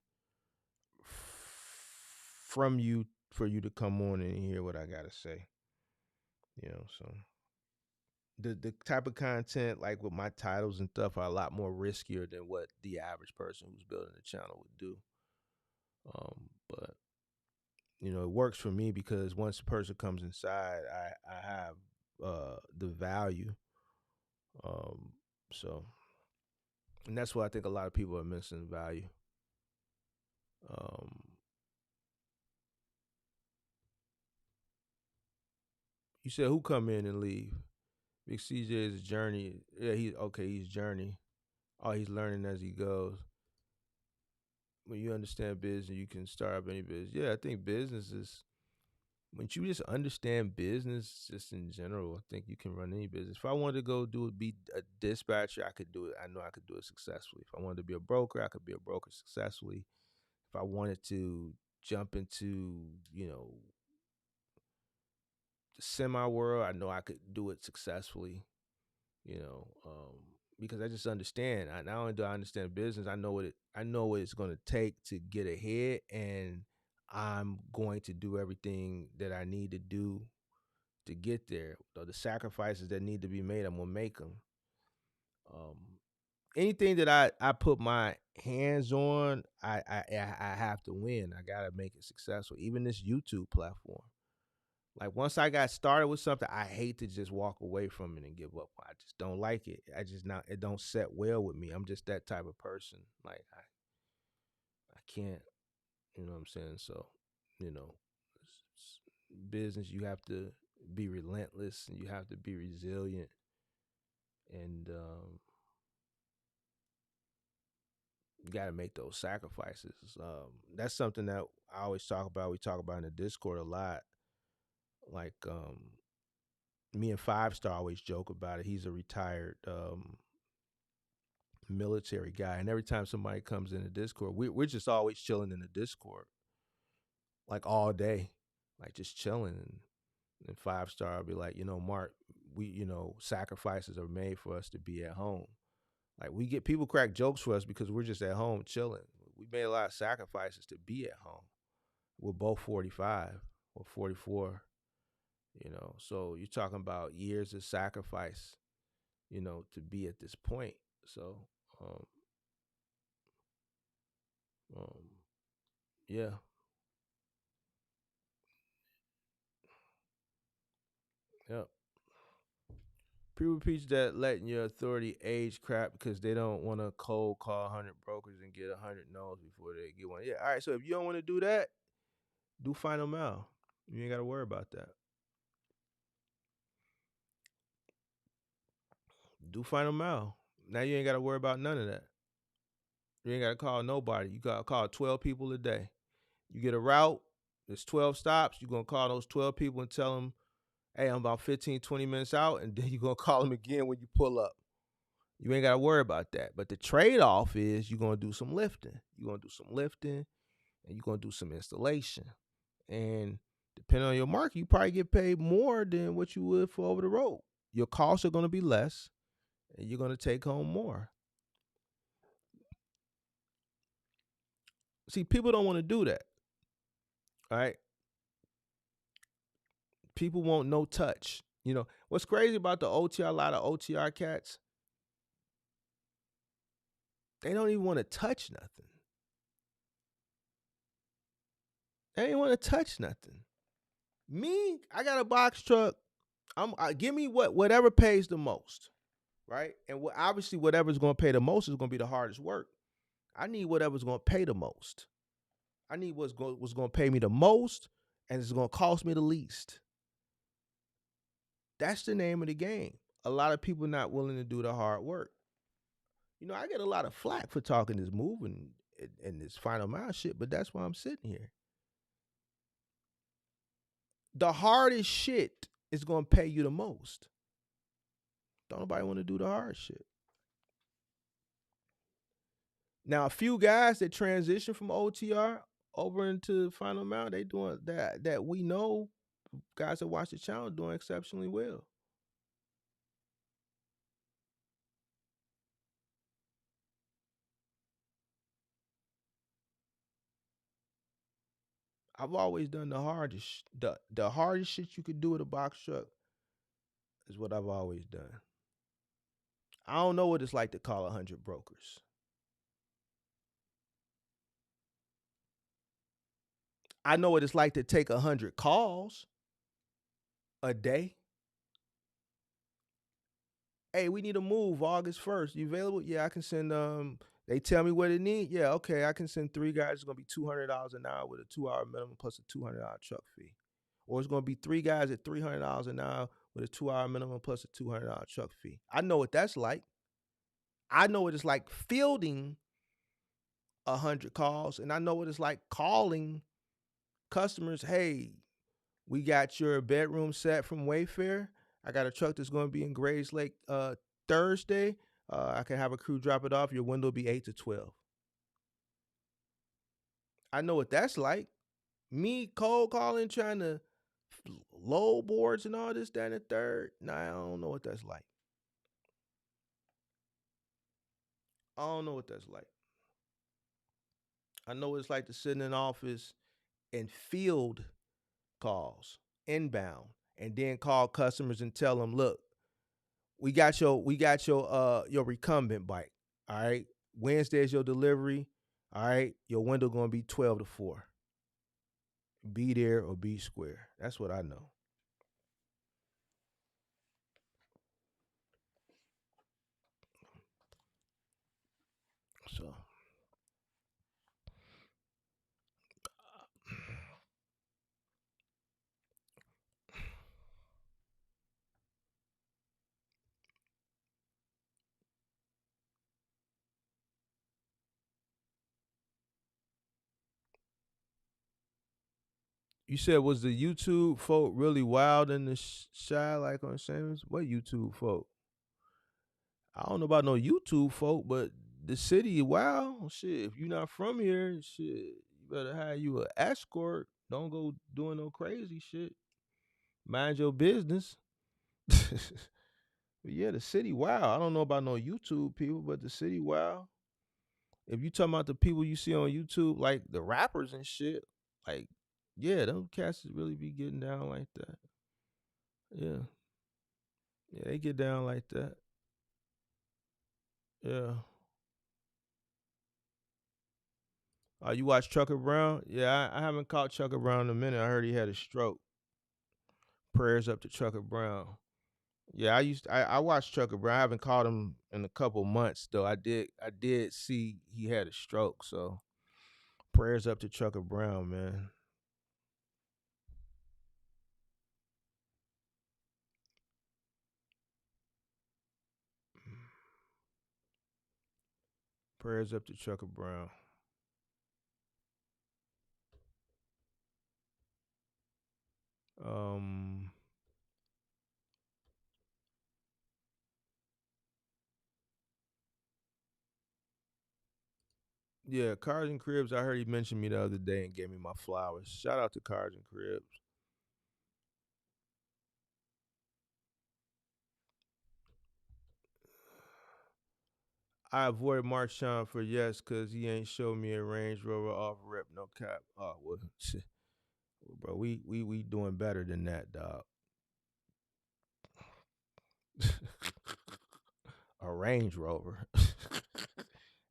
from you for you to come on and hear what I gotta say. You know, so the type of content like with my titles and stuff are a lot more riskier than what the average person who's building a channel would do. But you know, it works for me because once a person comes inside, I have the value. Um, so and that's why I think a lot of people are missing value. Um, you said who come in and leave? Big CJ is a journey. Yeah, he's journey. Oh, he's learning as he goes. When you understand business, you can start up any business. Yeah, I think business is when you just understand business just in general, I think you can run any business. If I wanted to go be a dispatcher, I could do it. I know I could do it successfully. If I wanted to be a broker, I could be a broker successfully. If I wanted to jump into, you know, the semi world, I know I could do it successfully, you know, because I just understand. Not only do I understand business, I know what it's going to take to get ahead, and I'm going to do everything that I need to do to get there. The sacrifices that need to be made, I'm gonna make them. Um, Anything that I put my hands on, I have to win. I gotta make it successful. Even this YouTube platform. Like once I got started with something, I hate to just walk away from it and give up. I just don't like it. It don't set well with me. I'm just that type of person. Like I can't, you know what I'm saying? So, you know, business, you have to be relentless and you have to be resilient. And you got to make those sacrifices. That's something that I always talk about. We talk about in the Discord a lot. Like me and Five Star always joke about it. He's a retired military guy, and every time somebody comes in the Discord, we're just always chilling in the Discord, like all day, like just chilling. And Five Star will be like, Mark, sacrifices are made for us to be at home. Like we get people crack jokes for us because we're just at home chilling. We made a lot of sacrifices to be at home. We're both 45 or 44, so you're talking about years of sacrifice, to be at this point. So, um, um, yeah, yeah. People preach that letting your authority age crap because they don't want to cold call 100 brokers and get 100 no's before they get one. Yeah, all right. So if you don't want to do that, do final mile. You ain't got to worry about that. Do final mile. Now you ain't got to worry about none of that. You ain't got to call nobody. You got to call 12 people a day. You get a route, there's 12 stops. You're going to call those 12 people and tell them, hey, I'm about 15, 20 minutes out. And then you're going to call them again when you pull up. You ain't got to worry about that. But the trade-off is you're going to do some lifting. You're going to do some lifting and you're going to do some installation. And depending on your market, you probably get paid more than what you would for over the road. Your costs are going to be less and you're going to take home more. See, people don't want to do that. All right. People want no touch. What's crazy about the OTR, a lot of OTR cats, they don't even want to touch nothing. They ain't want to touch nothing. Me, I got a box truck. Give me whatever pays the most, right? And obviously whatever's going to pay the most is going to be the hardest work. I need whatever's going to pay the most. I need what's going to pay me the most and it's going to cost me the least. That's the name of the game. A lot of people not willing to do the hard work. I get a lot of flack for talking this move and this final mile shit, but that's why I'm sitting here. The hardest shit is going to pay you the most. Don't nobody want to do the hard shit. Now, a few guys that transition from OTR over into final mile, they doing that we know, guys that watch the channel doing exceptionally well. I've always done the hardest. The hardest shit you could do with a box truck is what I've always done. I don't know what it's like to call 100 brokers. I know what it's like to take 100 calls a day. Hey, we need a move August 1st. You available? Yeah, I can send they tell me what they need. Yeah, okay. I can send 3 guys. It's gonna be $200 an hour with a 2-hour minimum plus a $200 truck fee. Or it's gonna be 3 guys at $300 an hour with a 2-hour minimum plus a $200 truck fee. I know what that's like. I know what it's like fielding 100 calls, and I know what it's like calling customers. Hey, we got your bedroom set from Wayfair. I got a truck that's going to be in Grays Lake Thursday. I can have a crew drop it off. Your window will be 8 to 12. I know what that's like. Me cold calling, trying to load boards and all this, that, and the third. Nah, I don't know what that's like. I don't know what that's like. I know what it's like to sit in an office and field calls inbound and then call customers and tell them, look, we got your recumbent bike. All right. Wednesday is your delivery. All right. Your window gonna be 12 to 4. Be there or be square. That's what I know. So You said was the YouTube folk really wild in the shy like on Sanders? What YouTube folk? I don't know about no YouTube folk, but the city wild. Shit, if you're not from here, shit, you better have you an escort. Don't go doing no crazy shit. Mind your business. But yeah, the city wild. I don't know about no YouTube people, but the city wild. If you talking about the people you see on YouTube, like the rappers and shit, like yeah, them cats really be getting down like that. Yeah, yeah, they get down like that. Yeah. You watch Chucker Brown? Yeah, I haven't caught Chucker Brown in a minute. I heard he had a stroke. Prayers up to Chucker Brown. Yeah, I watched Chucker Brown. I haven't caught him in a couple months though. I did see he had a stroke. So prayers up to Chucker Brown, man. Prayers up to Chucker Brown. Um, yeah, Cars and Cribs. I heard he mentioned me the other day and gave me my flowers. Shout out to Cars and Cribs. I avoided Marshawn for yes, cause he ain't showed me a Range Rover off rip, no cap. Oh well, shit. Bro, we doing better than that, dog. A Range Rover.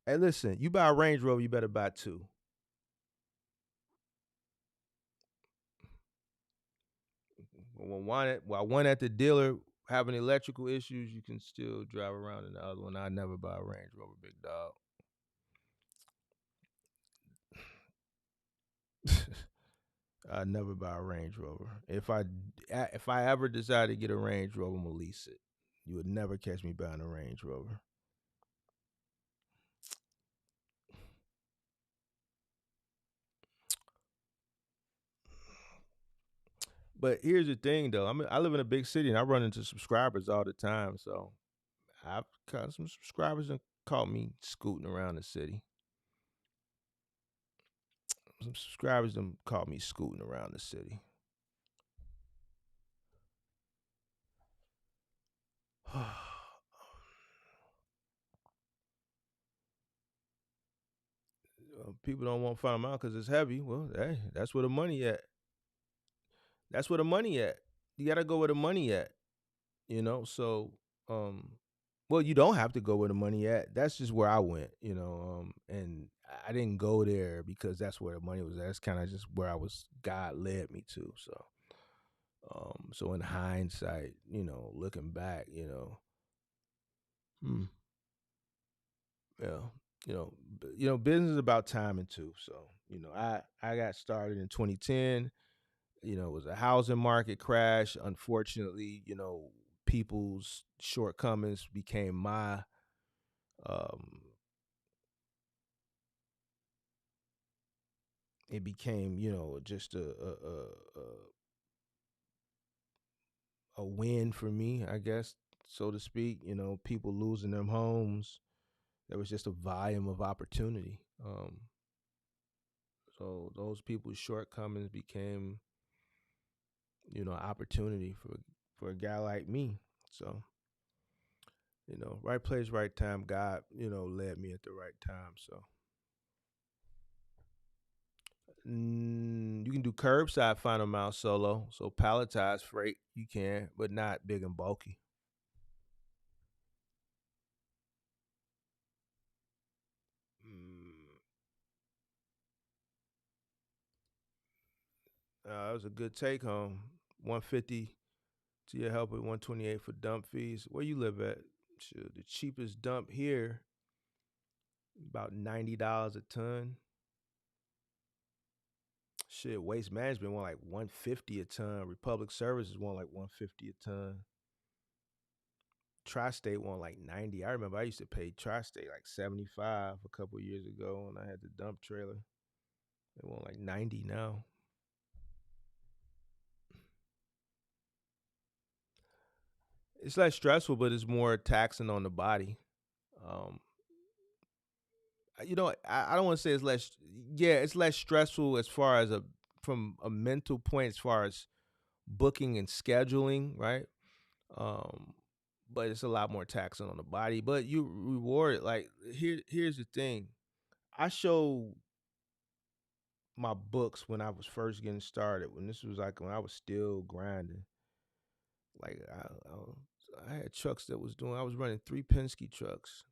Hey, listen, you buy a Range Rover, you better buy two. While one at the dealer having electrical issues, you can still drive around in the other one. I never buy a Range Rover, big dog. I never buy a Range Rover. If I ever decide to get a Range Rover, I'm gonna lease it. You would never catch me buying a Range Rover. But here's the thing, though. I live in a big city and I run into subscribers all the time. So I've got some subscribers that caught me scooting around the city. Some subscribers that caught me scooting around the city. People don't want to find them out because it's heavy. Well, hey, that's where the money at. That's where the money at. You gotta go where the money at. So um, well, you don't have to go where the money at. That's just where I went. And I didn't go there because that's where the money was at. That's kind of just where I was. God led me to. So in hindsight, looking back, hmm, yeah, business is about timing too. So I got started in 2010. It was a housing market crash. Unfortunately, people's shortcomings became my um it became just a win for me, I guess, so to speak. People losing their homes. There was just a volume of opportunity. So those people's shortcomings became opportunity for a guy like me. So right place, right time. God led me at the right time. So you can do curbside final mile solo. So palletized freight you can, but not big and bulky. Mm, that was a good take home. 150 to your help with 128 for dump fees. Where you live at? Shoot, the cheapest dump here about $90 a ton. Shit, Waste Management want like 150 a ton. Republic Services want like 150 a ton. Tri-State want like 90. I remember I used to pay Tri-State like 75 a couple years ago when I had the dump trailer. They want like 90 now. it's less stressful, but it's more taxing on the body. Um, I don't want to say it's less. Yeah, it's less stressful as far as a from a mental point, as far as booking and scheduling, right? Um, but it's a lot more taxing on the body. But you reward it. Like here's the thing. I show my books when I was first getting started. When this was like when I was still grinding. Like I had trucks that was doing. I was running 3 Penske trucks.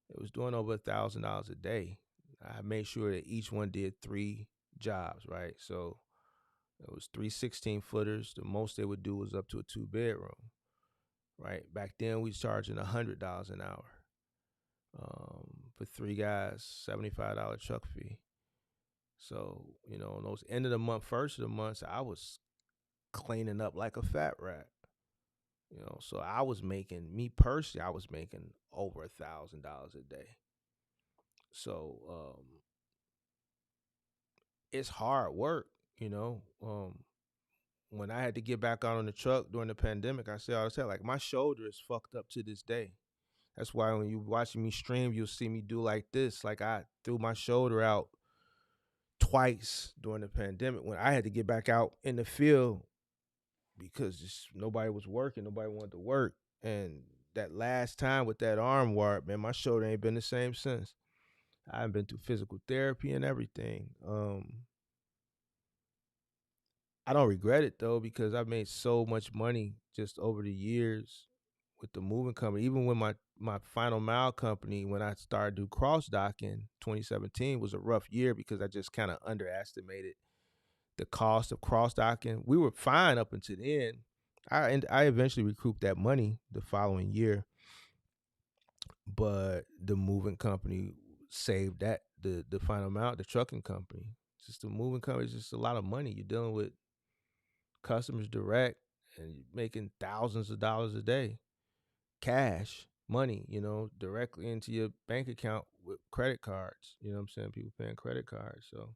It was doing over $1,000 a day. I made sure that each one did 3 jobs, right? So it was 3 16-footers. The most they would do was up to a 2 bedroom, right? Back then we was charging $100 an hour for 3 guys, $75 truck fee. So on those end of the month, first of the months, I was cleaning up like a fat rat. So I was making me personally, I was making over $1,000 a day. So it's hard work, you know. When I had to get back out on the truck during the pandemic, I say all the time, like my shoulder is fucked up to this day. That's why when you watching me stream, you'll see me do like this. Like I threw my shoulder out twice during the pandemic when I had to get back out in the field because just nobody was working, nobody wanted to work. And that last time with that arm warp, man, my shoulder ain't been the same since. I've been through physical therapy and everything. I don't regret it though because I've made so much money just over the years with the moving company. Even when my final mile company, when I started to do cross docking, 2017 was a rough year because I just kind of underestimated the cost of cross docking. We were fine up until the end. I eventually recouped that money the following year, but the moving company saved that the final amount. The trucking company, just the moving company, is just a lot of money. You're dealing with customers direct, and you're making thousands of dollars a day, cash money, directly into your bank account with credit cards. You know what I'm saying? People paying credit cards, so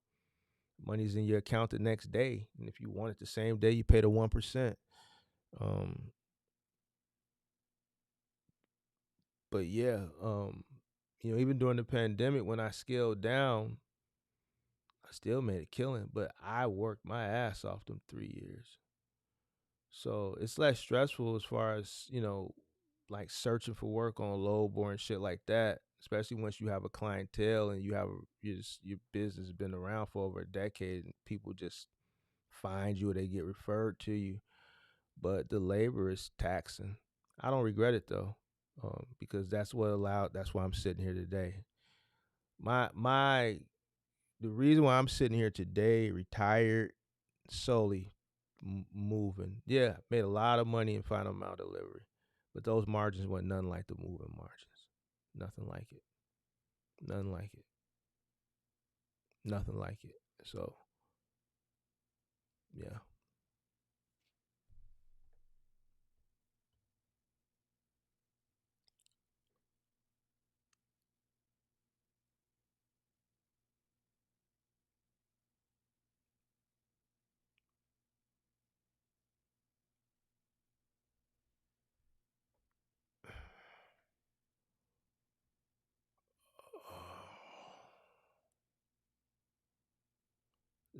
money's in your account the next day, and if you want it the same day, you pay the 1%. Um, but yeah, even during the pandemic, when I scaled down, I still made a killing, but I worked my ass off them 3 years. So it's less stressful as far as, like searching for work on low boring shit like that, especially once you have a clientele and your business has been around for over a decade and people just find you or they get referred to you. But the labor is taxing. I don't regret it though, because that's why I'm sitting here today. My the reason why I'm sitting here today, retired, solely moving. Yeah, made a lot of money in final mile delivery, but those margins were nothing like the moving margins. Nothing like it. Nothing like it. Nothing like it. So yeah.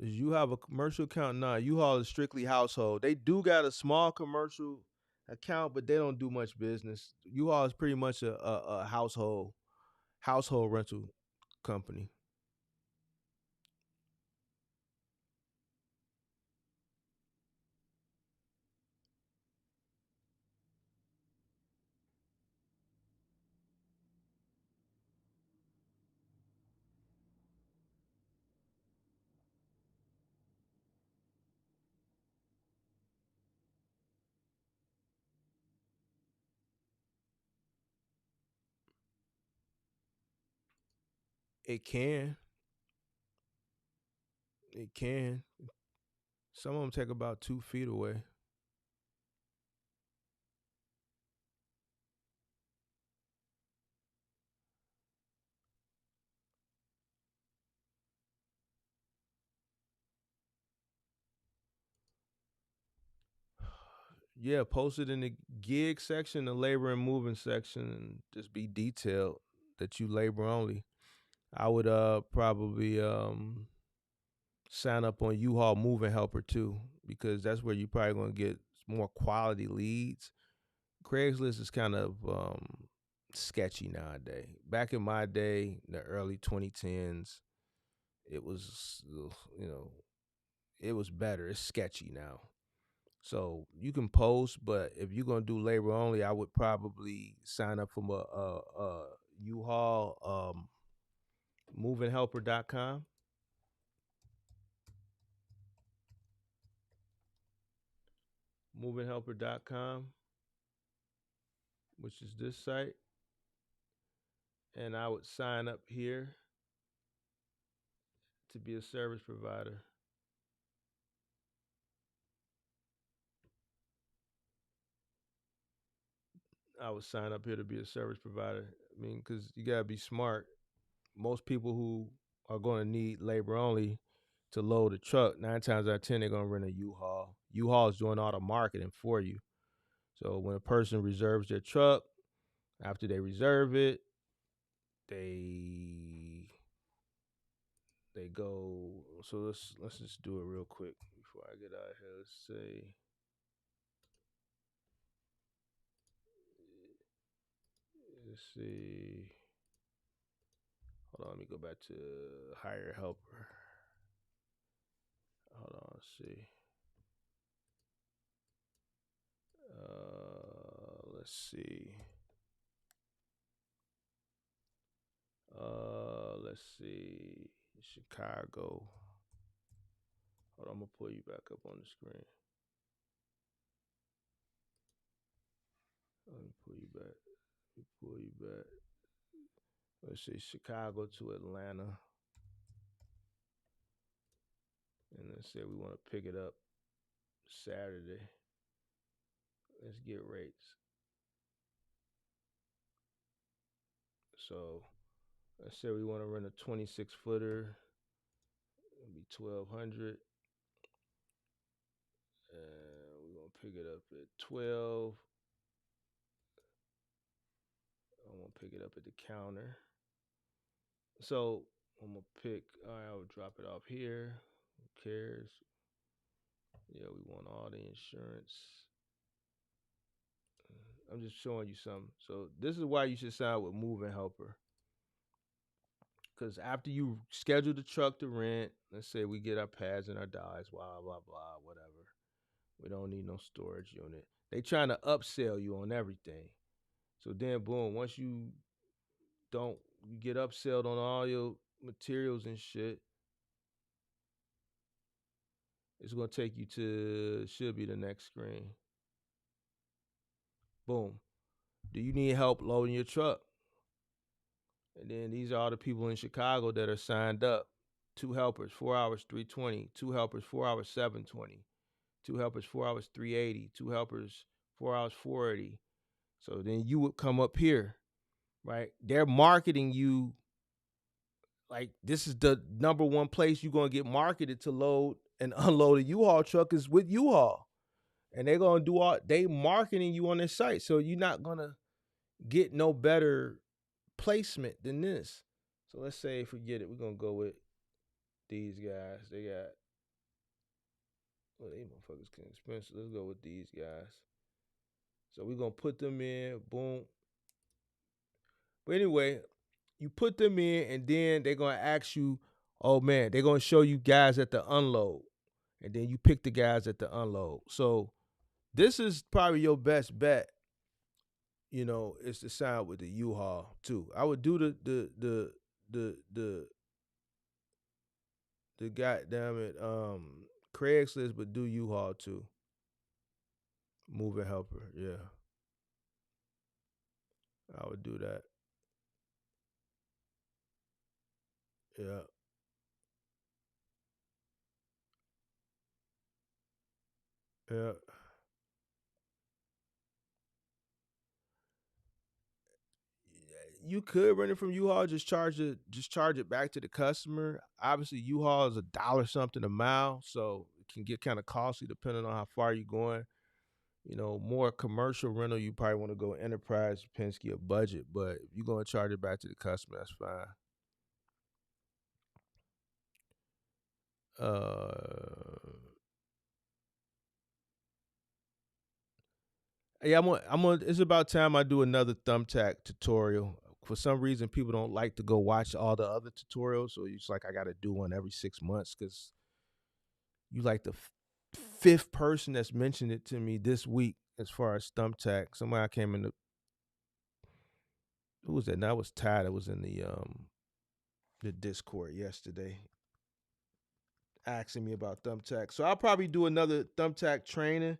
You have a commercial account? Nah, U-Haul is strictly household. They do got a small commercial account, but they don't do much business. U-Haul is pretty much a household rental company. It can. It can. Some of them take about 2 feet away. Yeah, post it in the gig section, the labor and moving section, and just be detailed that you labor only. I would probably sign up on U-Haul Moving Helper too, because that's where you're probably gonna get more quality leads. Craigslist is kind of sketchy nowadays. Back in my day, in the early 2010s, it was it was better. It's sketchy now. So you can post, but if you're gonna do labor only, I would probably sign up from a U-Haul movinghelper.com. Movinghelper.com, which is this site, and I would sign up here to be a service provider. I would sign up here to be a service provider. I mean, because you gotta be smart. Most people who are going to need labor only to load a truck, 9 times out of 10, they're going to rent a U-Haul. U-Haul is doing all the marketing for you. So when a person reserves their truck, after they reserve it, they go. So let's just do it real quick before I get out of here. Let's say, let's see. Hold on, let me go back to hire helper. Hold on, let's see. Let's see. Let's see. Chicago. Hold on, I'm gonna pull you back up on the screen. Let me pull you back. Let me pull you back. Let's say Chicago to Atlanta. And let's say we want to pick it up Saturday. Let's get rates. So let's say we want to rent a 26 footer. It'll be 1,200. And we're gonna pick it up at 12. I'm gonna pick it up at the counter. So I'm gonna pick. All right, I'll drop it off here. Who cares? Yeah, we want all the insurance. I'm just showing you something. So this is why you should sign with Moving Helper. Because after you schedule the truck to rent, let's say we get our pads and our dies, blah, blah, blah, whatever. We don't need no storage unit. They trying to upsell you on everything. So then, boom, once you get upselled on all your materials and shit, it's going to take you to, should be the next screen. Boom. Do you need help loading your truck? And then these are all the people in Chicago that are signed up. 2 helpers, 4 hours, $320. 2 helpers, 4 hours, $720. 2 helpers, 4 hours, $380. 2 helpers, 4 hours, $480. So then you would come up here, right? They're marketing you like this is the number one place you're gonna get marketed to load and unload a U-Haul truck is with U-Haul. And they're gonna do all they marketing you on their site. So you're not gonna get no better placement than this. So let's say forget it. We're gonna go with these guys. They got these motherfuckers can expensive. Let's go with these guys. So we're gonna put them in, boom. But anyway, you put them in, and then they're gonna ask you, oh man, they're gonna show you guys at the unload. And then you pick the guys at the unload. So this is probably your best bet, is to sign with the U-Haul too. I would do the goddamn it Craigslist, but do U-Haul too. Moving helper, yeah. I would do that. Yeah. Yeah. You could rent it from U-Haul, just charge it back to the customer. Obviously, U-Haul is $1 something a mile, so it can get kind of costly depending on how far you're going. more commercial rental, you probably want to go enterprise, Penske, or budget. But if you're going to charge it back to the customer, that's fine. Yeah, it's about time I do another thumbtack tutorial. For some reason, people don't like to go watch all the other tutorials, so it's like I got to do one every 6 months because you like the fifth person that's mentioned it to me this week as far as thumbtack. Somebody came in who was that? Now it was Tad. It was in the Discord yesterday, asking me about thumbtack. So I'll probably do another thumbtack training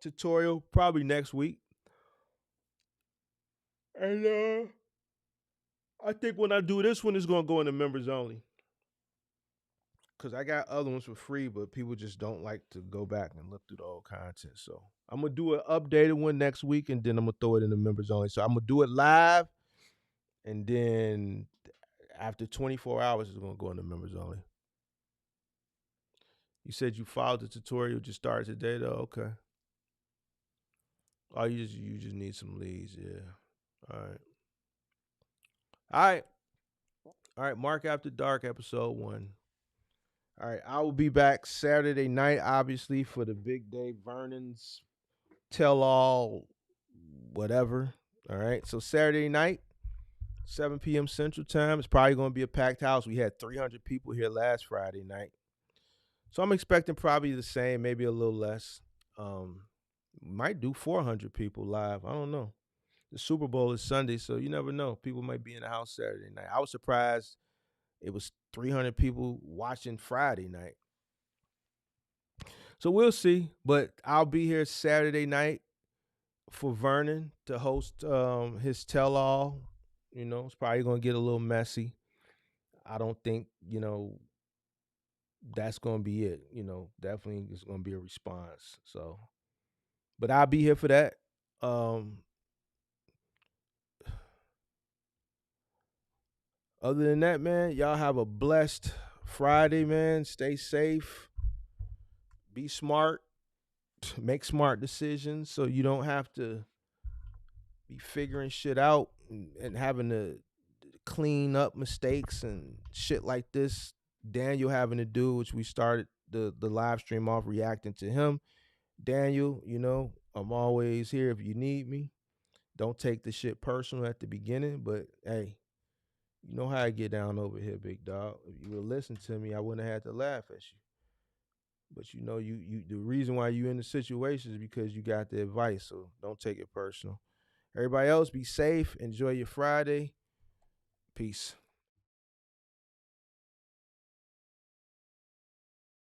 tutorial probably next week. And I think when I do this one, it's gonna go into members only. Cause I got other ones for free, but people just don't like to go back and look through the old content. So I'm gonna do an updated one next week, and then I'm gonna throw it in the members only. So I'm gonna do it live, and then after 24 hours, it's gonna go in the members only. You said you followed the tutorial, just started today, though. Okay. Oh, you just need some leads, yeah. All right. Mark After Dark, episode 1. All right, I will be back Saturday night, obviously, for the big day, Vernon's tell all, whatever. All right, so Saturday night, 7 p.m. Central Time. It's probably going to be a packed house. We had 300 people here last Friday night. So I'm expecting probably the same, maybe a little less. Might do 400 people live. I don't know. The Super Bowl is Sunday, so you never know. People might be in the house Saturday night. I was surprised it was 300 people watching Friday night. So we'll see. But I'll be here Saturday night for Vernon to host his tell-all. It's probably going to get a little messy. I don't think, that's going to be it. Definitely it's going to be a response. So, but I'll be here for that. Other than that, man, y'all have a blessed Friday, man. Stay safe. Be smart. Make smart decisions so you don't have to be figuring shit out and having to clean up mistakes and shit like this. Daniel having to do, which we started the live stream off reacting to him. Daniel, I'm always here if you need me. Don't take the shit personal at the beginning, but hey, you know how I get down over here, big dog. If you would listen to me, I wouldn't have had to laugh at you. But you the reason why you in the situation is because you got the advice, so don't take it personal. Everybody else, be safe. Enjoy your Friday. Peace.